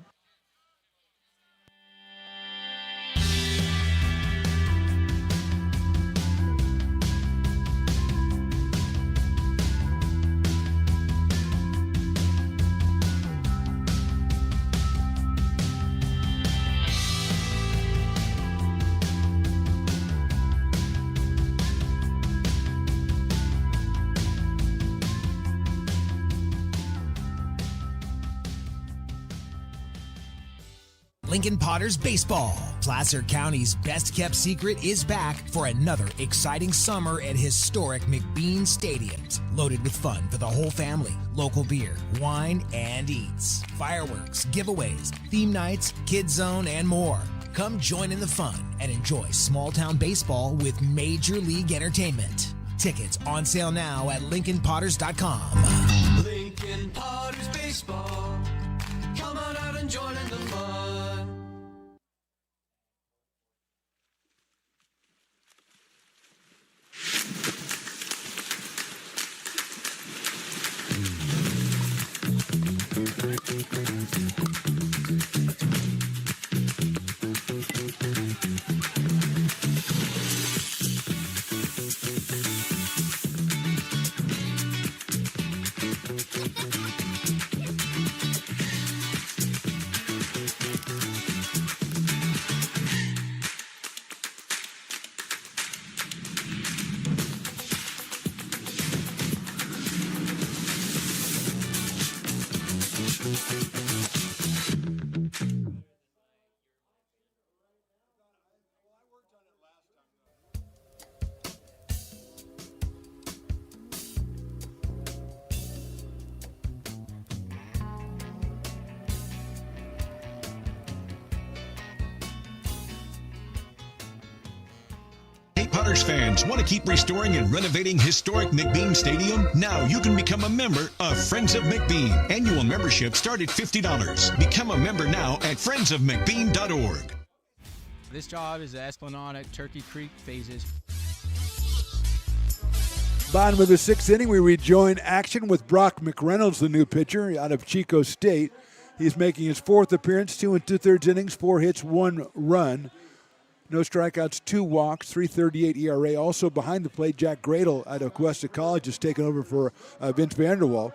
Lincoln Potters Baseball. Placer County's best kept secret is back for another exciting summer at historic McBean Stadiums. Loaded with fun for the whole family, local beer, wine, and eats. Fireworks, giveaways, theme nights, kids zone, and more. Come join in the fun and enjoy small town baseball with Major League Entertainment. Tickets on sale now at LincolnPotters.com. Lincoln Potters Baseball. Come on out and join in the fun. Potters fans want to keep restoring and renovating historic McBean Stadium? Now you can become a member of Friends of McBean. Annual membership start at $50. Become a member now at friendsofmcbean.org. This job is the Esplanade at Turkey Creek phases. Bottom of the sixth inning, we rejoin action with Brock McReynolds, the new pitcher out of Chico State. He's making his fourth appearance, 2 2/3 innings, 4 hits, 1 run. No strikeouts, 2 walks, 3.38 ERA. Also behind the plate, Jack Gradle out of Cuesta College has taken over for Vince Vanderwall.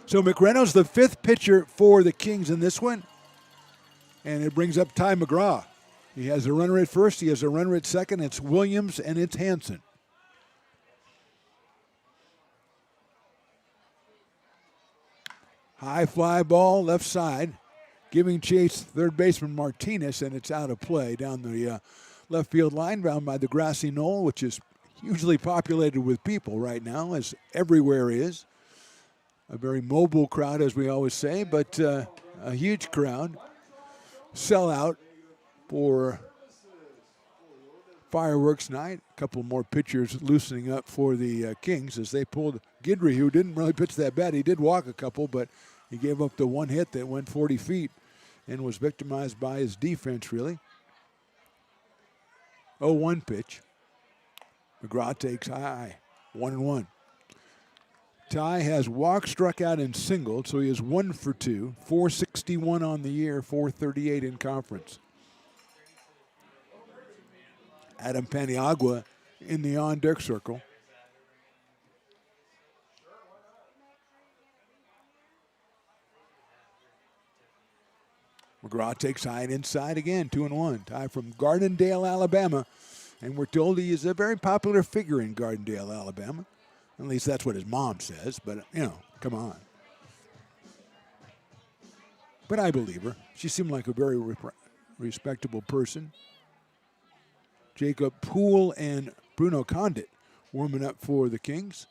So McReynolds, the 5th pitcher for the Kings in this one. And it brings up Ty McGraw. He has a runner at first. He has a runner at second. It's Williams and it's Hansen. High fly ball, left side. Giving chase, third baseman Martinez, and it's out of play down the left field line, bound by the grassy knoll, which is hugely populated with people right now, as everywhere is. A very mobile crowd, as we always say, but a huge crowd. Sellout for fireworks night. A couple more pitchers loosening up for the Kings as they pulled Guidry, who didn't really pitch that bad. He did walk a couple, but he gave up the one hit that went 40 feet and was victimized by his defense, really. 0-1 pitch. McGraw takes high, 1-1. Ty has walked, struck out, and singled, so he is 1 for 2. 461 on the year, 438 in conference. Adam Paniagua in the on-deck circle. McGraw takes high and inside again, 2-1. Ty from Gardendale, Alabama. And we're told he is a very popular figure in Gardendale, Alabama. At least that's what his mom says, but, you know, come on. But I believe her. She seemed like a very respectable person. Jacob Poole and Bruno Condit warming up for the Kings.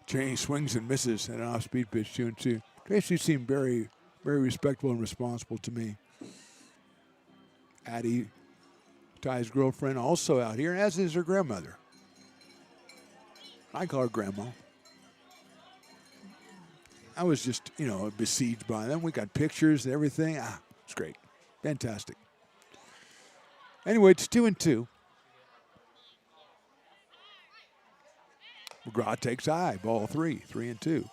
Tracy swings and misses at an off-speed pitch, 2-2. Tracy seemed very, very respectful and responsible to me. Addie, Ty's girlfriend, also out here, as is her grandmother. I call her Grandma. I was just, you know, besieged by them. We got pictures and everything. It's great. Fantastic. Anyway, it's 2-2. McGraw takes high, ball 3, 3-2.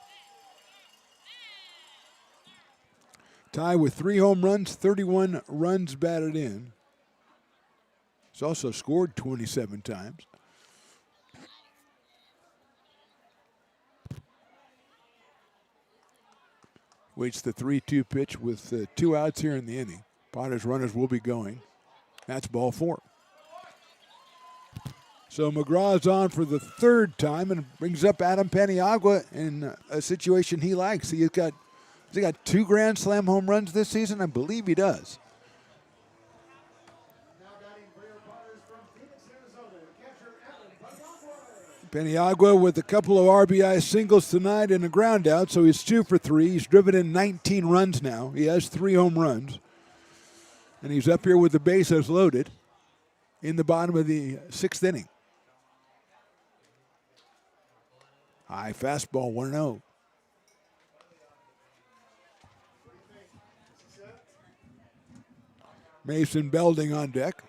Ty with 3 home runs, 31 runs batted in. He's also scored 27 times. Waits the 3-2 pitch with 2 outs here in the inning. Potters runners will be going. That's ball 4. So McGraw's on for the third time and brings up Adam Paniagua in a situation he likes. Has he got 2 Grand Slam home runs this season? I believe he does. Paniagua with a couple of RBI singles tonight and a ground out, so he's 2 for 3. He's driven in 19 runs now. He has 3 home runs. And he's up here with the bases loaded in the bottom of the 6th inning. High fastball, 1-0. Mason Belding on deck.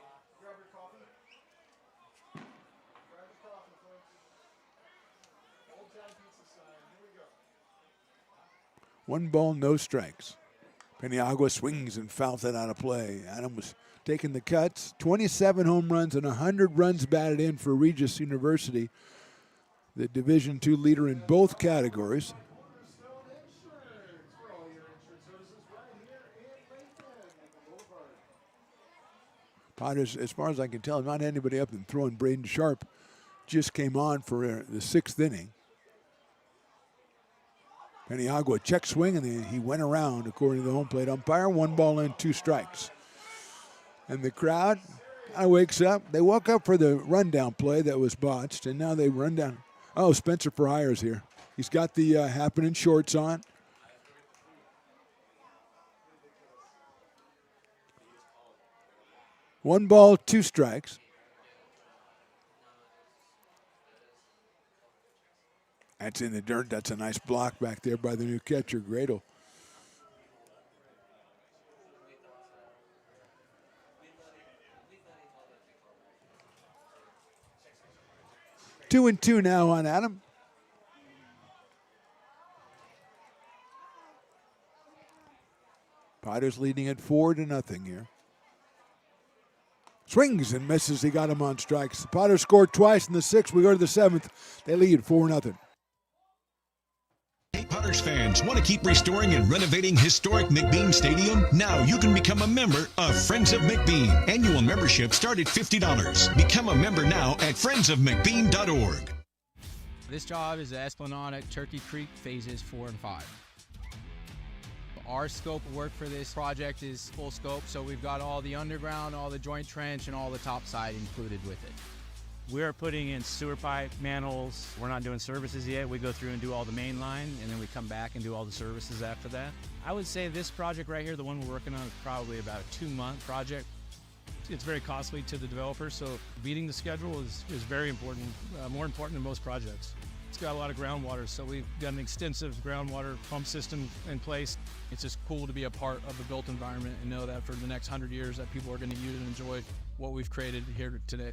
One ball, no strikes. Paniagua swings and fouls it out of play. Adam was taking the cuts. 27 home runs and 100 runs batted in for Regis University, the Division II leader in both categories. Potters, as far as I can tell, not anybody up and throwing. Braden Sharp just came on for the 6th inning. Paniagua check swing, and he went around, according to the home plate umpire. 1 ball and 2 strikes. And the crowd kind of wakes up. They woke up for the rundown play that was botched, and now they run down. Oh, Spencer Freyer's here. He's got the happening shorts on. One ball, 2 strikes. That's in the dirt. That's a nice block back there by the new catcher, Gradle. Two and 2 now on Adam. Potters leading at 4-0 here. Swings and misses. He got him on strikes. Potter scored twice in the 6th. We go to the 7th. They lead 4-0. Hey, Potters fans, want to keep restoring and renovating historic McBean Stadium? Now you can become a member of Friends of McBean. Annual membership start at $50. Become a member now at friendsofmcbean.org. This job is the Esplanade at Turkey Creek phases 4 and 5. Our scope of work for this project is full scope, so we've got all the underground, all the joint trench, and all the topside included with it. We are putting in sewer pipe, manholes. We're not doing services yet. We go through and do all the main line, and then we come back and do all the services after that. I would say this project right here, the one we're working on, is probably about a 2-month project. It's very costly to the developer, so beating the schedule is very important, more important than most projects. It's got a lot of groundwater, so we've got an extensive groundwater pump system in place. It's just cool to be a part of the built environment and know that for the next 100 years that people are going to use and enjoy what we've created here today.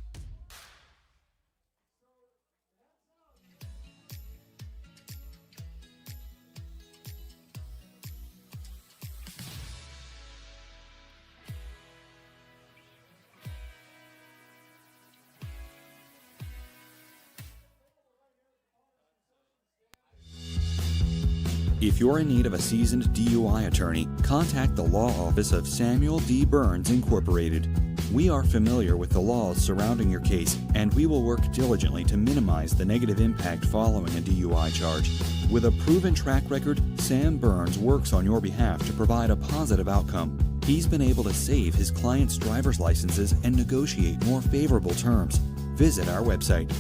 If you're in need of a seasoned DUI attorney, contact the law office of Samuel D. Burns Incorporated. We are familiar with the laws surrounding your case, and we will work diligently to minimize the negative impact following a DUI charge. With a proven track record, Sam Burns works on your behalf to provide a positive outcome. He's been able to save his clients' driver's licenses and negotiate more favorable terms. Visit our website.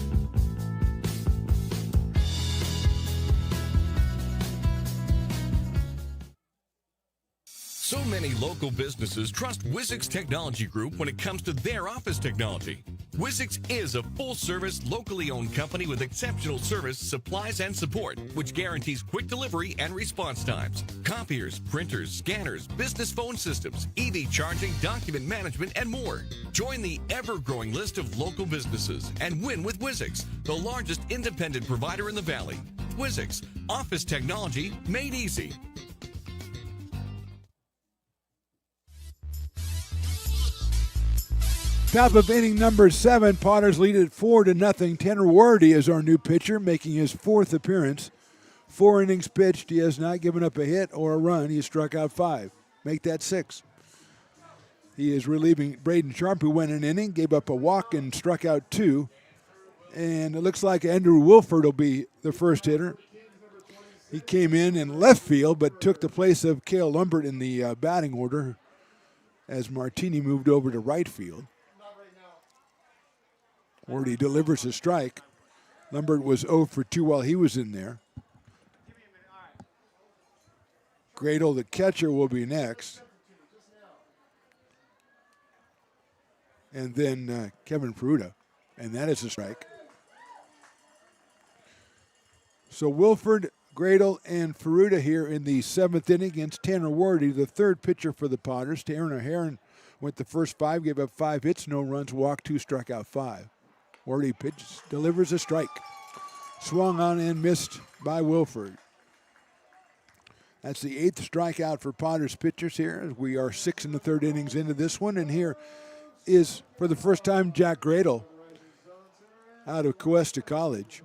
So many local businesses trust Wizix Technology Group when it comes to their office technology. Wizix is a full-service, locally owned company with exceptional service, supplies, and support, which guarantees quick delivery and response times. Copiers, printers, scanners, business phone systems, EV charging, document management, and more. Join the ever-growing list of local businesses and win with Wizix, the largest independent provider in the Valley. Wizix, office technology made easy. Top of inning number 7, Potters lead at 4-0. Tanner Wardy is our new pitcher, making his 4th appearance. 4 innings pitched. He has not given up a hit or a run. He has struck out 5. Make that 6. He is relieving Braden Sharp, who went an inning, gave up a walk and struck out 2. And it looks like Andrew Wilford will be the first hitter. He came in left field, but took the place of Cale Lumbert in the batting order as Martini moved over to right field. Wardy delivers a strike. Lumbert was 0 for 2 while he was in there. Gradle, the catcher, will be next. And then Kevin Peruta, and that is a strike. So Wilford, Gradle, and Peruta here in the 7th inning against Tanner Wardy, the third pitcher for the Potters. Taryn O'Haron went the first 5, gave up 5 hits, no runs, walked 2, struck out 5. Wardy pitches, delivers a strike. Swung on and missed by Wilford. That's the 8th strikeout for Potters pitchers here. We are 6 1/3 innings into this one, and here is, for the first time, Jack Gradle out of Cuesta College.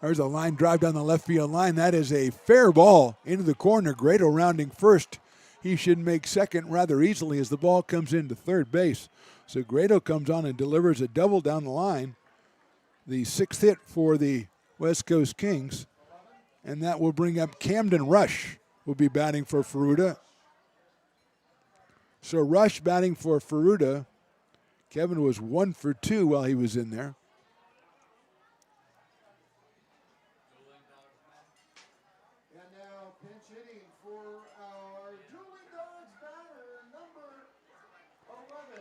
There's a line drive down the left field line. That is a fair ball into the corner. Gradle rounding first. He should make second rather easily as the ball comes into third base. So Gradle comes on and delivers a double down the line. The 6th hit for the West Coast Kings. And that will bring up Camden Rush, will be batting for Peruta. So Rush batting for Peruta. Kevin was 1 for 2 while he was in there.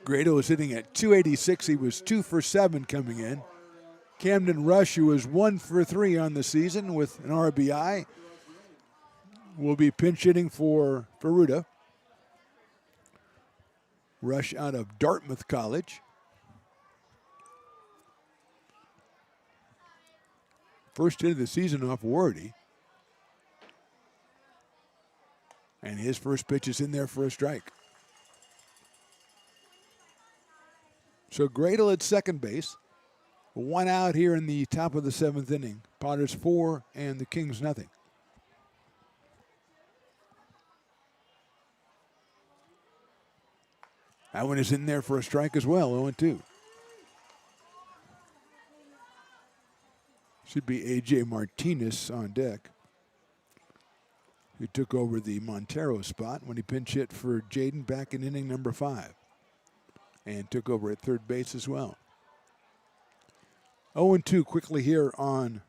Gradle is hitting at 286. He was 2 for 7 coming in. Camden Rush, who was 1 for 3 on the season with an RBI, will be pinch hitting for Peruta. Rush out of Dartmouth College. First hit of the season off Wardy. And his first pitch is in there for a strike. So Gradle at second base. 1 out here in the top of the 7th inning. Potters 4 and the Kings nothing. That one is in there for a strike as well, 0-2. Should be A.J. Martinez on deck, who took over the Montero spot when he pinch hit for Jaden back in inning number 5. And took over at third base as well. 0-2 quickly here on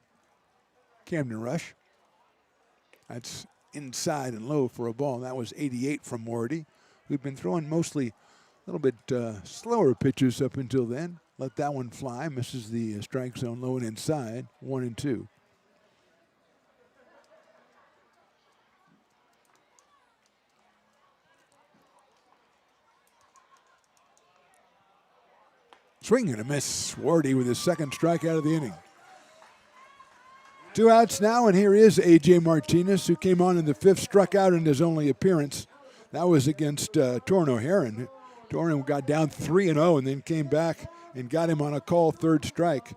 Camden Rush. That's inside and low for a ball. That was 88 from Wardy. We've been throwing mostly a little bit slower pitches up until then. Let that one fly. Misses the strike zone low and inside. 1-2. Swing and a miss. Wardy with his second strikeout of the inning. 2 outs now, and here is A.J. Martinez, who came on in the 5th, struck out in his only appearance. That was against Torrin O'Haron. Torrin got down 3-0 and then came back and got him on a call, 3rd strike.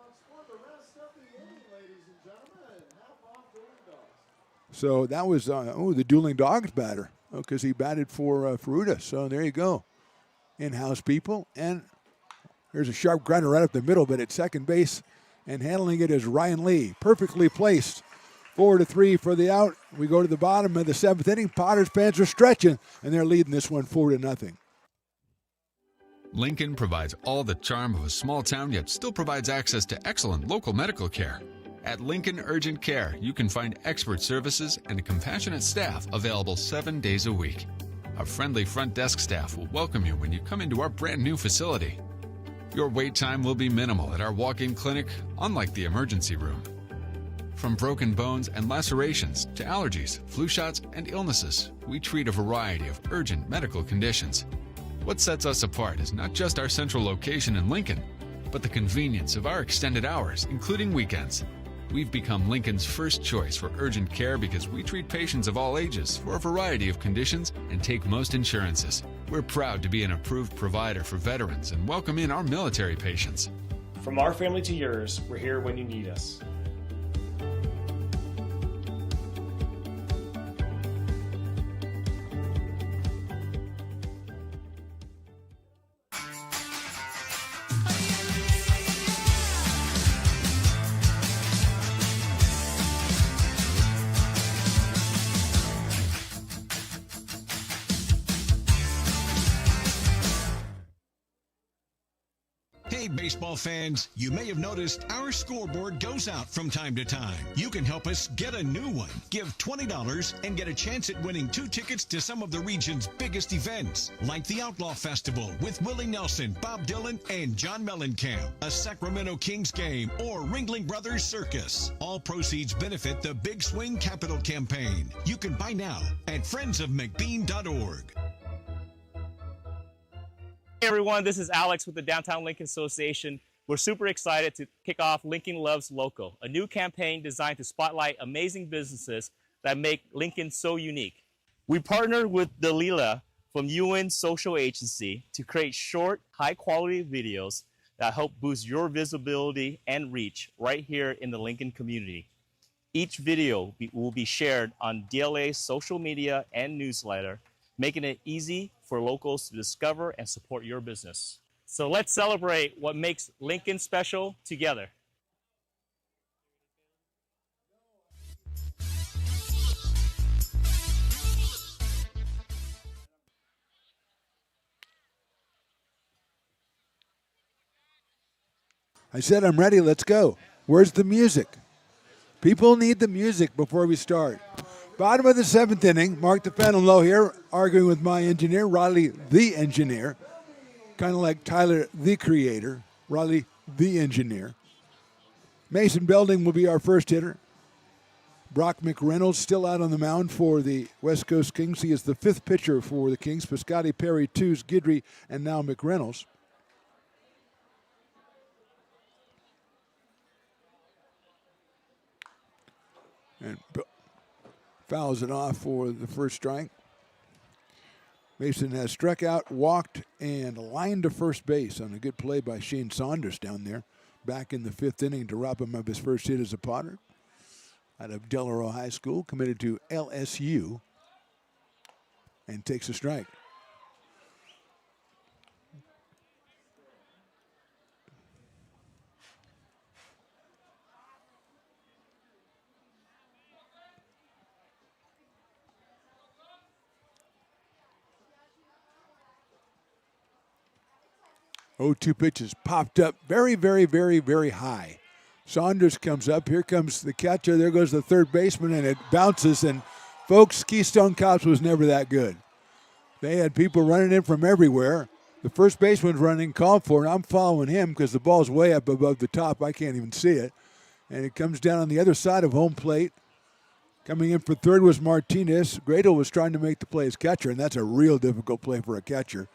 So that was, the Dueling Dogs batter, because he batted for Peruta. So there you go. In-house people. And there's a sharp grinder right up the middle, but at second base, and handling it is Ryan Lee. Perfectly placed. 4-3 for the out. We go to the bottom of the 7th inning. Potters fans are stretching, and they're leading this one 4-0. Lincoln provides all the charm of a small town, yet still provides access to excellent local medical care. At Lincoln Urgent Care, you can find expert services and a compassionate staff available 7 days a week. A friendly front desk staff will welcome you when you come into our brand new facility. Your wait time will be minimal at our walk-in clinic, unlike the emergency room. From broken bones and lacerations to allergies, flu shots, and illnesses, we treat a variety of urgent medical conditions. What sets us apart is not just our central location in Lincoln, but the convenience of our extended hours, including weekends. We've become Lincoln's first choice for urgent care because we treat patients of all ages for a variety of conditions and take most insurances. We're proud to be an approved provider for veterans and welcome in our military patients. From our family to yours, we're here when you need us. Hey, baseball fans, you may have noticed our scoreboard goes out from time to time. You can help us get a new one. Give $20 and get a chance at winning 2 tickets to some of the region's biggest events, like the Outlaw Festival with Willie Nelson, Bob Dylan, and John Mellencamp, a Sacramento Kings game, or Ringling Brothers Circus. All proceeds benefit the Big Swing Capital Campaign. You can buy now at friendsofmcbean.org. Hey everyone, this is Alex with the Downtown Lincoln Association. We're super excited to kick off Lincoln Loves Local, a new campaign designed to spotlight amazing businesses that make Lincoln so unique. We partnered with Dalila from UN Social Agency to create short, high-quality videos that help boost your visibility and reach right here in the Lincoln community. Each video will be shared on DLA's social media and newsletter, making it easy for locals to discover and support your business. So let's celebrate what makes Lincoln special together. I said I'm ready. Let's go. Where's the music? People need the music before we start. Bottom of the 7th inning. Mark the Phantom Low here, arguing with my engineer, Riley the engineer. Kind of like Tyler the creator, Riley the engineer. Mason Belding will be our first hitter. Brock McReynolds still out on the mound for the West Coast Kings. He is the 5th pitcher for the Kings. Piscotty, Perry, Tews, Guidry, and now McReynolds. And fouls it off for the first strike. Mason has struck out, walked, and lined to first base on a good play by Shane Saunders down there. Back in the 5th inning to rob him of his first hit as a Potter. Out of Del Oro High School, committed to LSU, and takes a strike. Oh, 2 pitches popped up very, very, very, very high. Saunders comes up. Here comes the catcher. There goes the third baseman, and it bounces. And, folks, Keystone Cops was never that good. They had people running in from everywhere. The first baseman's running, called for it. I'm following him because the ball's way up above the top. I can't even see it. And it comes down on the other side of home plate. Coming in for third was Martinez. Gradle was trying to make the play as catcher, and that's a real difficult play for a catcher.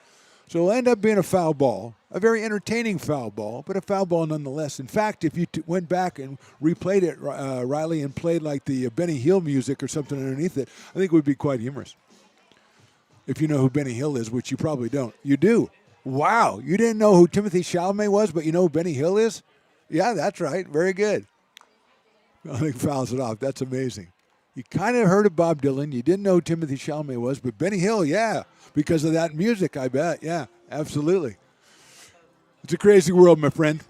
So it'll end up being a foul ball, a very entertaining foul ball, but a foul ball nonetheless. In fact, if you went back and replayed it, Riley, and played like the Benny Hill music or something underneath it, I think it would be quite humorous. If you know who Benny Hill is, which you probably don't. You do. Wow, you didn't know who Timothy Chalamet was, but you know who Benny Hill is? Yeah, that's right. Very good. I think fouls it off. That's amazing. You kind of heard of Bob Dylan. You didn't know who Timothy Chalamet was, but Benny Hill, yeah, because of that music, I bet. Yeah, absolutely. It's a crazy world, my friend.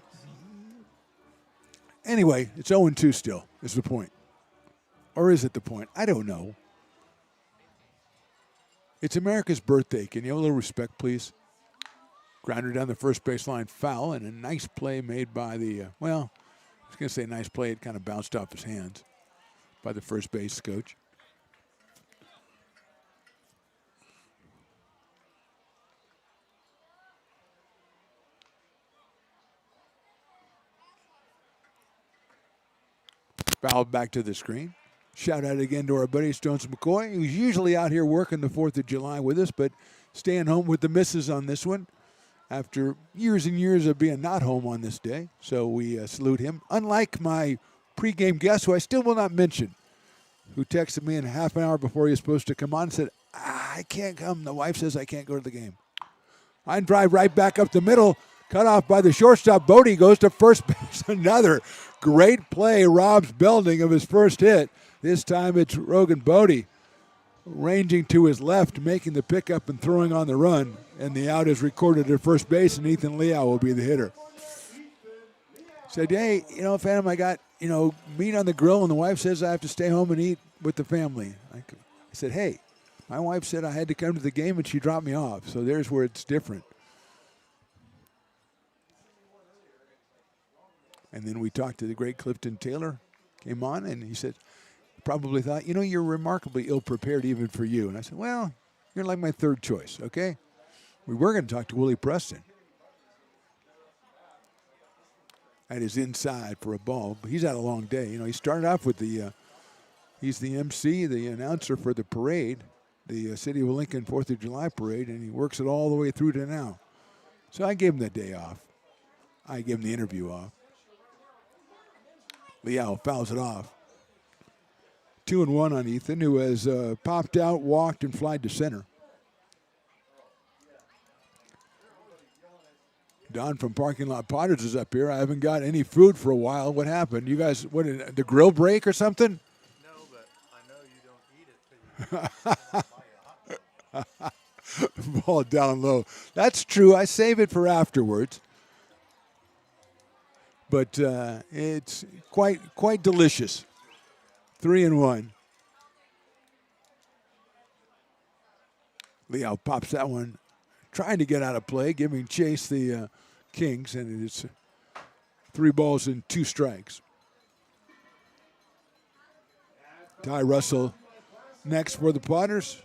Anyway, it's 0-2 still, is the point. Or is it the point? I don't know. It's America's birthday. Can you have a little respect, please? Grounder down the first baseline, foul, and a nice play made by the, well, I was going to say nice play. It kind of bounced off his hands by the first base coach. Fouled back to the screen. Shout out again to our buddy Stones McCoy. He's usually out here working the 4th of July with us, but staying home with the missus on this one after years and years of being not home on this day. So we salute him. Unlike my pregame guest, who I still will not mention, who texted me in half an hour before he was supposed to come on and said, I can't come. The wife says I can't go to the game. I drive right back up the middle, cut off by the shortstop. Bodie goes to first base. Another great play robs Belding of his first hit. This time it's Rogan Bodie ranging to his left, making the pickup and throwing on the run. And the out is recorded at first base, and Ethan Leal will be the hitter. Said, hey, Phantom, I got, meat on the grill, and the wife says I have to stay home and eat with the family. I said, hey, my wife said I had to come to the game, and she dropped me off. So there's where it's different. And then we talked to the great Clifton Taylor, came on, and he said, probably thought, you're remarkably ill-prepared even for you. And I said, well, you're like my third choice, okay? We were going to talk to Willie Preston. At his inside for a ball, but he's had a long day. He started off with he's the MC, the announcer for the parade, the City of Lincoln 4th of July parade, and he works it all the way through to now. So I gave him the day off. I gave him the interview off. Liao fouls it off. 2-1 on Ethan, who has popped out, walked, and flied to center. Don from Parking Lot Potters is up here. I haven't got any food for a while. What happened? You guys, the grill break or something? No, but I know you don't eat it. Ball down low. That's true. I save it for afterwards. But it's quite delicious. 3-1. Liao pops that one, trying to get out of play, giving chase the Kings, and it's 3 balls and 2 strikes. Ty Russell next for the Potters.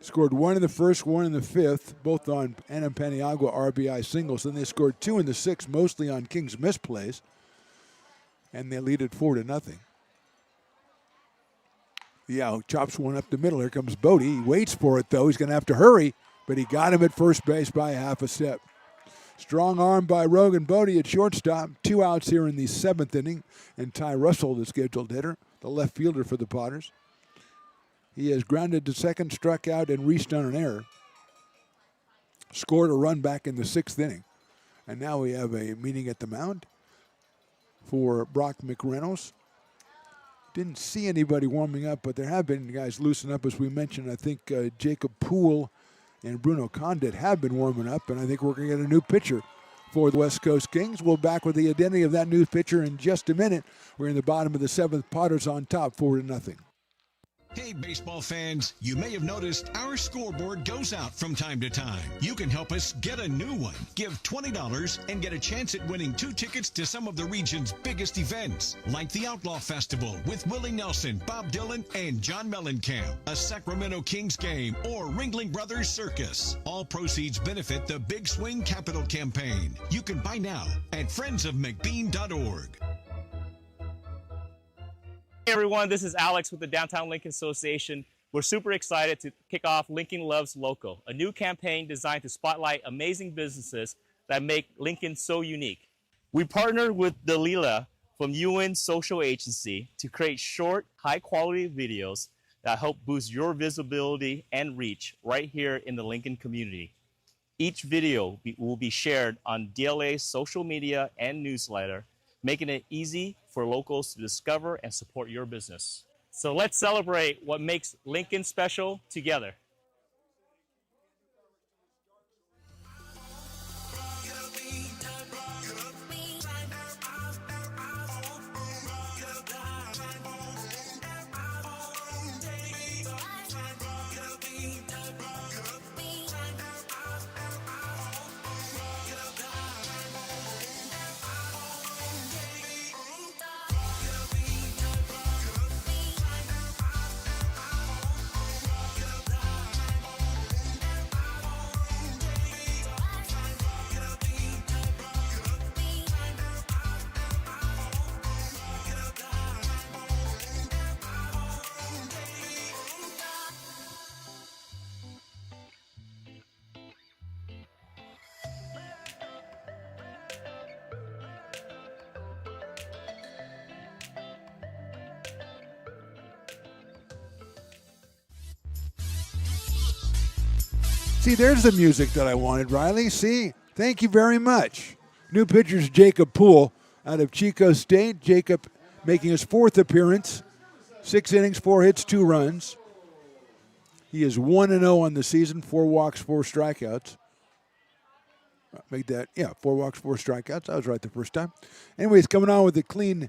Scored 1 in the first, 1 in the fifth, both on Anna Paniagua RBI singles. Then they scored 2 in the sixth, mostly on Kings misplays, and they lead it 4-0. Yeah, chops one up the middle. Here comes Bodie. He waits for it, though. He's going to have to hurry, but he got him at first base by half a step. Strong arm by Rogan Bodie at shortstop. 2 outs here in the 7th inning, and Ty Russell, the scheduled hitter, the left fielder for the Potters. He has grounded to second, struck out, and reached on an error. Scored a run back in the 6th inning. And now we have a meeting at the mound for Brock McReynolds. Didn't see anybody warming up, but there have been guys loosen up, as we mentioned. I think Jacob Poole and Bruno Condit have been warming up, and I think we're going to get a new pitcher for the West Coast Kings. We'll back with the identity of that new pitcher in just a minute. We're in the bottom of the 7th. Potters on top, 4-0. Hey, baseball fans, you may have noticed our scoreboard goes out from time to time. You can help us get a new one. Give $20 and get a chance at winning 2 tickets to some of the region's biggest events, like the Outlaw Festival with Willie Nelson, Bob Dylan, and John Mellencamp, a Sacramento Kings game, or Ringling Brothers Circus. All proceeds benefit the Big Swing Capital Campaign. You can buy now at friendsofmcbean.org. Hey everyone, this is Alex with the Downtown Lincoln Association. We're super excited to kick off Lincoln Loves Local, a new campaign designed to spotlight amazing businesses that make Lincoln so unique. We partnered with Dalila from UN Social Agency to create short, high-quality videos that help boost your visibility and reach right here in the Lincoln community. Each video will be shared on DLA's social media and newsletter, making it easy for locals to discover and support your business. So let's celebrate what makes Lincoln special together. See, there's the music that I wanted, Riley. See, thank you very much. New pitcher's Jacob Poole out of Chico State. Jacob making his 4th appearance. 6 innings, 4 hits, 2 runs. He is 1-0 on the season, 4 walks, 4 strikeouts. Make that, 4 walks, 4 strikeouts. I was right the first time. Anyways, coming on with a clean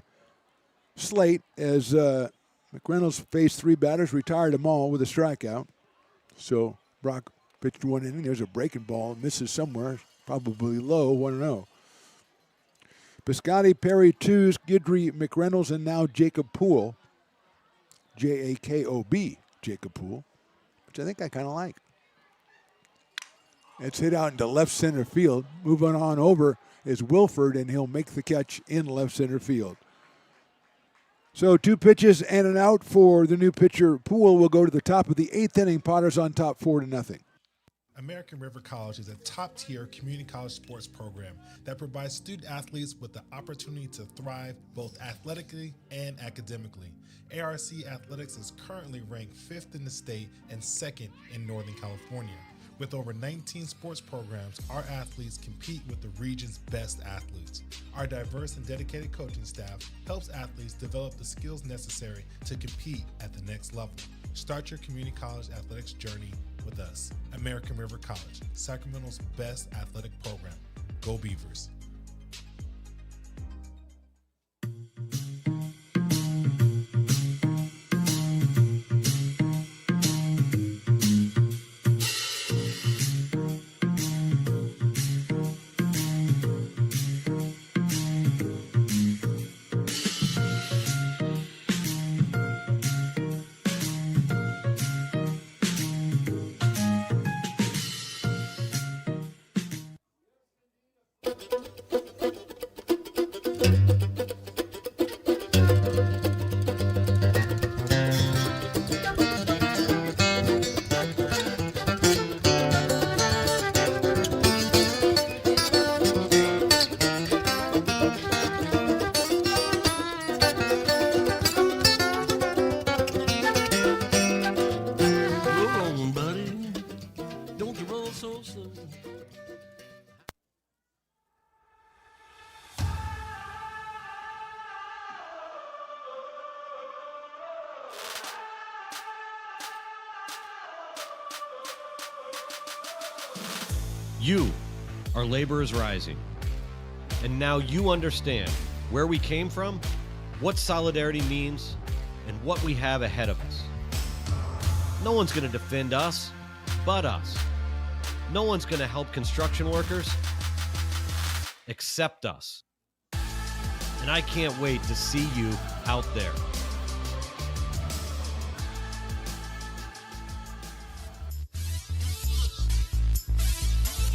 slate as McReynolds faced 3 batters, retired them all with a strikeout. So Brock pitched 1 inning. There's a breaking ball. Misses somewhere, probably low, 1-0. Piscotti, Perry, Tews, Guidry, McReynolds, and now Jacob Poole. Jakob, Jacob Poole, which I think I kind of like. It's hit out into left center field. Moving on over is Wilford, and he'll make the catch in left center field. So 2 pitches and an out for the new pitcher. Poole will go to the top of the 8th inning. Potters on top 4-0. American River College is a top-tier community college sports program that provides student athletes with the opportunity to thrive both athletically and academically. ARC Athletics is currently ranked 5th in the state and 2nd in Northern California. With over 19 sports programs, our athletes compete with the region's best athletes. Our diverse and dedicated coaching staff helps athletes develop the skills necessary to compete at the next level. Start your community college athletics journey with us. American River College, Sacramento's best athletic program. Go Beavers. You are Laborers Rising. And now you understand where we came from, what solidarity means, and what we have ahead of us. No one's going to defend us but us. No one's going to help construction workers except us. And I can't wait to see you out there.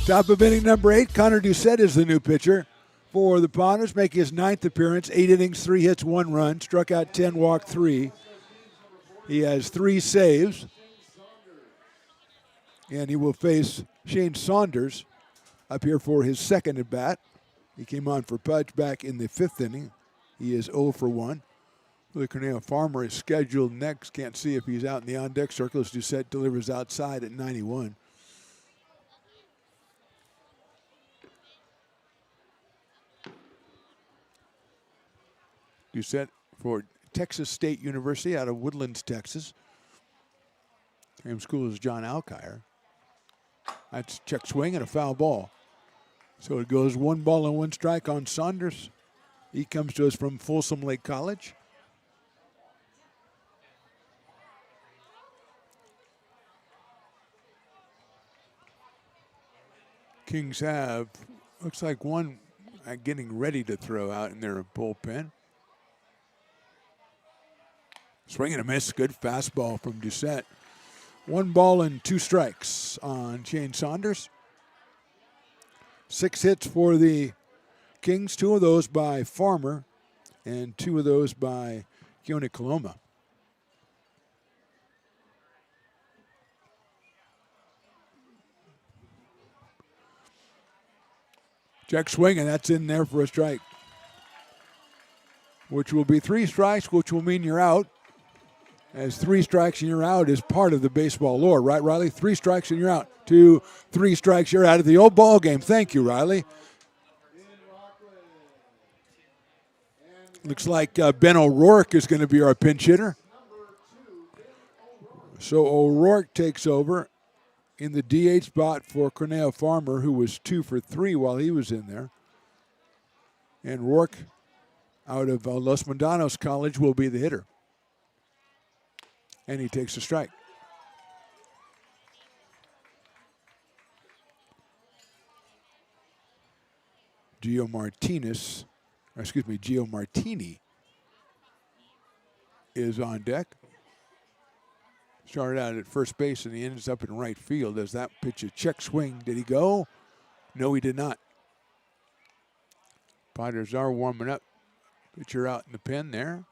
Top of inning number 8, Connor Doucette is the new pitcher for the Potters, making his 9th appearance. 8 innings, 3 hits, 1 run, struck out 10, walked 3. He has 3 saves. And he will face Shane Saunders up here for his 2nd at bat. He came on for Pudge back in the 5th inning. He is 0 for 1. The Cornell Farmer is scheduled next. Can't see if he's out in the on-deck circle as Doucette delivers outside at 91. Doucette for Texas State University out of Woodlands, Texas. Same school as John Alkire. That's check swing and a foul ball. So it goes 1 ball and 1 strike on Saunders. He comes to us from Folsom Lake College. Kings have, looks like one getting ready to throw out in their bullpen. Swing and a miss, good fastball from Doucette. 1 ball and 2 strikes on Shane Saunders. 6 hits for the Kings, 2 of those by Farmer and 2 of those by Keone Coloma. Check swing, and that's in there for a strike, which will be 3 strikes, which will mean you're out. As 3 strikes and you're out is part of the baseball lore, right, Riley? 3 strikes and you're out. 2, 3 strikes, you're out of the old ball game. Thank you, Riley. Looks like Ben O'Rourke is going to be our pinch hitter. So O'Rourke takes over in the DH spot for Cornell Farmer, who was 2 for 3 while he was in there. And Rourke, out of Los Mondanos College, will be the hitter. And he takes a strike. Gio Martinez Gio Martini is on deck. Started out at first base and he ends up in right field. As that pitch a check swing. Did he go? No, he did not. Padres are warming up. Pitcher out in the pen there.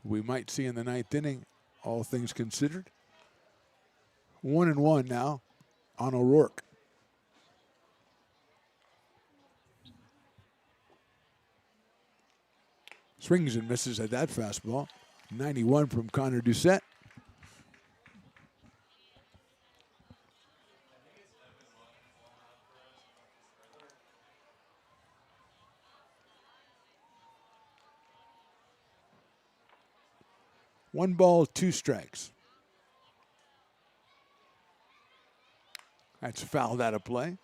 We might see in the ninth inning, all things considered. 1-1 now on O'Rourke. Swings and misses at that fastball. 91 from Connor Doucette. One ball, two strikes. That's fouled out of play.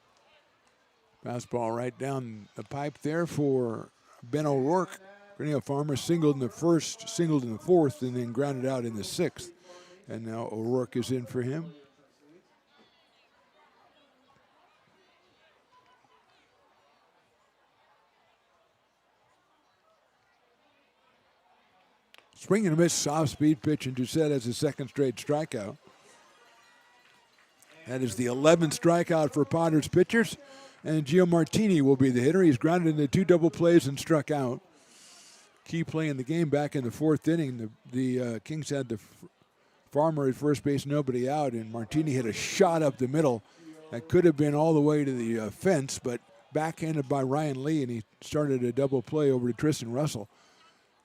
Fastball right down the pipe there for Ben O'Rourke. Grenier Farmer singled in the first, singled in the fourth, and then grounded out in the sixth. And now O'Rourke is in for him. Swing and a miss, soft speed pitch, and Doucette has his second straight strikeout. That is the 11th strikeout for Padres pitchers. And Gio Martini will be the hitter. He's grounded into two double plays and struck out. Key play in the game back in the fourth inning. The Kings had the Farmer at first base, nobody out, and Martini hit a shot up the middle that could have been all the way to the fence, but backhanded by Ryan Lee, and he started a double play over to Tristan Russell.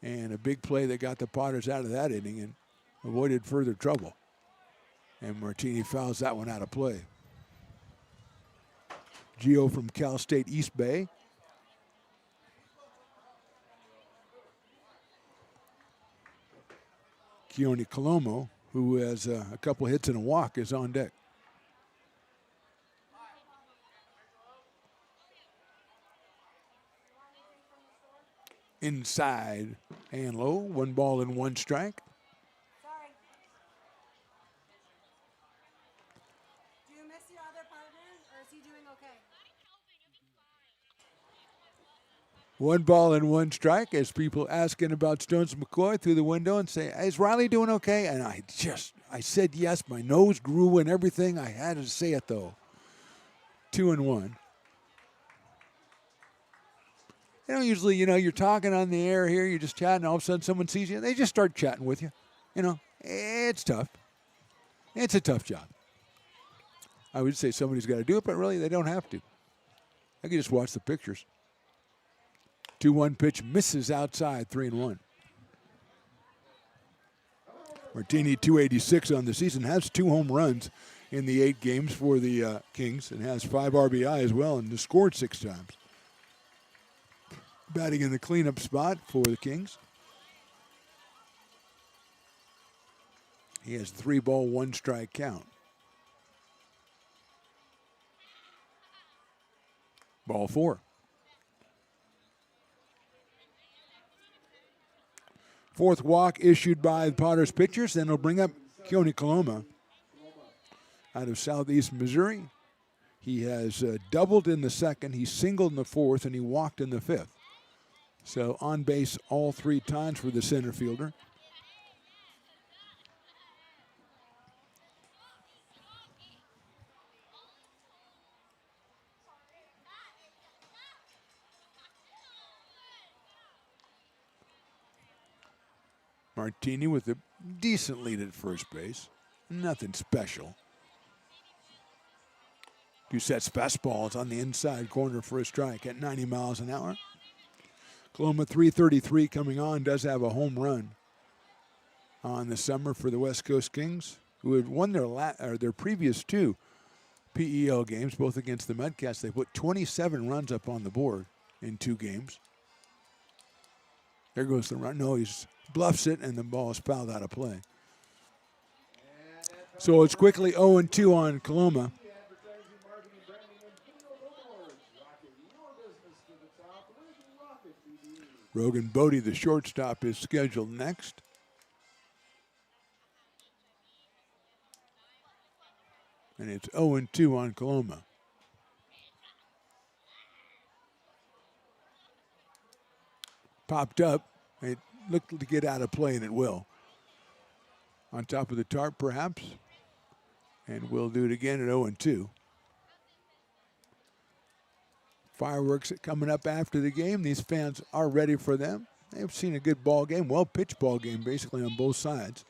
And a big play that got the Padres out of that inning and avoided further trouble. And Martini fouls that one out of play. Gio from Cal State East Bay. Keone Colomo, who has a couple hits and a walk, is on deck. Inside and low, 1 ball and 1 strike. Sorry. Do you miss your other partner, or is he doing okay? 1 ball and 1 strike as people asking about Stones McCoy through the window and say, is Riley doing okay? And I said yes. My nose grew and everything. I had to say it though. 2-1. You know, usually, you're talking on the air here, you're just chatting, all of a sudden someone sees you, they just start chatting with you. It's tough. It's a tough job. I would say somebody's got to do it, but really they don't have to. I can just watch the pictures. 2-1 pitch misses outside, 3-1. Martini, 286 on the season, has 2 home runs in the 8 games for the Kings and has 5 RBI as well and has scored 6 times. Batting in the cleanup spot for the Kings. He has 3 ball, 1 strike count. Ball 4. Fourth walk issued by the Padres pitchers. Then they'll bring up Keone Colomo out of southeast Missouri. He has doubled in the second. He singled in the fourth, and he walked in the fifth. So on base all 3 times for the center fielder. Martini with a decent lead at first base. Nothing special. Doucette's fastball is on the inside corner for a strike at 90 miles an hour. Colomo, 333 coming on, does have a home run on the summer for the West Coast Kings, who had won their previous 2 PEL games, both against the Mudcats. They put 27 runs up on the board in 2 games. There goes the run. No, he bluffs it, and the ball is fouled out of play. So it's quickly 0-2 on Colomo. Rogan Bodie, the shortstop, is scheduled next. And it's 0-2 on Colomo. popped up. It looked to get out of play, and it will. On top of the tarp, perhaps. And we'll do it again at 0-2. Fireworks coming up after the game. These fans are ready for them. They've seen a good ball game, well-pitched ball game, basically on both sides,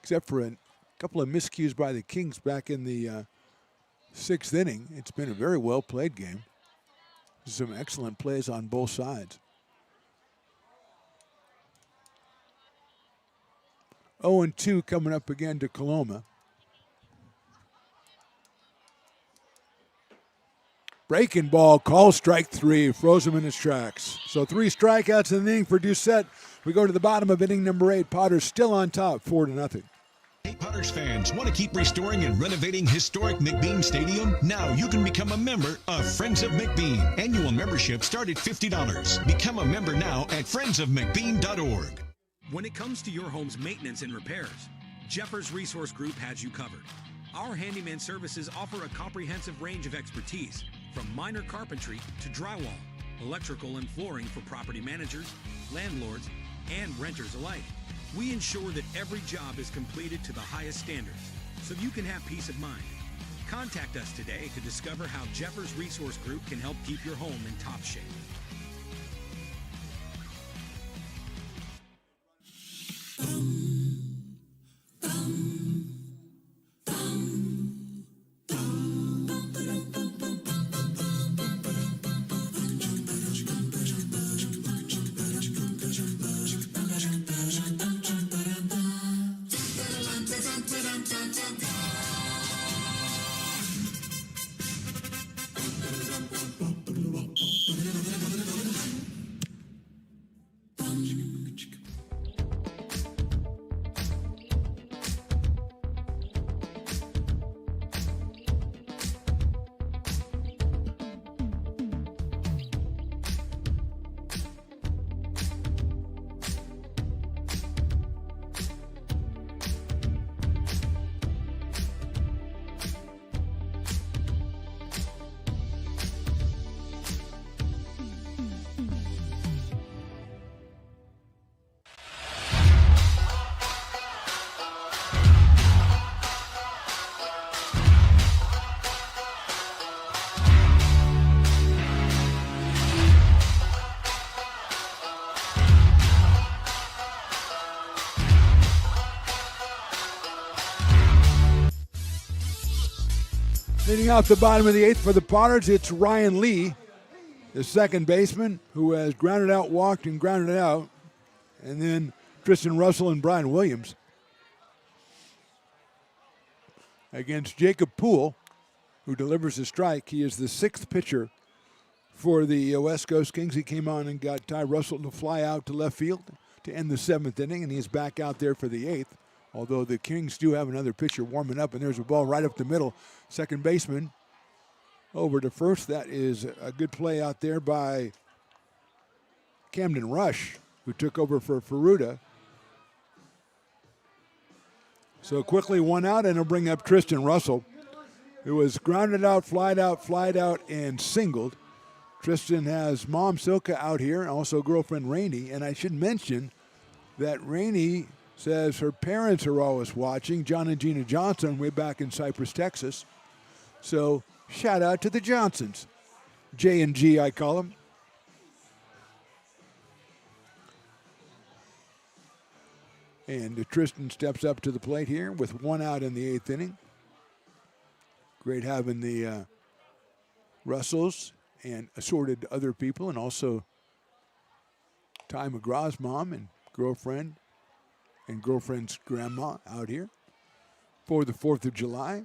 except for a couple of miscues by the Kings back in the 6th inning. It's been a very well-played game. Some excellent plays on both sides. 0-2 coming up again to Coloma. Breaking ball, call strike 3, froze him in his tracks. So 3 strikeouts in the inning for Doucette. We go to the bottom of inning number 8. Potters still on top, 4-0. Hey, Potters fans, want to keep restoring and renovating historic McBean Stadium? Now you can become a member of Friends of McBean. Annual membership start at $50. Become a member now at friendsofmcbean.org. When it comes to your home's maintenance and repairs, Jeffers Resource Group has you covered. Our handyman services offer a comprehensive range of expertise, from minor carpentry to drywall, electrical and flooring for property managers, landlords, and renters alike. We ensure that every job is completed to the highest standards, so you can have peace of mind. Contact us today to discover how Jeffers Resource Group can help keep your home in top shape. Leading off the bottom of the 8th for the Potters, it's Ryan Lee, the second baseman, who has grounded out, walked, and grounded out. And then Tristan Russell and Brian Williams. Against Jacob Poole, who delivers a strike. He is the 6th pitcher for the West Coast Kings. He came on and got Ty Russell to fly out to left field to end the 7th inning, and he's back out there for the 8th. Although the Kings do have another pitcher warming up, and there's a ball right up the middle. Second baseman over to first. That is a good play out there by Camden Rush, who took over for Ferruta. So quickly one out, and it'll bring up Tristan Russell, who was grounded out, flied out, and singled. Tristan has mom Silka out here, and also girlfriend Rainey. And I should mention that Rainey says her parents are always watching, John and Gina Johnson, way back in Cypress, Texas. So shout out to the Johnsons. J&G, I call them. And Tristan steps up to the plate here with one out in the 8th inning. Great having the Russells and assorted other people, and also Ty McGraw's mom and girlfriend and girlfriend's grandma out here for the 4th of July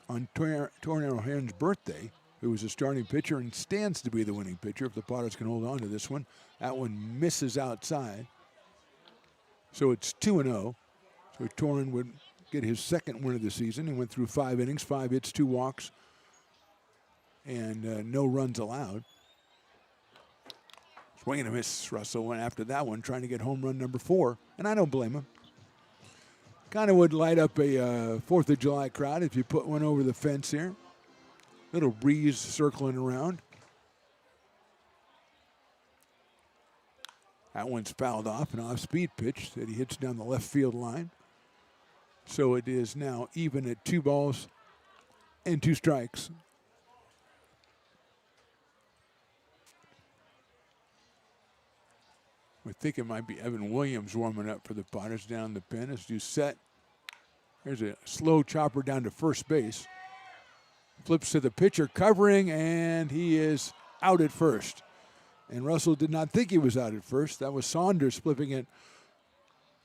on Tornado Heron's birthday, who was a starting pitcher and stands to be the winning pitcher if the Potters can hold on to this one. That one misses outside. So it's 2-0. So Torrin would get his 2nd win of the season. He went through 5 innings, 5 hits, 2 walks, and no runs allowed. Swing and a miss. Russell went after that one, trying to get home run number 4, and I don't blame him. Kind of would light up a 4th of July crowd if you put one over the fence here. Little breeze circling around. That one's fouled off, an off-speed pitch that he hits down the left field line. So it is now even at 2 balls and 2 strikes. I think it might be Evan Williams warming up for the Potters down the pen as Doucette. There's a slow chopper down to first base. Flips to the pitcher covering, and he is out at first. And Russell did not think he was out at first. That was Saunders flipping it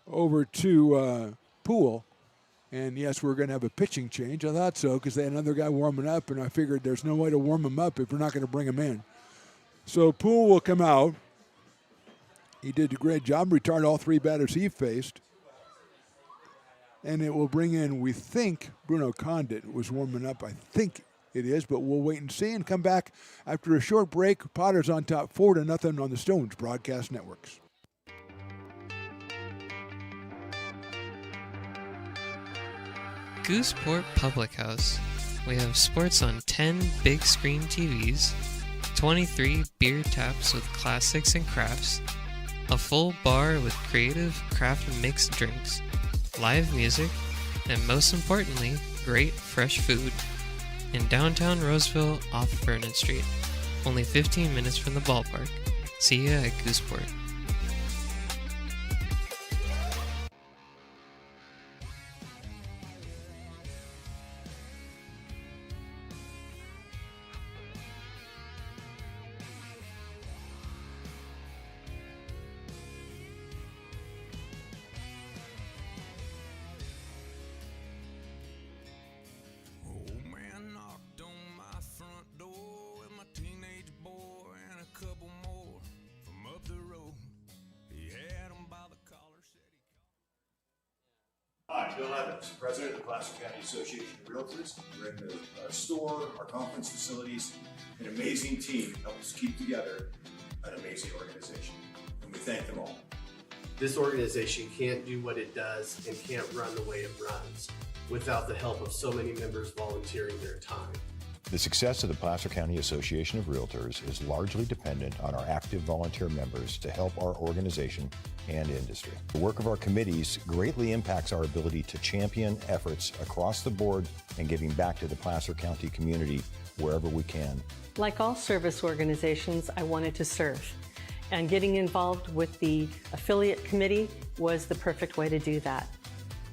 over to Poole. And yes, we're going to have a pitching change. I thought so because they had another guy warming up, and I figured there's no way to warm him up if we're not going to bring him in. So Poole will come out. He did a great job, retired all 3 batters he faced. And it will bring in, we think, Bruno Condit was warming up. I think it is, but we'll wait and see and come back after a short break. Potters on top 4-0 on the Stones Broadcast Networks. Gooseport Public House. We have sports on 10 big screen TVs, 23 beer taps with classics and crafts, a full bar with creative craft mixed drinks, live music, and most importantly, great fresh food. In downtown Roseville off Vernon Street, only 15 minutes from the ballpark. See ya at Gooseport. Hi, Bill Evans, President of the Placer County Association of Realtors. We're in the store, our conference facilities, an amazing team helps keep together an amazing organization, and we thank them all. This organization can't do what it does and can't run the way it runs without the help of so many members volunteering their time. The success of the Placer County Association of Realtors is largely dependent on our active volunteer members to help our organization and industry. The work of our committees greatly impacts our ability to champion efforts across the board and giving back to the Placer County community wherever we can. Like all service organizations, I wanted to serve. And getting involved with the affiliate committee was the perfect way to do that.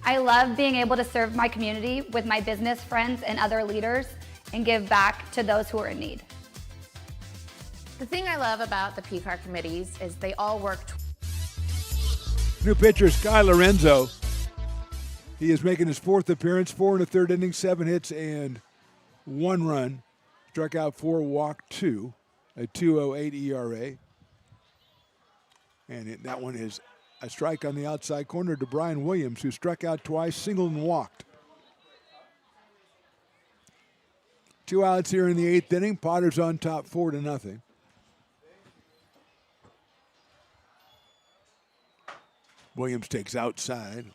I love being able to serve my community with my business friends and other leaders and give back to those who are in need. The thing I love about the PCAR committees is they all work. New pitcher Sky Lorenzo. He is making his 4th appearance, 4 1/3 innings, 7 hits and 1 run. Struck out 4, walked 2, a 2.08 ERA. And that one is a strike on the outside corner to Brian Williams, who struck out twice, singled and walked. 2 outs here in the 8th inning. Potters on top 4-0. Williams takes outside.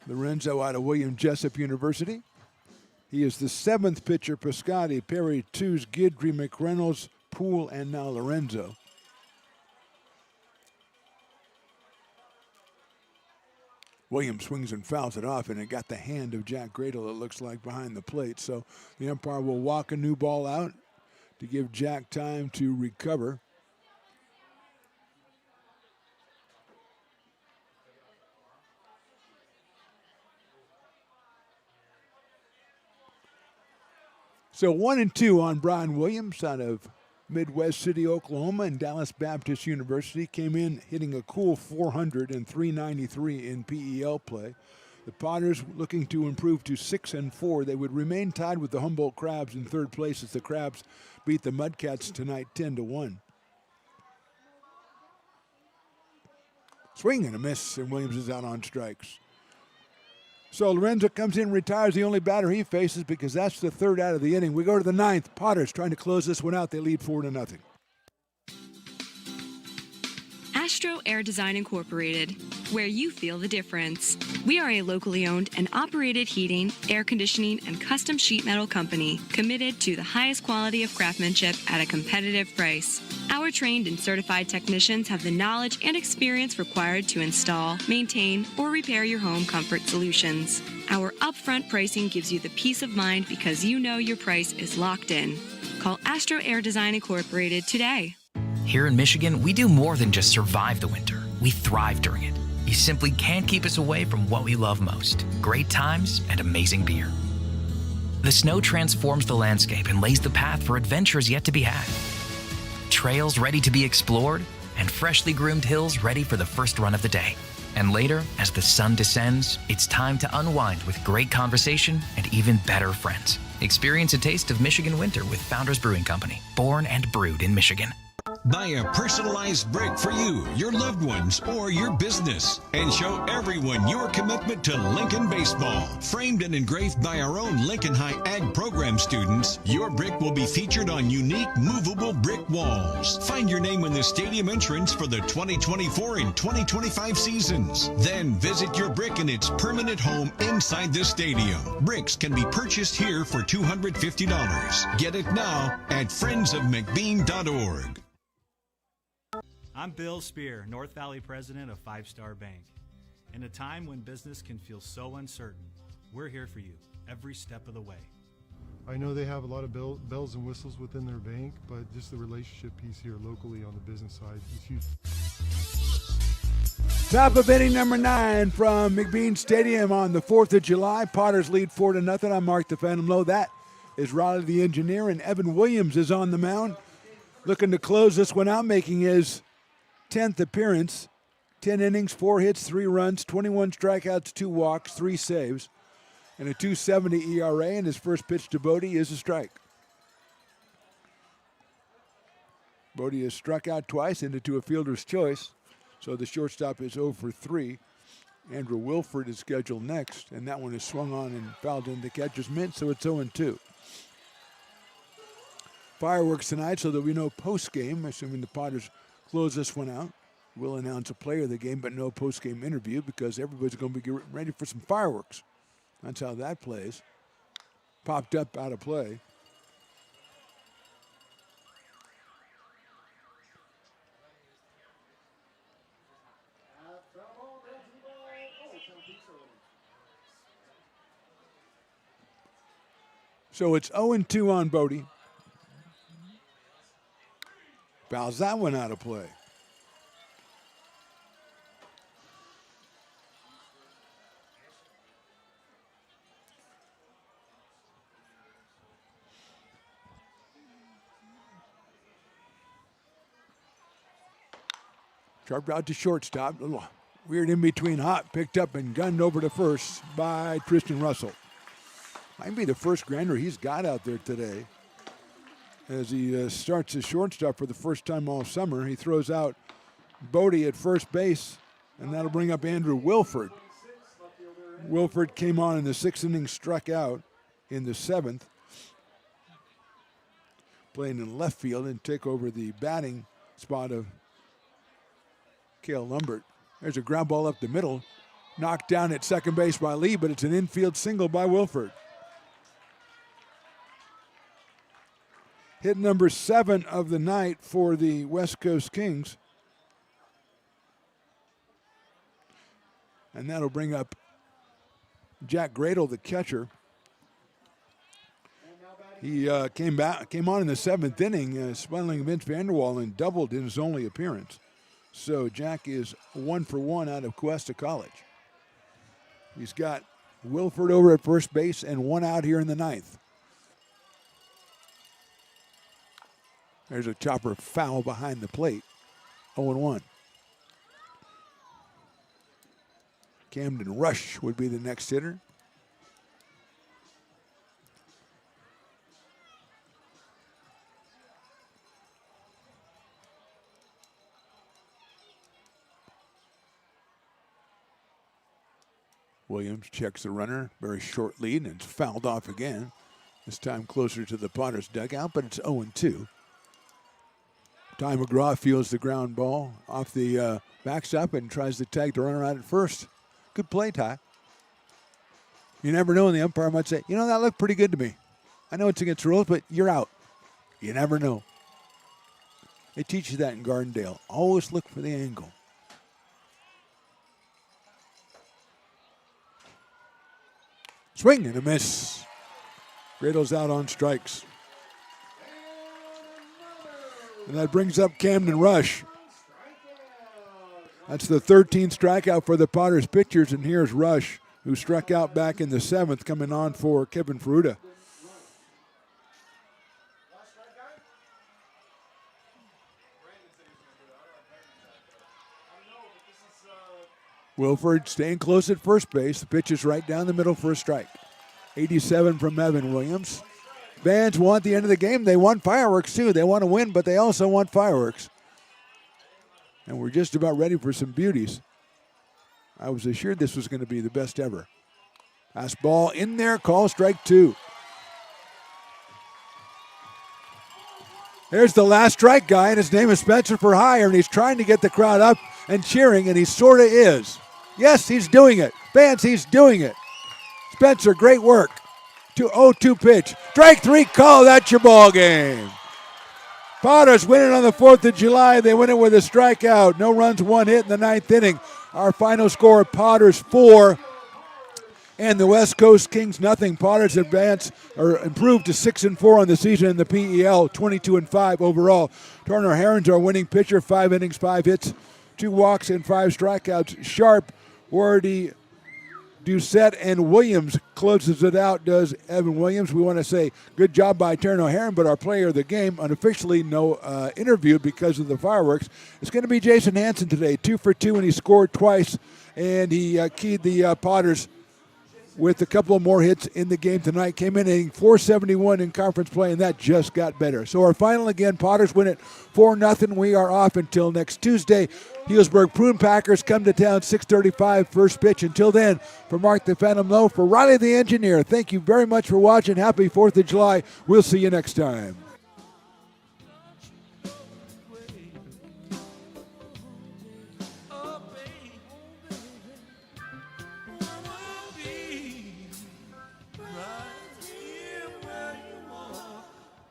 Lorenzo out of William Jessup University. He is the 7th pitcher. Piscotti, Perry, Tews, Guidry, McReynolds, Poole, and now Lorenzo. Williams swings and fouls it off, and it got the hand of Jack Gradle, it looks like, behind the plate. So the umpire will walk a new ball out to give Jack time to recover. So 1-2 on Brian Williams out of Midwest City, Oklahoma, and Dallas Baptist University. Came in hitting a cool 400 and 393 in PEL play. The Potters looking to improve to 6-4. They would remain tied with the Humboldt Crabs in 3rd place as the Crabs beat the Mudcats tonight 10-1. Swing and a miss, and Williams is out on strikes. So Lorenzo comes in, retires the only batter he faces because that's the 3rd out of the inning. We go to the 9th. Potters trying to close this one out. They lead 4-0. Astro Air Design Incorporated, where you feel the difference. We are a locally owned and operated heating, air conditioning, and custom sheet metal company committed to the highest quality of craftsmanship at a competitive price. Our trained and certified technicians have the knowledge and experience required to install, maintain, or repair your home comfort solutions. Our upfront pricing gives you the peace of mind because you know your price is locked in. Call Astro Air Design Incorporated today. Here in Michigan, we do more than just survive the winter. We thrive during it. You simply can't keep us away from what we love most: great times and amazing beer. The snow transforms the landscape and lays the path for adventures yet to be had. Trails ready to be explored, and freshly groomed hills ready for the first run of the day. And later, as the sun descends, it's time to unwind with great conversation and even better friends. Experience a taste of Michigan winter with Founders Brewing Company, born and brewed in Michigan. Buy a personalized brick for you, your loved ones, or your business, and show everyone your commitment to Lincoln baseball. Framed and engraved by our own Lincoln High Ag program students, your brick will be featured on unique movable brick walls. Find your name in the stadium entrance for the 2024 and 2025 seasons. Then visit your brick in its permanent home inside the stadium. Bricks can be purchased here for $250. Get it now at friendsofmcbean.org. I'm Bill Spear, North Valley president of Five Star Bank. In a time when business can feel so uncertain, we're here for you every step of the way. I know they have a lot of bells and whistles within their bank, but just the relationship piece here locally on the business side is huge. Top of inning number 9 from McBean Stadium on the 4th of July. Potters lead 4-0. I'm Mark the Phantom Low. That is Raleigh the engineer, and Evan Williams is on the mound, looking to close this one out, making his 10th appearance. 10 innings, 4 hits, 3 runs, 21 strikeouts, 2 walks, 3 saves, and a 2.70 ERA, and his first pitch to Bodie is a strike. Bodie has struck out twice into a fielder's choice, so the shortstop is 0 for 3. Andrew Wilford is scheduled next, and that one is swung on and fouled into catcher's mitt, so it's 0-2. Fireworks tonight, so there'll be no post-game, assuming the Potters close this one out. We'll announce a player of the game, but no post-game interview because everybody's going to be ready for some fireworks. That's how that plays. Popped up out of play. So it's 0-2 on Bodie. Fouls that one out of play. Sharp out to shortstop. A little weird in between hop. Picked up and gunned over to first by Tristan Russell. Might be the first grinder he's got out there today. As he starts his shortstop for the first time all summer, he throws out Bodie at first base, and that'll bring up Andrew Wilford. Wilford came on in the 6th inning, struck out in the 7th, playing in left field and take over the batting spot of Cale Lumbert. There's a ground ball up the middle, knocked down at second base by Lee, but it's an infield single by Wilford. Hit number 7 of the night for the West Coast Kings. And that'll bring up Jack Gradle, the catcher. He came on in the 7th inning, spelling Vince Vanderwall, and doubled in his only appearance. So Jack is 1 for 1 out of Cuesta College. He's got Wilford over at first base and 1 out here in the 9th. There's a chopper foul behind the plate. 0-1. Camden Rush would be the next hitter. Williams checks the runner. Very short lead, and it's fouled off again. This time closer to the Potters dugout, but it's 0-2. Ty McGraw feels the ground ball off the backstop and tries to tag the runner out at first. Good play, Ty. You never know, and the umpire might say, that looked pretty good to me. I know it's against the rules, but you're out. You never know. They teach you that in Gardendale. Always look for the angle. Swing and a miss. Grado's out on strikes. And that brings up Camden Rush. That's the 13th strikeout for the Potters pitchers, and here's Rush, who struck out back in the 7th, coming on for Kevin Ferruta. Wilford staying close at first base. The pitch is right down the middle for a strike. 87 from Evan Williams. Fans want the end of the game. They want fireworks, too. They want to win, but they also want fireworks. And we're just about ready for some beauties. I was assured this was going to be the best ever. Pass ball in there, call strike 2. There's the last strike guy, and his name is Spencer for hire, and he's trying to get the crowd up and cheering, and he sort of is. Yes, he's doing it. Fans, he's doing it. Spencer, great work. 2-0-2 pitch. Strike 3 call. That's your ball game. Potters win it on the 4th of July. They win it with a strikeout. No runs, 1 hit in the 9th inning. Our final score, Potters 4 and the West Coast Kings nothing. Potters improved to 6-4 on the season in the PEL, 22-5 overall. Turner Herron's our winning pitcher, 5 innings, 5 hits, 2 walks, and 5 strikeouts. Sharp, Wardy, Doucette, and Williams closes it out, does Evan Williams. We want to say good job by Turner Herron, but our player of the game, unofficially no interview because of the fireworks, it's going to be Jason Hansen today. 2 for 2, and he scored twice, and he keyed the Potters with a couple of more hits in the game tonight. Came in hitting .471 in conference play, and that just got better. So our final again, Potters win it 4-0. We are off until next Tuesday. Healdsburg Prune Packers come to town 6:35 first pitch. Until then, for Mark the Phantom Lowe, for Riley the Engineer, thank you very much for watching. Happy 4th of July. We'll see you next time.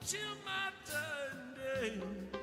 Till my dying day.